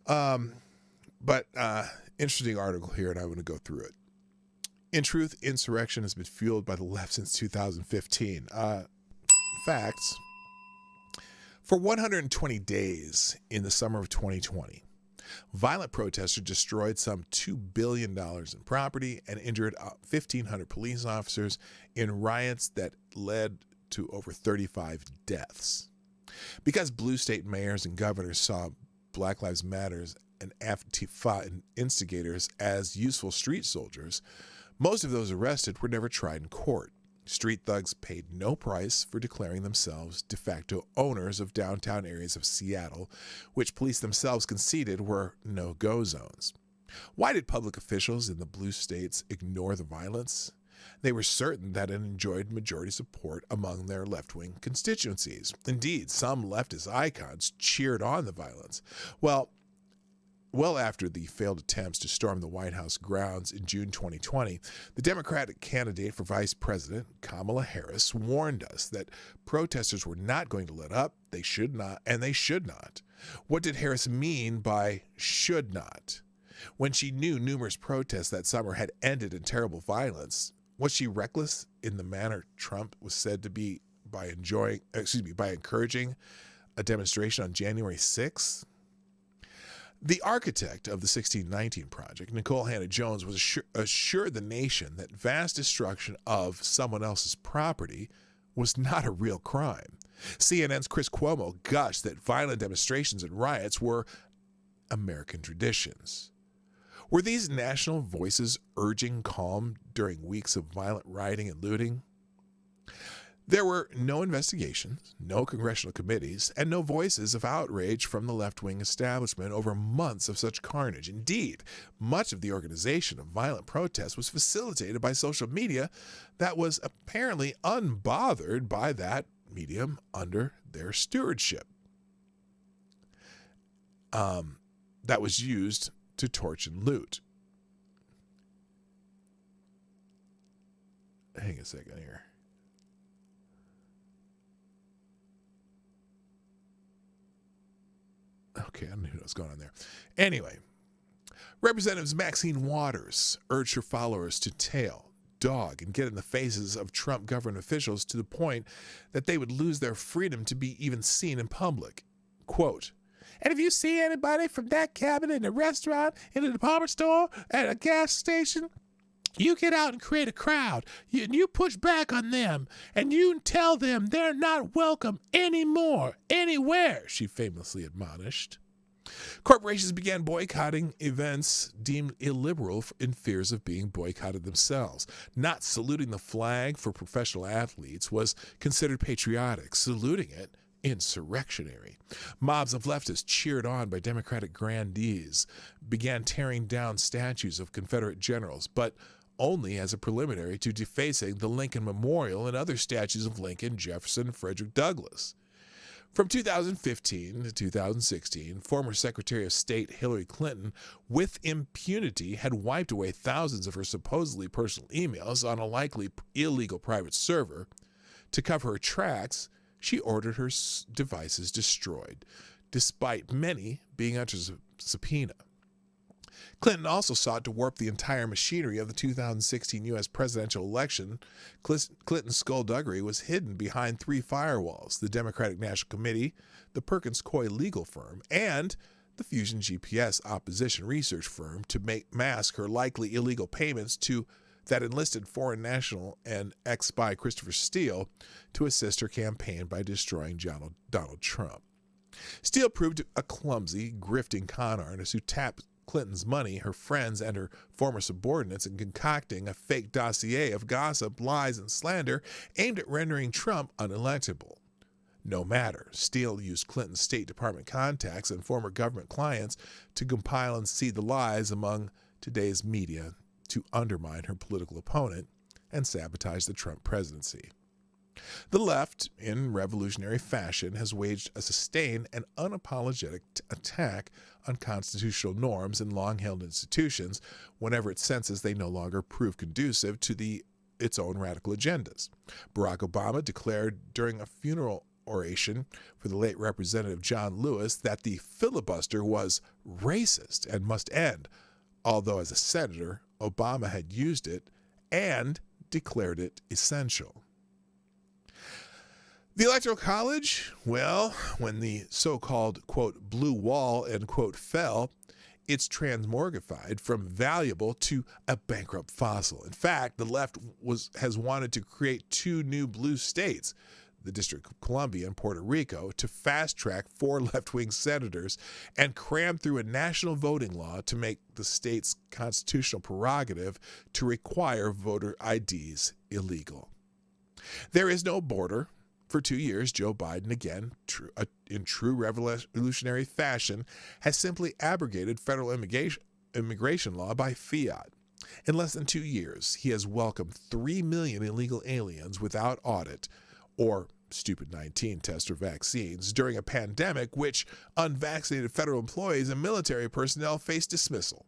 But interesting article here, and I'm going to go through it. In truth, insurrection has been fueled by the left since 2015. Facts. For 120 days in the summer of 2020, violent protesters destroyed some $2 billion in property and injured 1,500 police officers in riots that led to over 35 deaths. Because blue state mayors and governors saw Black Lives Matter and Antifa instigators as useful street soldiers, most of those arrested were never tried in court. Street thugs paid no price for declaring themselves de facto owners of downtown areas of Seattle, which police themselves conceded were no-go zones. Why did public officials in the blue states ignore the violence? They were certain that it enjoyed majority support among their left-wing constituencies. Indeed, some leftist icons cheered on the violence. Well after the failed attempts to storm the White House grounds in June 2020, the Democratic candidate for vice president, Kamala Harris, warned us that protesters were not going to let up, they should not, and they should not. What did Harris mean by should not? When she knew numerous protests that summer had ended in terrible violence, was she reckless in the manner Trump was said to be by encouraging a demonstration on January 6th? The architect of the 1619 Project, Nicole Hannah-Jones, was assured the nation that vast destruction of someone else's property was not a real crime. CNN's Chris Cuomo gushed that violent demonstrations and riots were American traditions. Were these national voices urging calm during weeks of violent rioting and looting? There were no investigations, no congressional committees, and no voices of outrage from the left-wing establishment over months of such carnage. Indeed, much of the organization of violent protests was facilitated by social media that was apparently unbothered by that medium under their stewardship. That was used to torch and loot. Hang a second here. Okay, I don't know what's going on there. Anyway, Representatives Maxine Waters urged her followers to tail, dog, and get in the faces of Trump government officials to the point that they would lose their freedom to be even seen in public. Quote, "And if you see anybody from that cabinet in a restaurant, in a department store, at a gas station, you get out and create a crowd. You push back on them, and you tell them they're not welcome anymore, anywhere," she famously admonished. Corporations began boycotting events deemed illiberal in fears of being boycotted themselves. Not saluting the flag for professional athletes was considered patriotic. Saluting it, insurrectionary. Mobs of leftists, cheered on by Democratic grandees, began tearing down statues of Confederate generals, but only as a preliminary to defacing the Lincoln Memorial and other statues of Lincoln, Jefferson, and Frederick Douglass. From 2015 to 2016, former Secretary of State Hillary Clinton, with impunity, had wiped away thousands of her supposedly personal emails on a likely illegal private server. To cover her tracks, she ordered her devices destroyed, despite many being under subpoena. Clinton also sought to warp the entire machinery of the 2016 U.S. presidential election. Clinton's skullduggery was hidden behind three firewalls: the Democratic National Committee, the Perkins Coie legal firm, and the Fusion GPS opposition research firm to mask her likely illegal payments to that enlisted foreign national and ex-spy Christopher Steele to assist her campaign by destroying Donald Trump. Steele proved a clumsy, grifting con artist who tapped Clinton's money, her friends, and her former subordinates in concocting a fake dossier of gossip, lies, and slander aimed at rendering Trump unelectable. No matter, Steele used Clinton's State Department contacts and former government clients to compile and seed the lies among today's media to undermine her political opponent and sabotage the Trump presidency. The left, in revolutionary fashion, has waged a sustained and unapologetic attack on constitutional norms and long-held institutions whenever it senses they no longer prove conducive to its own radical agendas. Barack Obama declared during a funeral oration for the late Representative John Lewis that the filibuster was racist and must end, although as a senator, Obama had used it and declared it essential. The Electoral College, well, when the so-called, quote, blue wall, end quote, fell, it's transmorgified from valuable to a bankrupt fossil. In fact, the left has wanted to create two new blue states, the District of Columbia and Puerto Rico, to fast-track 4 left-wing senators and cram through a national voting law to make the state's constitutional prerogative to require voter IDs illegal. There is no border. For 2 years, Joe Biden, again, in true revolutionary fashion, has simply abrogated federal immigration law by fiat. In less than 2 years, he has welcomed 3 million illegal aliens without audit or stupid 19 test or vaccines during a pandemic which unvaccinated federal employees and military personnel faced dismissal.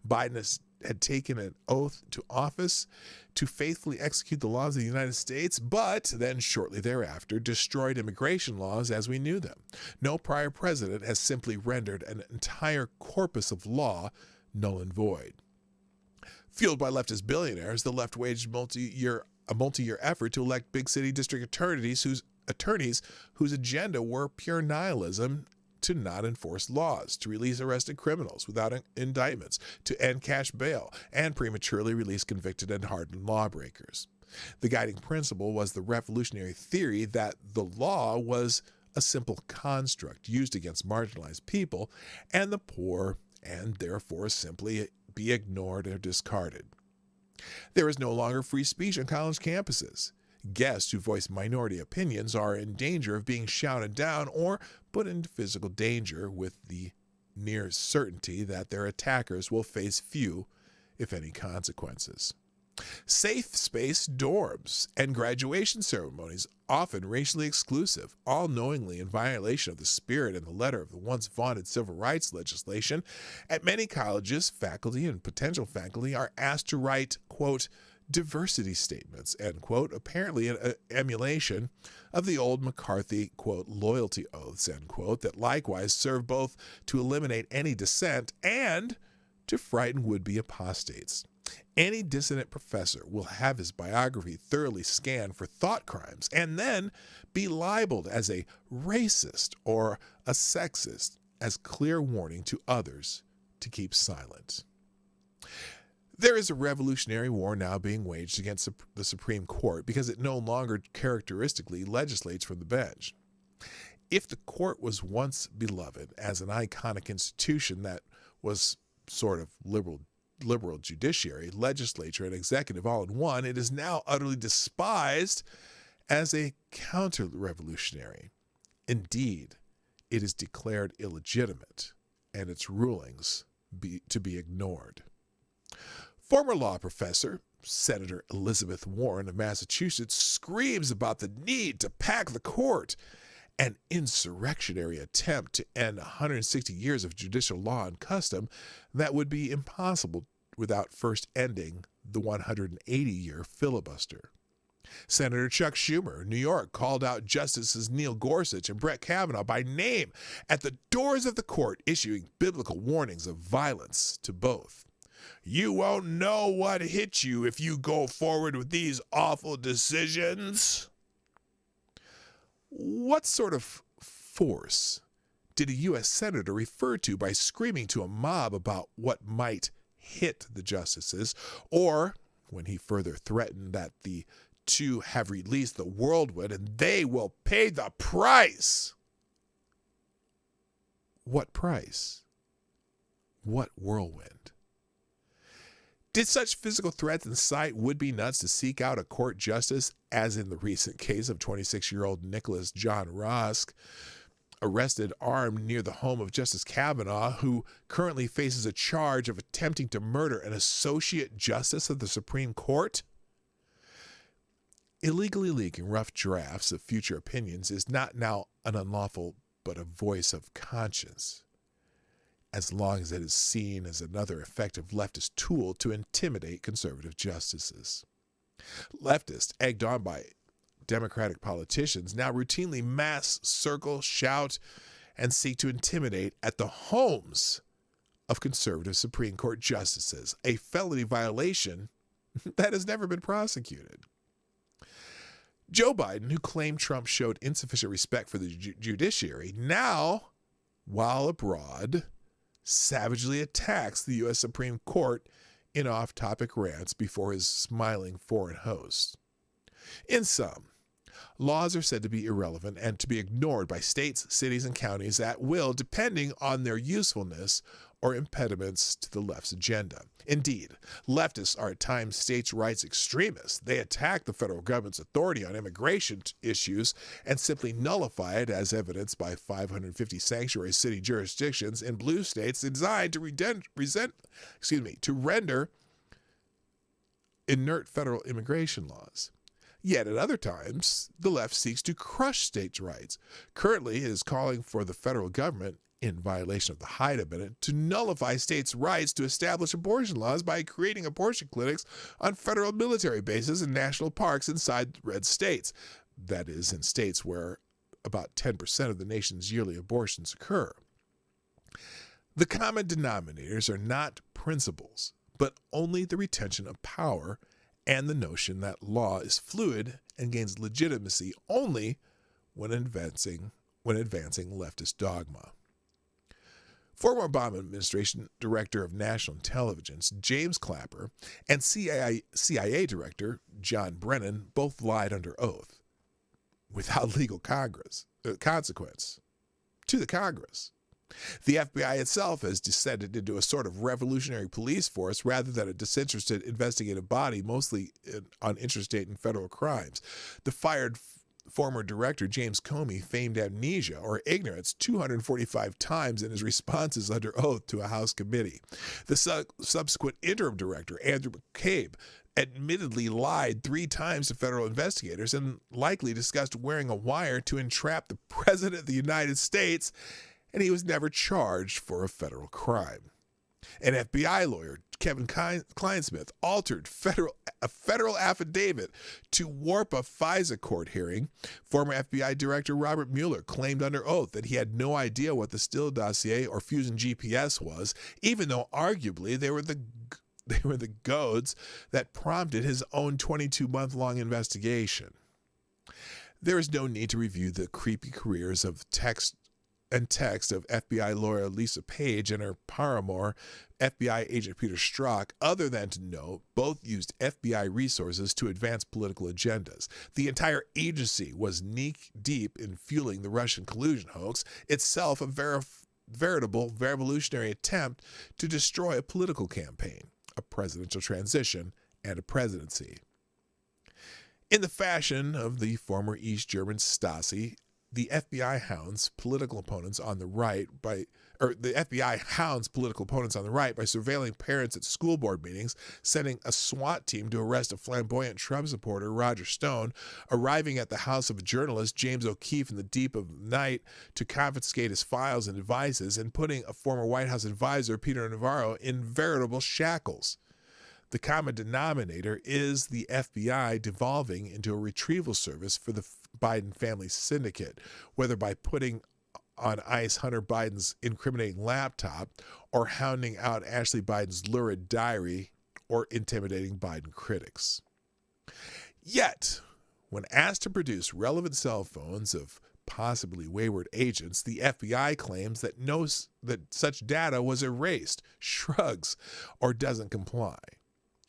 Biden had taken an oath to office to faithfully execute the laws of the United States, but then shortly thereafter destroyed immigration laws as we knew them. No prior president has simply rendered an entire corpus of law null and void. Fueled by leftist billionaires, the left waged a multi-year effort to elect big city district attorneys whose agenda were pure nihilism, to not enforce laws, to release arrested criminals without indictments, to end cash bail, and prematurely release convicted and hardened lawbreakers. The guiding principle was the revolutionary theory that the law was a simple construct used against marginalized people and the poor, and therefore simply be ignored or discarded. There is no longer free speech on college campuses. Guests who voice minority opinions are in danger of being shouted down or put into physical danger, with the near certainty that their attackers will face few, if any, consequences. Safe space dorms and graduation ceremonies, often racially exclusive, all knowingly in violation of the spirit and the letter of the once vaunted civil rights legislation. At many colleges, faculty and potential faculty are asked to write, quote, diversity statements, end quote, apparently an emulation of the old McCarthy, quote, loyalty oaths, end quote, that likewise serve both to eliminate any dissent and to frighten would-be apostates. Any dissident professor will have his biography thoroughly scanned for thought crimes and then be libeled as a racist or a sexist, as clear warning to others to keep silent. There is a revolutionary war now being waged against the Supreme Court because it no longer characteristically legislates from the bench. If the court was once beloved as an iconic institution that was sort of liberal judiciary, legislature, and executive all in one, it is now utterly despised as a counter-revolutionary. Indeed, it is declared illegitimate and its rulings to be ignored. Former law professor, Senator Elizabeth Warren of Massachusetts, screams about the need to pack the court, an insurrectionary attempt to end 160 years of judicial law and custom that would be impossible without first ending the 180-year filibuster. Senator Chuck Schumer of New York called out Justices Neil Gorsuch and Brett Kavanaugh by name at the doors of the court, issuing biblical warnings of violence to both. You won't know what hit you if you go forward with these awful decisions. What sort of force did a U.S. Senator refer to by screaming to a mob about what might hit the justices, or when he further threatened that the two have released the whirlwind and they will pay the price? What price? What whirlwind? Did such physical threats incite would-be nuts to seek out a court justice, as in the recent case of 26-year-old Nicholas John Rosk, arrested armed near the home of Justice Kavanaugh, who currently faces a charge of attempting to murder an associate justice of the Supreme Court? Illegally leaking rough drafts of future opinions is not now an unlawful but a voice of conscience, as long as it is seen as another effective leftist tool to intimidate conservative justices. Leftists, egged on by Democratic politicians, now routinely mass circle, shout, and seek to intimidate at the homes of conservative Supreme Court justices, a felony violation that has never been prosecuted. Joe Biden, who claimed Trump showed insufficient respect for the judiciary, now, while abroad, savagely attacks the U.S. Supreme Court in off-topic rants before his smiling foreign hosts. In sum, laws are said to be irrelevant and to be ignored by states, cities, and counties at will, depending on their usefulness or impediments to the left's agenda. Indeed, leftists are at times states' rights extremists. They attack the federal government's authority on immigration issues and simply nullify it, as evidenced by 550 sanctuary city jurisdictions in blue states designed to render inert federal immigration laws. Yet at other times, the left seeks to crush states' rights. Currently, it is calling for the federal government, in violation of the Hyde Amendment, to nullify states' rights to establish abortion laws by creating abortion clinics on federal military bases and national parks inside red states. That is, in states where about 10% of the nation's yearly abortions occur. The common denominators are not principles, but only the retention of power and the notion that law is fluid and gains legitimacy only when advancing leftist dogma. Former Obama administration director of national intelligence James Clapper and CIA director John Brennan both lied under oath without legal consequence to the Congress. The FBI itself has descended into a sort of revolutionary police force rather than a disinterested investigative body, mostly uninterested in federal crimes. The fired former director James Comey feigned amnesia or ignorance 245 times in his responses under oath to a House committee. The subsequent interim director, Andrew McCabe, admittedly lied 3 times to federal investigators and likely discussed wearing a wire to entrap the President of the United States, and he was never charged for a federal crime. An FBI lawyer, Kevin Kleinsmith, altered a federal affidavit to warp a FISA court hearing. Former FBI Director Robert Mueller claimed under oath that he had no idea what the Steele dossier or Fusion GPS was, even though arguably they were the goads that prompted his own 22-month-long investigation. There is no need to review the creepy careers of text of FBI lawyer Lisa Page and her paramour, FBI agent Peter Strzok, other than to know both used FBI resources to advance political agendas. The entire agency was knee-deep in fueling the Russian collusion hoax, itself a veritable revolutionary attempt to destroy a political campaign, a presidential transition, and a presidency. In the fashion of the former East German Stasi, the FBI hounds political opponents on the right by surveilling parents at school board meetings, sending a SWAT team to arrest a flamboyant Trump supporter, Roger Stone, arriving at the house of a journalist, James O'Keefe, in the deep of night to confiscate his files and devices, and putting a former White House advisor, Peter Navarro, in veritable shackles. The common denominator is the FBI devolving into a retrieval service for the Biden family syndicate, whether by putting on ice Hunter Biden's incriminating laptop or hounding out Ashley Biden's lurid diary or intimidating Biden critics. Yet, when asked to produce relevant cell phones of possibly wayward agents, the FBI claims that such data was erased, shrugs, or doesn't comply.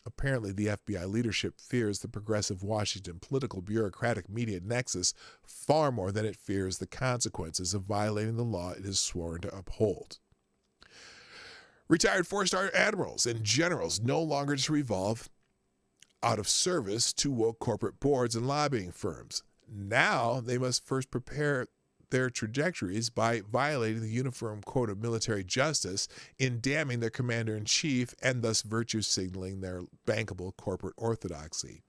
Apparently, the FBI leadership fears the progressive Washington political bureaucratic media nexus far more than it fears the consequences of violating the law it has sworn to uphold. Retired four-star admirals and generals no longer just revolve out of service to woke corporate boards and lobbying firms. Now they must first prepare their trajectories by violating the uniform code of military justice in damning their commander-in-chief and thus virtue signaling their bankable corporate orthodoxy.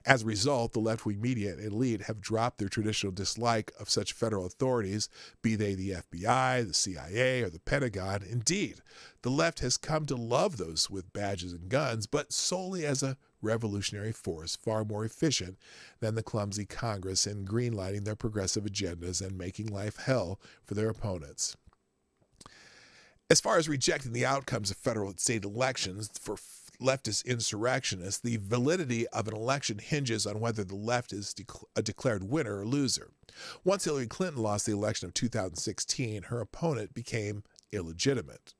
As a result, the left-wing media and elite have dropped their traditional dislike of such federal authorities, be they the FBI, the CIA, or the Pentagon. Indeed, the left has come to love those with badges and guns, but solely as a revolutionary force far more efficient than the clumsy Congress in greenlighting their progressive agendas and making life hell for their opponents. As far as rejecting the outcomes of federal and state elections for leftist insurrectionists, the validity of an election hinges on whether the left is a declared winner or loser. Once Hillary Clinton lost the election of 2016, her opponent became illegitimate.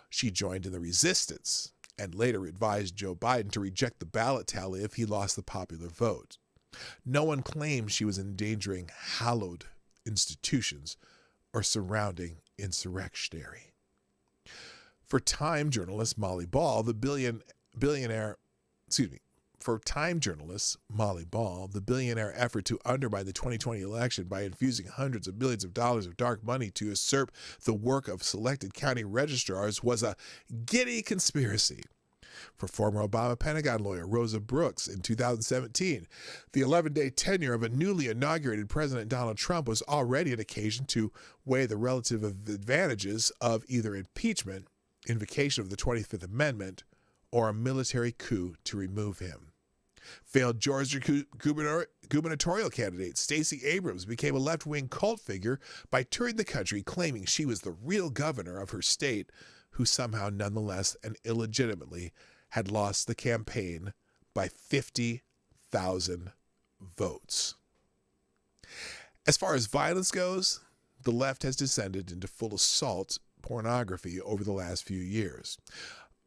She joined in the resistance and later advised Joe Biden to reject the ballot tally if he lost the popular vote. No one claimed she was endangering hallowed institutions or surrounding insurrectionary. For Time journalist Molly Ball, the billionaire effort to undermine the 2020 election by infusing hundreds of billions of dollars of dark money to usurp the work of selected county registrars was a giddy conspiracy. For former Obama Pentagon lawyer Rosa Brooks in 2017, the 11-day tenure of a newly inaugurated President Donald Trump was already an occasion to weigh the relative advantages of either impeachment, invocation of the 25th Amendment, or a military coup to remove him. Failed Georgia gubernatorial candidate Stacey Abrams became a left-wing cult figure by touring the country claiming she was the real governor of her state, who somehow nonetheless and illegitimately had lost the campaign by 50,000 votes. As far as violence goes, the left has descended into full assault pornography over the last few years.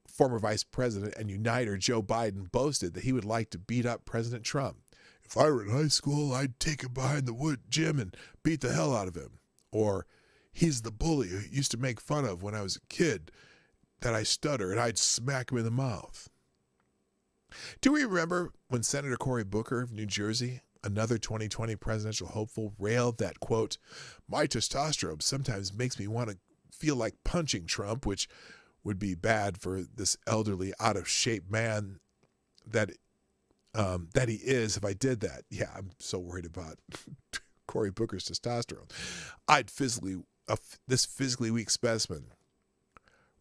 Former Vice President and Uniter Joe Biden boasted that he would like to beat up President Trump. If I were in high school, I'd take him behind the wood gym and beat the hell out of him. Or, he's the bully who used to make fun of when I was a kid, that I stutter and I'd smack him in the mouth. Do we remember when Senator Cory Booker of New Jersey, another 2020 presidential hopeful, railed that, quote, "My testosterone sometimes makes me want to feel like punching Trump, which would be bad for this elderly, out-of-shape man that he is if I did that." Yeah, I'm so worried about Cory Booker's testosterone. This physically weak specimen.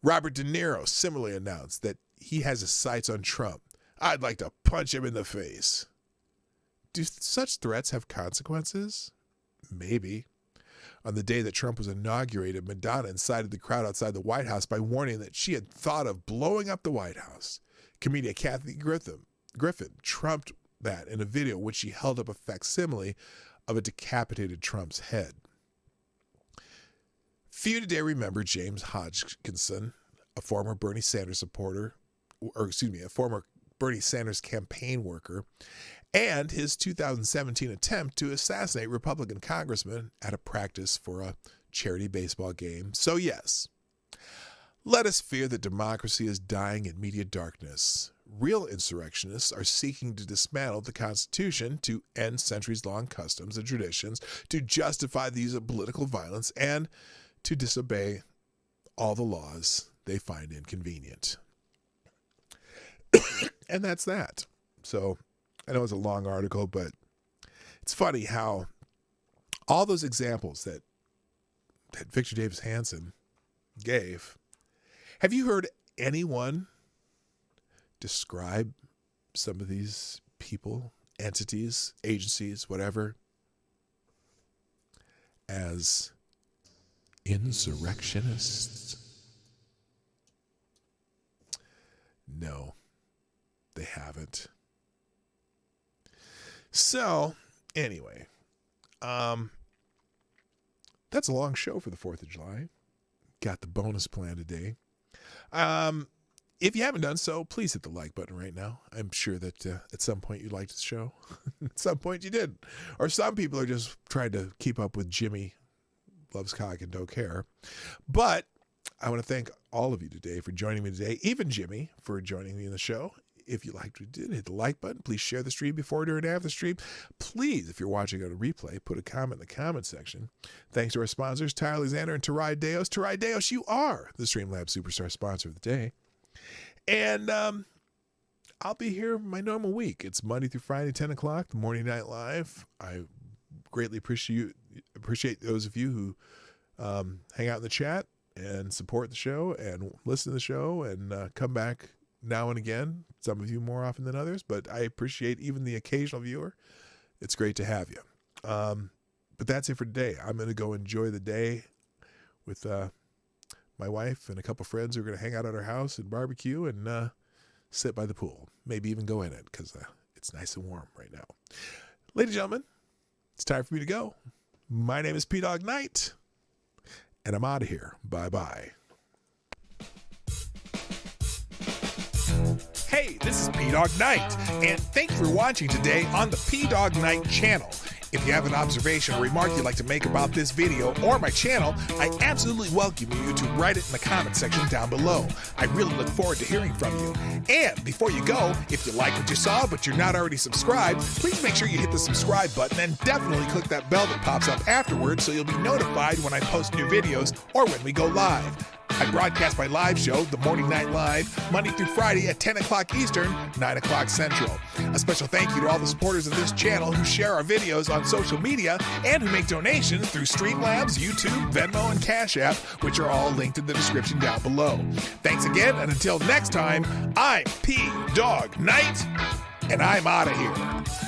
Robert De Niro similarly announced that he has his sights on Trump. I'd like to punch him in the face. Do such threats have consequences? Maybe. On the day that Trump was inaugurated, Madonna incited the crowd outside the White House by warning that she had thought of blowing up the White House. Comedian Kathy Griffin trumped that in a video in which she held up a facsimile of a decapitated Trump's head. Few today remember James Hodgkinson, a former Bernie Sanders campaign worker, and his 2017 attempt to assassinate Republican congressmen at a practice for a charity baseball game. So yes, let us fear that democracy is dying in media darkness. Real insurrectionists are seeking to dismantle the Constitution, to end centuries-long customs and traditions, to justify the use of political violence, and to disobey all the laws they find inconvenient. And that's that. So I know it's a long article, but it's funny how all those examples that Victor Davis Hanson gave, have you heard anyone describe some of these people, entities, agencies, whatever, as insurrectionists? No, they haven't. So, anyway, that's a long show for the 4th of July. Got the bonus plan today. If you haven't done so, please hit the like button right now. I'm sure that at some point you liked the show. At some point you did. Or some people are just trying to keep up with Jimmy Loves Cock and Don't Care. But I want to thank all of you today for joining me today, even Jimmy for joining me in the show. If you liked what you did, hit the like button. Please share the stream before, during, and after the stream. Please, if you're watching on a replay, put a comment in the comment section. Thanks to our sponsors, Ty Alexander and Tarai Deos. Tarai Deos, you are the Streamlabs Superstar sponsor of the day. And I'll be here my normal week. It's Monday through Friday, 10 o'clock, the Morning Night Live. I greatly appreciate those of you who hang out in the chat and support the show and listen to the show and come back now and again. Some of you more often than others, but I appreciate even the occasional viewer. It's great to have you. But that's it for today. I'm going to go enjoy the day with my wife and a couple friends who are going to hang out at our house and barbecue and sit by the pool. Maybe even go in it because it's nice and warm right now. Ladies and gentlemen, it's time for me to go. My name is P-Dog Knight, and I'm out of here. Bye-bye. Hey, this is P-Dog Knight, and thank you for watching today on the P-Dog Knight channel. If you have an observation or remark you'd like to make about this video or my channel, I absolutely welcome you to write it in the comment section down below. I really look forward to hearing from you. And before you go, if you like what you saw but you're not already subscribed, please make sure you hit the subscribe button and definitely click that bell that pops up afterwards so you'll be notified when I post new videos or when we go live. I broadcast my live show, The Morning Night Live, Monday through Friday at 10 o'clock Eastern, 9 o'clock Central. A special thank you to all the supporters of this channel who share our videos on social media and who make donations through Streamlabs, YouTube, Venmo, and Cash App, which are all linked in the description down below. Thanks again, and until next time, I'm P Dog Knight, and I'm out of here.